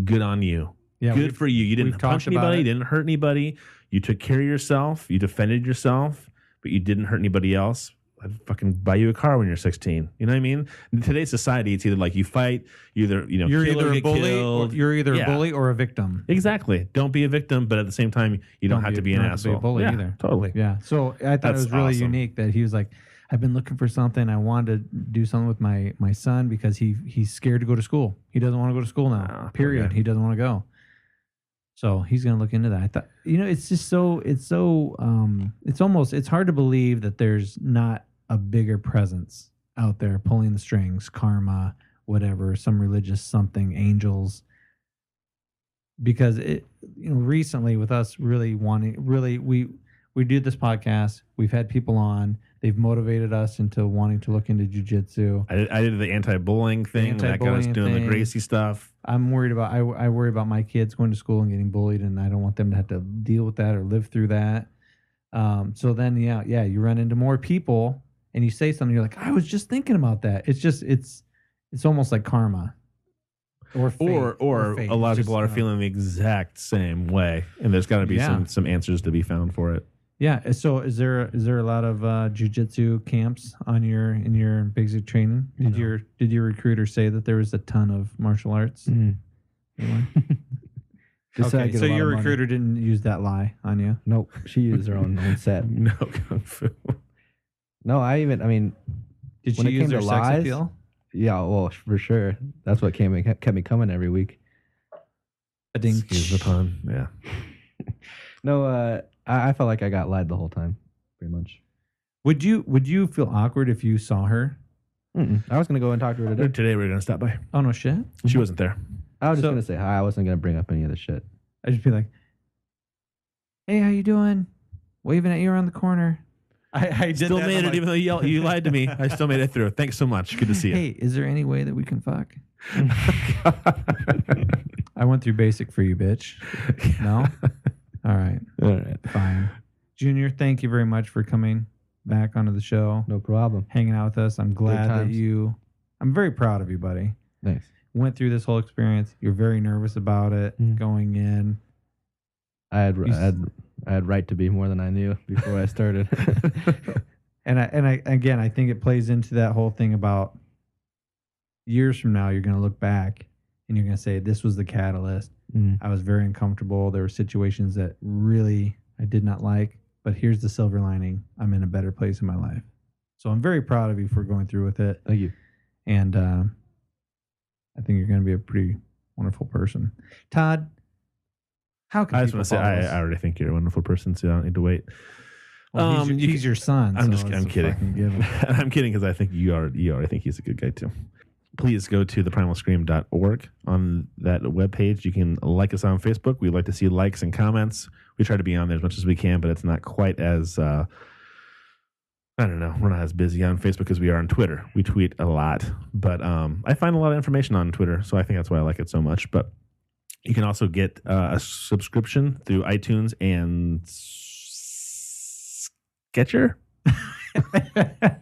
"Good on you. Yeah, good for you. You didn't punch anybody. You didn't hurt anybody. You took care of yourself. You defended yourself, but you didn't hurt anybody else. I'd fucking buy you a car when you're 16. You know what I mean? In today's society, it's either like you fight, you're either a bully, a bully or a victim. Exactly. Don't be a victim, but at the same time, you don't have to be an asshole. Be a bully either. Totally. Yeah. So I thought it was really unique that he was like, "I've been looking for something. I wanted to do something with my son because he's scared to go to school. He doesn't want to go to school now. Period. Okay. He doesn't want to go." So he's going to look into that. I thought, it's just it's hard to believe that there's not a bigger presence out there pulling the strings, karma, whatever, some religious something, angels. because recently with us really we do this podcast. We've had people on. They've motivated us into wanting to look into jujitsu. I did the anti-bullying thing. That got us doing the Gracie stuff. I'm worried about. I worry about my kids going to school and getting bullied, and I don't want them to have to deal with that or live through that. So then, you run into more people, and you say something. You're like, I was just thinking about that. It's almost like karma, or fate, or fate. a lot of people are feeling the exact same way, and there's got to be some answers to be found for it. Yeah. So is there a lot of jujitsu camps in your basic training? Did your recruiter say that there was a ton of martial arts? Okay, so your recruiter didn't use that lie on you? Nope. She used her own set. No kung fu. No, did she use her sex appeal? Yeah, well, for sure. That's what kept me coming every week. Excuse the pun. Yeah. No, I felt like I got lied the whole time, pretty much. Would you feel awkward if you saw her? I was gonna go and talk to her today. Today we were gonna stop by. Oh no shit! She wasn't there. I was just gonna say hi. I wasn't gonna bring up any of the shit. I'd just be like, "Hey, how you doing?" Waving at you around the corner. I did still made it, even though you lied to me. I still made it through. Thanks so much. Good to see you. Hey, is there any way that we can fuck? I went through basic for you, bitch. No. All right. Fine. Junior, thank you very much for coming back onto the show. No problem. Hanging out with us. I'm glad that I'm very proud of you, buddy. Thanks. Went through this whole experience. You're very nervous about it going in. I had right to be more than I knew before I started. and I think it plays into that whole thing about years from now, you're going to look back and you're going to say, this was the catalyst. I was very uncomfortable. There were situations that really I did not like, but here's the silver lining. I'm in a better place in my life. So I'm very proud of you for going through with it. Thank you. And I think you're going to be a pretty wonderful person. Todd, how can I just want to say I already think you're a wonderful person, so I don't need to wait. Well, he's your son. I'm kidding. I'm kidding because I think you already think he's a good guy too. Please go to theprimalscream.org. On that webpage, you can like us on Facebook. We'd like to see likes and comments. We try to be on there as much as we can, but it's not quite as, I don't know, we're not as busy on Facebook as we are on Twitter. We tweet a lot, but I find a lot of information on Twitter, so I think that's why I like it so much. But you can also get a subscription through iTunes and Sketcher.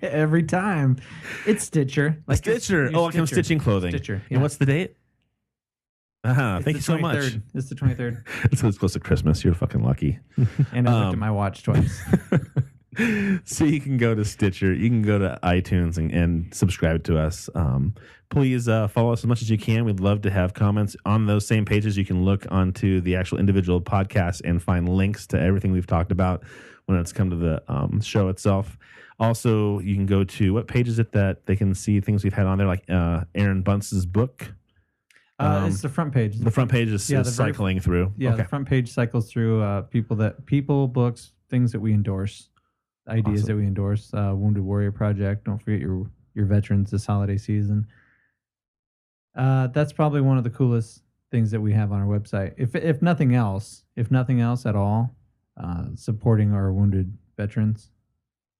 Every time. It's Stitcher. Like Stitcher. I'm stitching clothing. Stitcher. Yeah. And what's the date? Thank you so much. It's the 23rd. It's close to Christmas. You're fucking lucky. And I looked at my watch twice. So you can go to Stitcher. You can go to iTunes and subscribe to us. Please follow us as much as you can. We'd love to have comments on those same pages. You can look onto the actual individual podcasts and find links to everything we've talked about when it's come to the show itself. Also, you can go to, what page is it that they can see things we've had on there, like Aaron Bunce's book? It's the front page. The front page is cycling through. Yeah, okay. The front page cycles through people, books, things that we endorse, ideas that we endorse. Wounded Warrior Project. Don't forget your veterans this holiday season. That's probably one of the coolest things that we have on our website. If nothing else at all, supporting our wounded veterans.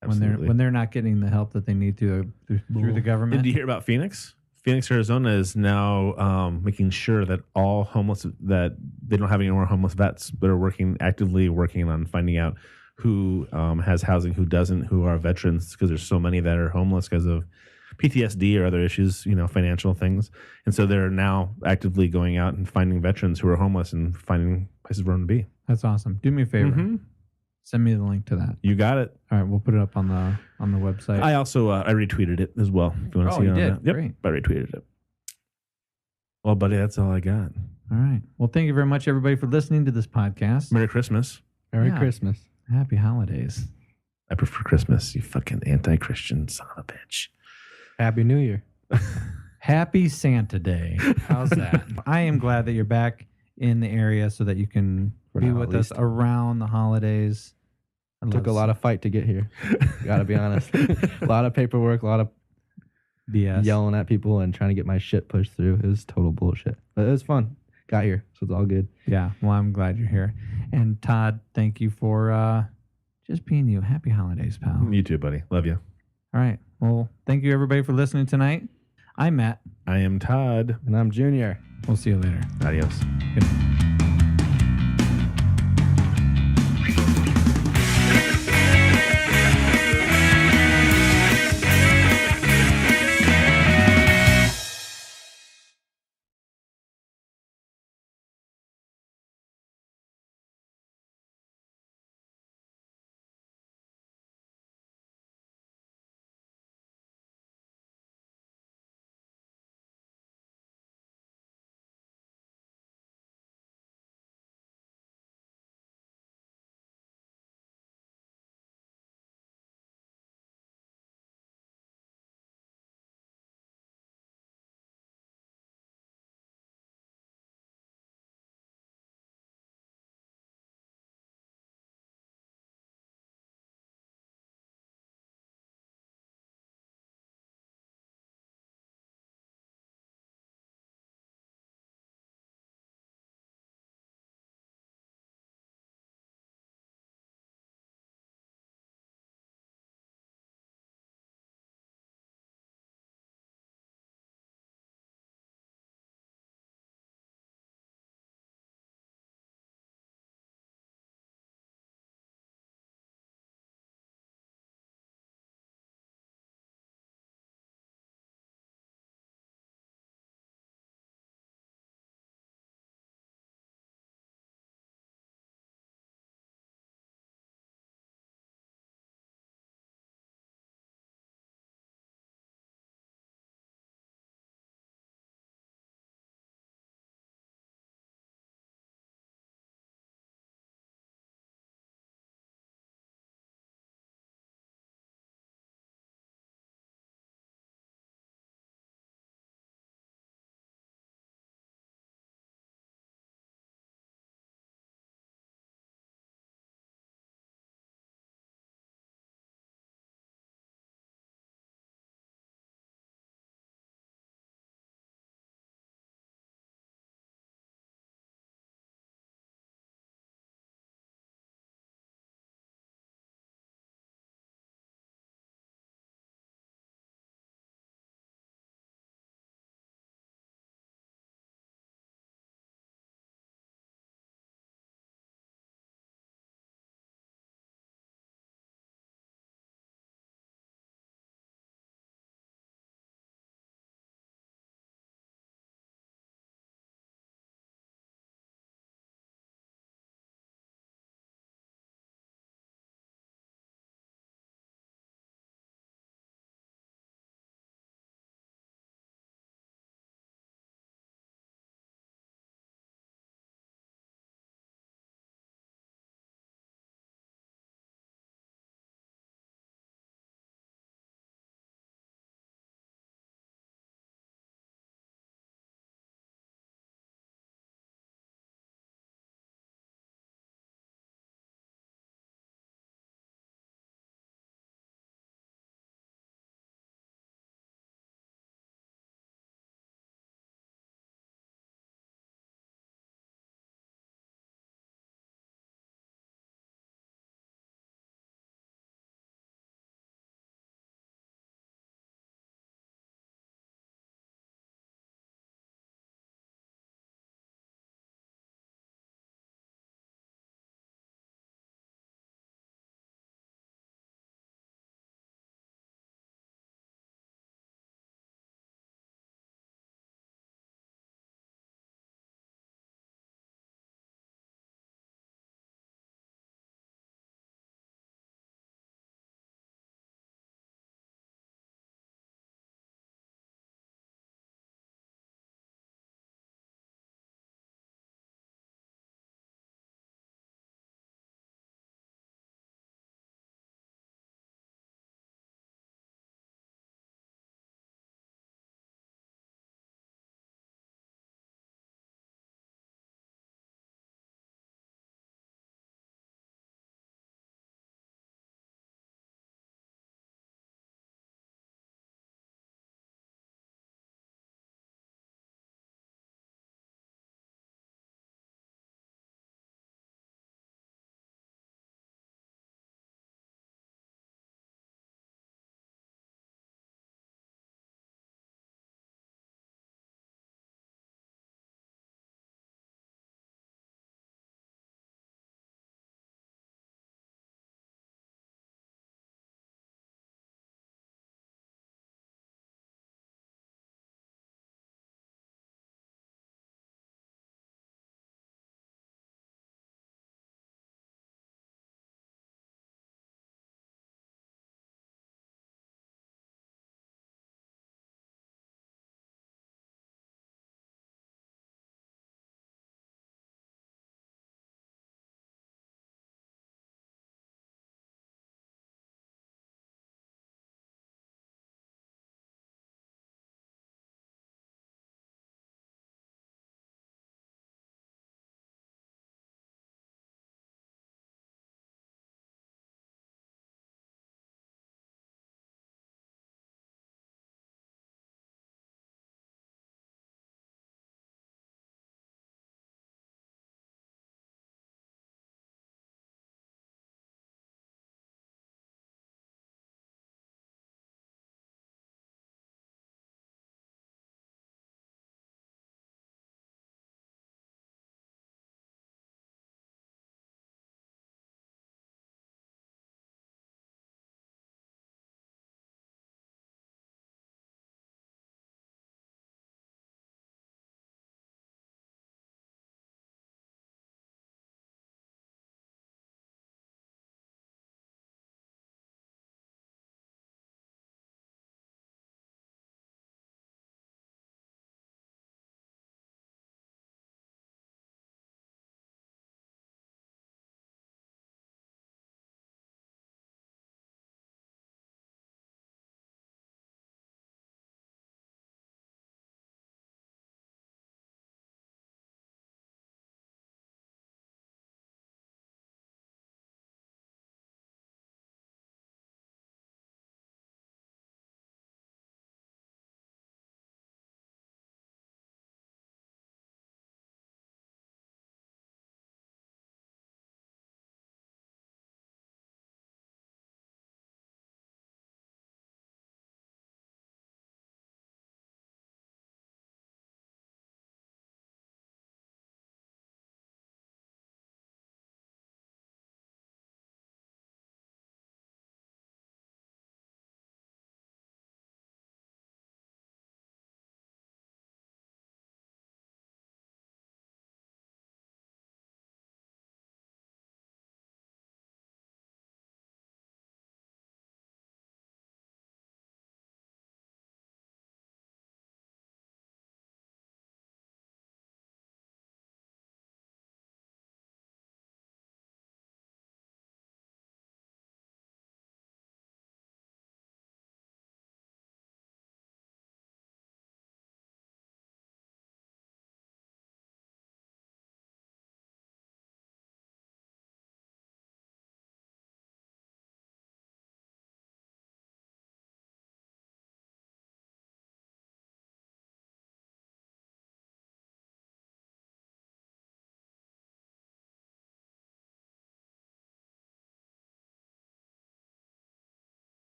Absolutely. When they're not getting the help that they need through the government. And did you hear about Phoenix? Phoenix, Arizona is now making sure that all homeless, that they don't have any more homeless vets, but are actively working on finding out who has housing, who doesn't, who are veterans, because there's so many that are homeless because of PTSD or other issues, financial things. And so they're now actively going out and finding veterans who are homeless and finding places for them to be. That's awesome. Do me a favor. Mm-hmm. Send me the link to that. You got it. All right, we'll put it up on the website. I also I retweeted it as well. If you want to see it on did? that. Yep, great. I retweeted it. Well, buddy, that's all I got. All right. Well, thank you very much, everybody, for listening to this podcast. Merry Christmas. Merry Christmas. Happy holidays. I prefer Christmas. You fucking anti-Christian son of a bitch. Happy New Year. Happy Santa Day. How's that? I am glad that you're back in the area so that you can be with us around the holidays. Took a lot of fight to get here. Gotta be honest. A lot of paperwork, a lot of BS. Yelling at people and trying to get my shit pushed through. It was total bullshit. But it was fun. got here, so it's all good. Yeah. Well, I'm glad you're here. And Todd, thank you for just being you. Happy holidays, pal. You too, buddy. Love you. All right. Well, thank you everybody for listening tonight. I'm Matt. I am Todd. And I'm Junior. We'll see you later. Adios. Good night.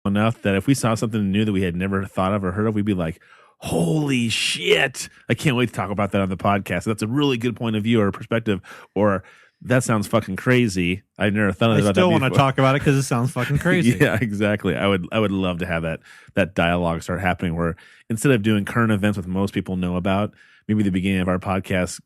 enough that if we saw something new that we had never thought of or heard of, we'd be like, holy shit. I can't wait to talk about that on the podcast. That's a really good point of view or perspective, or that sounds fucking crazy. I've never thought about that. I still want to before. talk about it because it sounds fucking crazy. Yeah, exactly. I would love to have that dialogue start happening where instead of doing current events, which most people know about, maybe the beginning of our podcast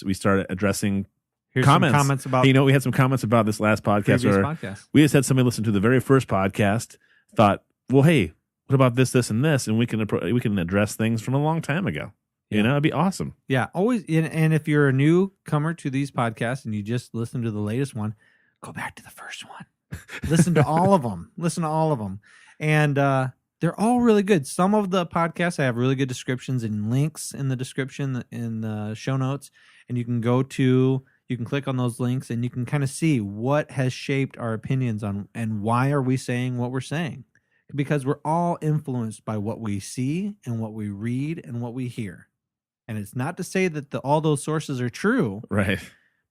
we start addressing Here's comments. some comments about Hey, we had some comments about this last podcast. previous Where podcast. we just had somebody listen to the very first podcast, thought, well, hey, what about this, and this, and we can address things from a long time ago. Yeah. It'd be awesome. Yeah, always. And if you're a newcomer to these podcasts and you just listen to the latest one, go back to the first one. Listen to all of them. Listen to all of them. And they're all really good. Some of the podcasts have really good descriptions and links in the description in the show notes. And you can click on those links and you can kind of see what has shaped our opinions on and why are we saying what we're saying. Because we're all influenced by what we see and what we read and what we hear. And it's not to say that all those sources are true, Right.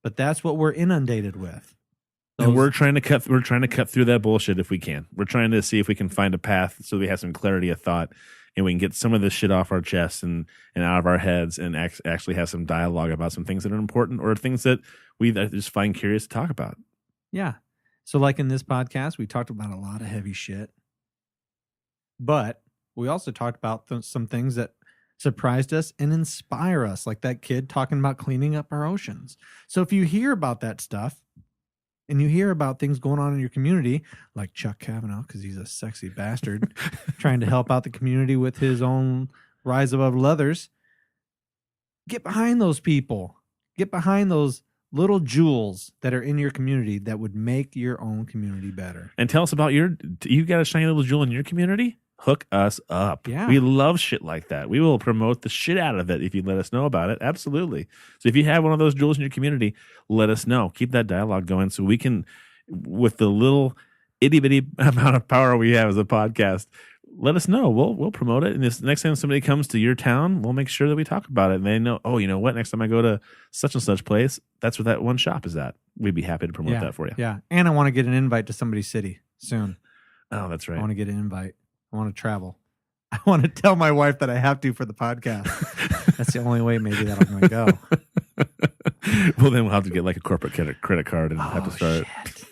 but that's what we're inundated with. And we're trying to cut through that bullshit if we can. We're trying to see if we can find a path so we have some clarity of thought and we can get some of this shit off our chests and out of our heads and actually have some dialogue about some things that are important or things that we just find curious to talk about. Yeah. So like in this podcast, we talked about a lot of heavy shit, but we also talked about some things that surprised us and inspire us, like that kid talking about cleaning up our oceans. So if you hear about that stuff and you hear about things going on in your community, like Chuck Kavanaugh, because he's a sexy bastard trying to help out the community with his own rise above others, get behind those people. Get behind those little jewels that are in your community that would make your own community better. And tell us about you got a shiny little jewel in your community? Hook us up. Yeah. We love shit like that. We will promote the shit out of it if you let us know about it. Absolutely. So if you have one of those jewels in your community, let us know. Keep that dialogue going so we can, with the little itty bitty amount of power we have as a podcast, let us know. We'll promote it. And this next time somebody comes to your town, we'll make sure that we talk about it. And they know, oh, you know what? Next time I go to such and such place, that's where that one shop is at. We'd be happy to promote that for you. Yeah. And I want to get an invite to somebody's city soon. Oh, that's right. I want to get an invite. I want to travel. I want to tell my wife that I have to for the podcast. That's the only way maybe that I'm going to go. Well, then we'll have to get like a corporate credit card and have to start. Shit.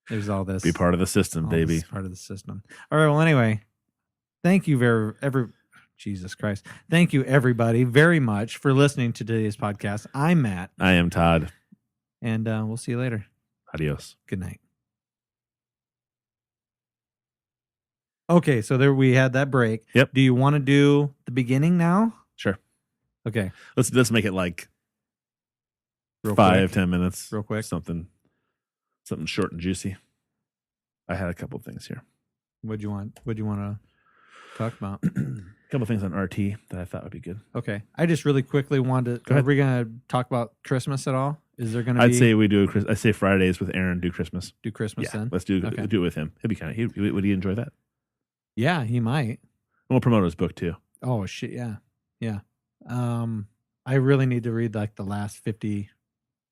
There's all this. Be part of the system, baby. Part of the system. All right. Well, anyway, thank you Jesus Christ. Thank you everybody very much for listening to today's podcast. I'm Matt. I am Todd. And we'll see you later. Adios. Good night. Okay, so there we had that break. Yep. Do you want to do the beginning now? Sure. Okay. Let's make it like Real 5-10 minutes. Real quick. Something short and juicy. I had a couple of things here. What'd you want to talk about? A couple of things on RT that I thought would be good. Okay. I just really quickly wanted to. Are we going to talk about Christmas at all? Is there going to be? I'd say we do. I say Fridays with Aaron do Christmas. Do Christmas then? Let's do it with him. He'd be kind of. Would he enjoy that? Yeah, he might. And we'll promote his book too. Oh shit! Yeah, yeah. I really need to read like the last 50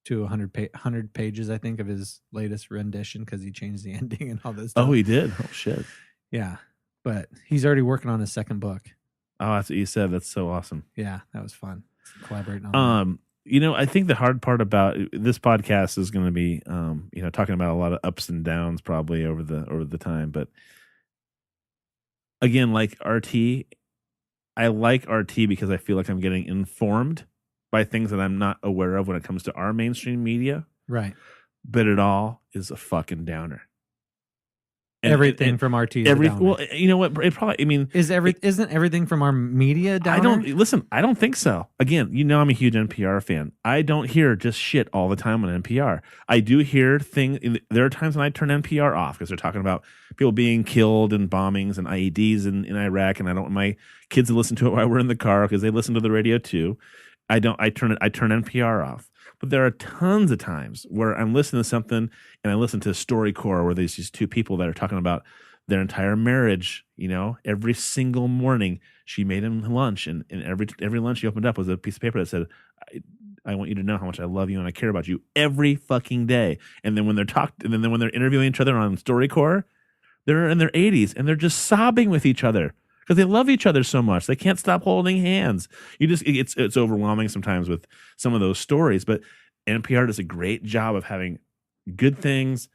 to 100 pages, I think, of his latest rendition because he changed the ending and all this stuff. Oh, he did. Oh shit. Yeah, but he's already working on his second book. Oh, that's what you said. That's so awesome. Yeah, that was fun. Collaborating on that. I think the hard part about this podcast is going to be, talking about a lot of ups and downs probably over the time. But again, like RT, I like RT because I feel like I'm getting informed by things that I'm not aware of when it comes to our mainstream media. Right. But it all is a fucking downer. Everything from RT is a downer. Well, you know what? It probably. I mean, isn't everything from our media downer? I don't think so. Again, I'm a huge NPR fan. I don't hear just shit all the time on NPR. I do hear things. There are times when I turn NPR off because they're talking about people being killed and bombings and IEDs in Iraq, and I don't want my kids to listen to it while we're in the car because they listen to the radio too. I turn NPR off. But there are tons of times where I'm listening to something and I listen to StoryCorps where there's these two people that are talking about their entire marriage. Every single morning she made him lunch, and every lunch he opened up was a piece of paper that said, I want you to know how much I love you and I care about you every fucking day. And then when they're interviewing each other on StoryCorps, They're in their 80s and they're just sobbing with each other because they love each other so much. They can't stop holding hands. It's overwhelming sometimes with some of those stories, but NPR does a great job of having good things,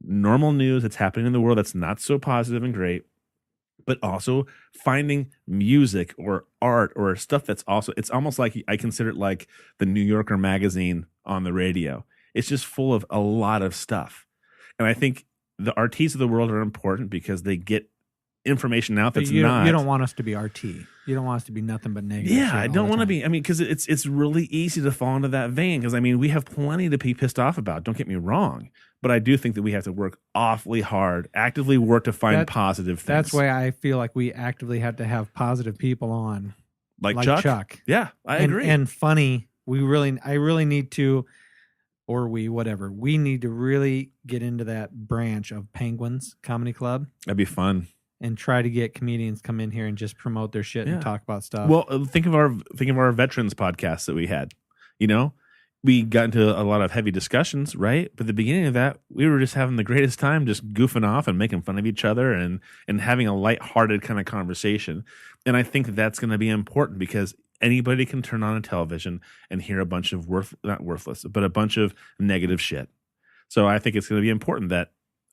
normal news that's happening in the world that's not so positive and great, but also finding music or art or stuff that's also, it's almost like I consider it like the New Yorker magazine on the radio. It's just full of a lot of stuff. And I think the RTs of the world are important because they get information out that's not. You don't want us to be RT. You don't want us to be nothing but negative. Yeah, I don't want to be. I mean, because it's really easy to fall into that vein. Because I mean, we have plenty to be pissed off about. Don't get me wrong, but I do think that we have to work awfully hard, actively work to find positive things. That's why I feel like we actively have to have positive people on, like Chuck. Yeah, I agree. And funny. I really need to. Or we need to really get into that branch of Penguins Comedy Club. That'd be fun. And try to get comedians come in here and just promote their shit and talk about stuff. Well, think of our veterans podcast that we had. You know, we got into a lot of heavy discussions, right? But at the beginning of that, we were just having the greatest time, just goofing off and making fun of each other and having a lighthearted kind of conversation. And I think that's going to be important because anybody can turn on a television and hear a bunch of not worthless, but a bunch of negative shit. So I think it's going to be important that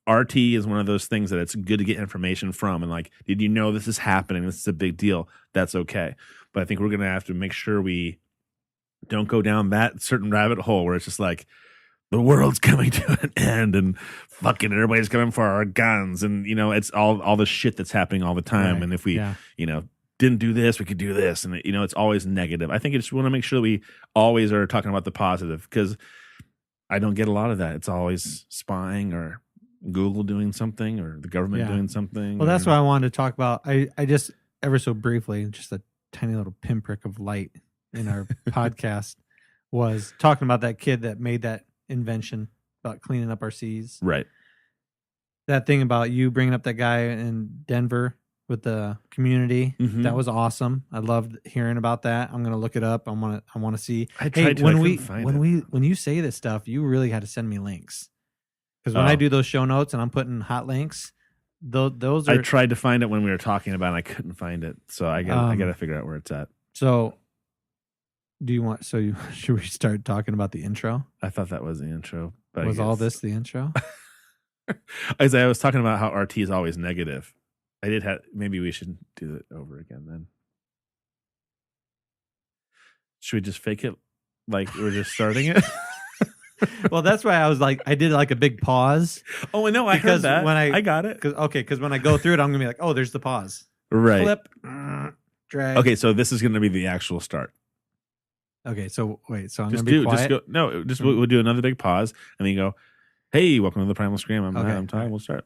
RT is one of those things that it's good to get information from. And like, did you know this is happening? This is a big deal. That's okay. But I think we're going to have to make sure we don't go down that certain rabbit hole where it's just like, the world's coming to an end and fucking everybody's coming for our guns. And, you know, it's all the shit that's happening all the time. Right. And if we, you know, didn't do this, we could do this. And, you know, it's always negative. I think I just want to make sure that we always are talking about the positive because I don't get a lot of that. It's always spying or Google doing something or the government doing something. Well, that's what I wanted to talk about. I just, ever so briefly, just a tiny little pinprick of light in our podcast was talking about that kid that made that invention about cleaning up our seas. Right. That thing about you bringing up that guy in Denver with the community. Mm-hmm. That was awesome. I loved hearing about that. I'm going to look it up. I want to see. When you say this stuff, you really had to send me links. Because when I do those show notes and I'm putting hot links, those are. I tried to find it when we were talking about it and I couldn't find it. So I got to figure out where it's at. So should we start talking about the intro? I thought that was the intro. But was all this the intro? As I was talking about how RT is always negative. Maybe we should do it over again then. Should we just fake it like we're just starting it? Well, that's why I was like, I did like a big pause. Oh, no, I heard that. I got it. Because when I go through it, I'm going to be like, oh, there's the pause. Right. Flip, drag. Okay, so this is going to be the actual start. Okay, so wait, so I'm going to be quiet? We'll do another big pause, and then you go, hey, welcome to the Primal Scream. I'm Todd. We'll start.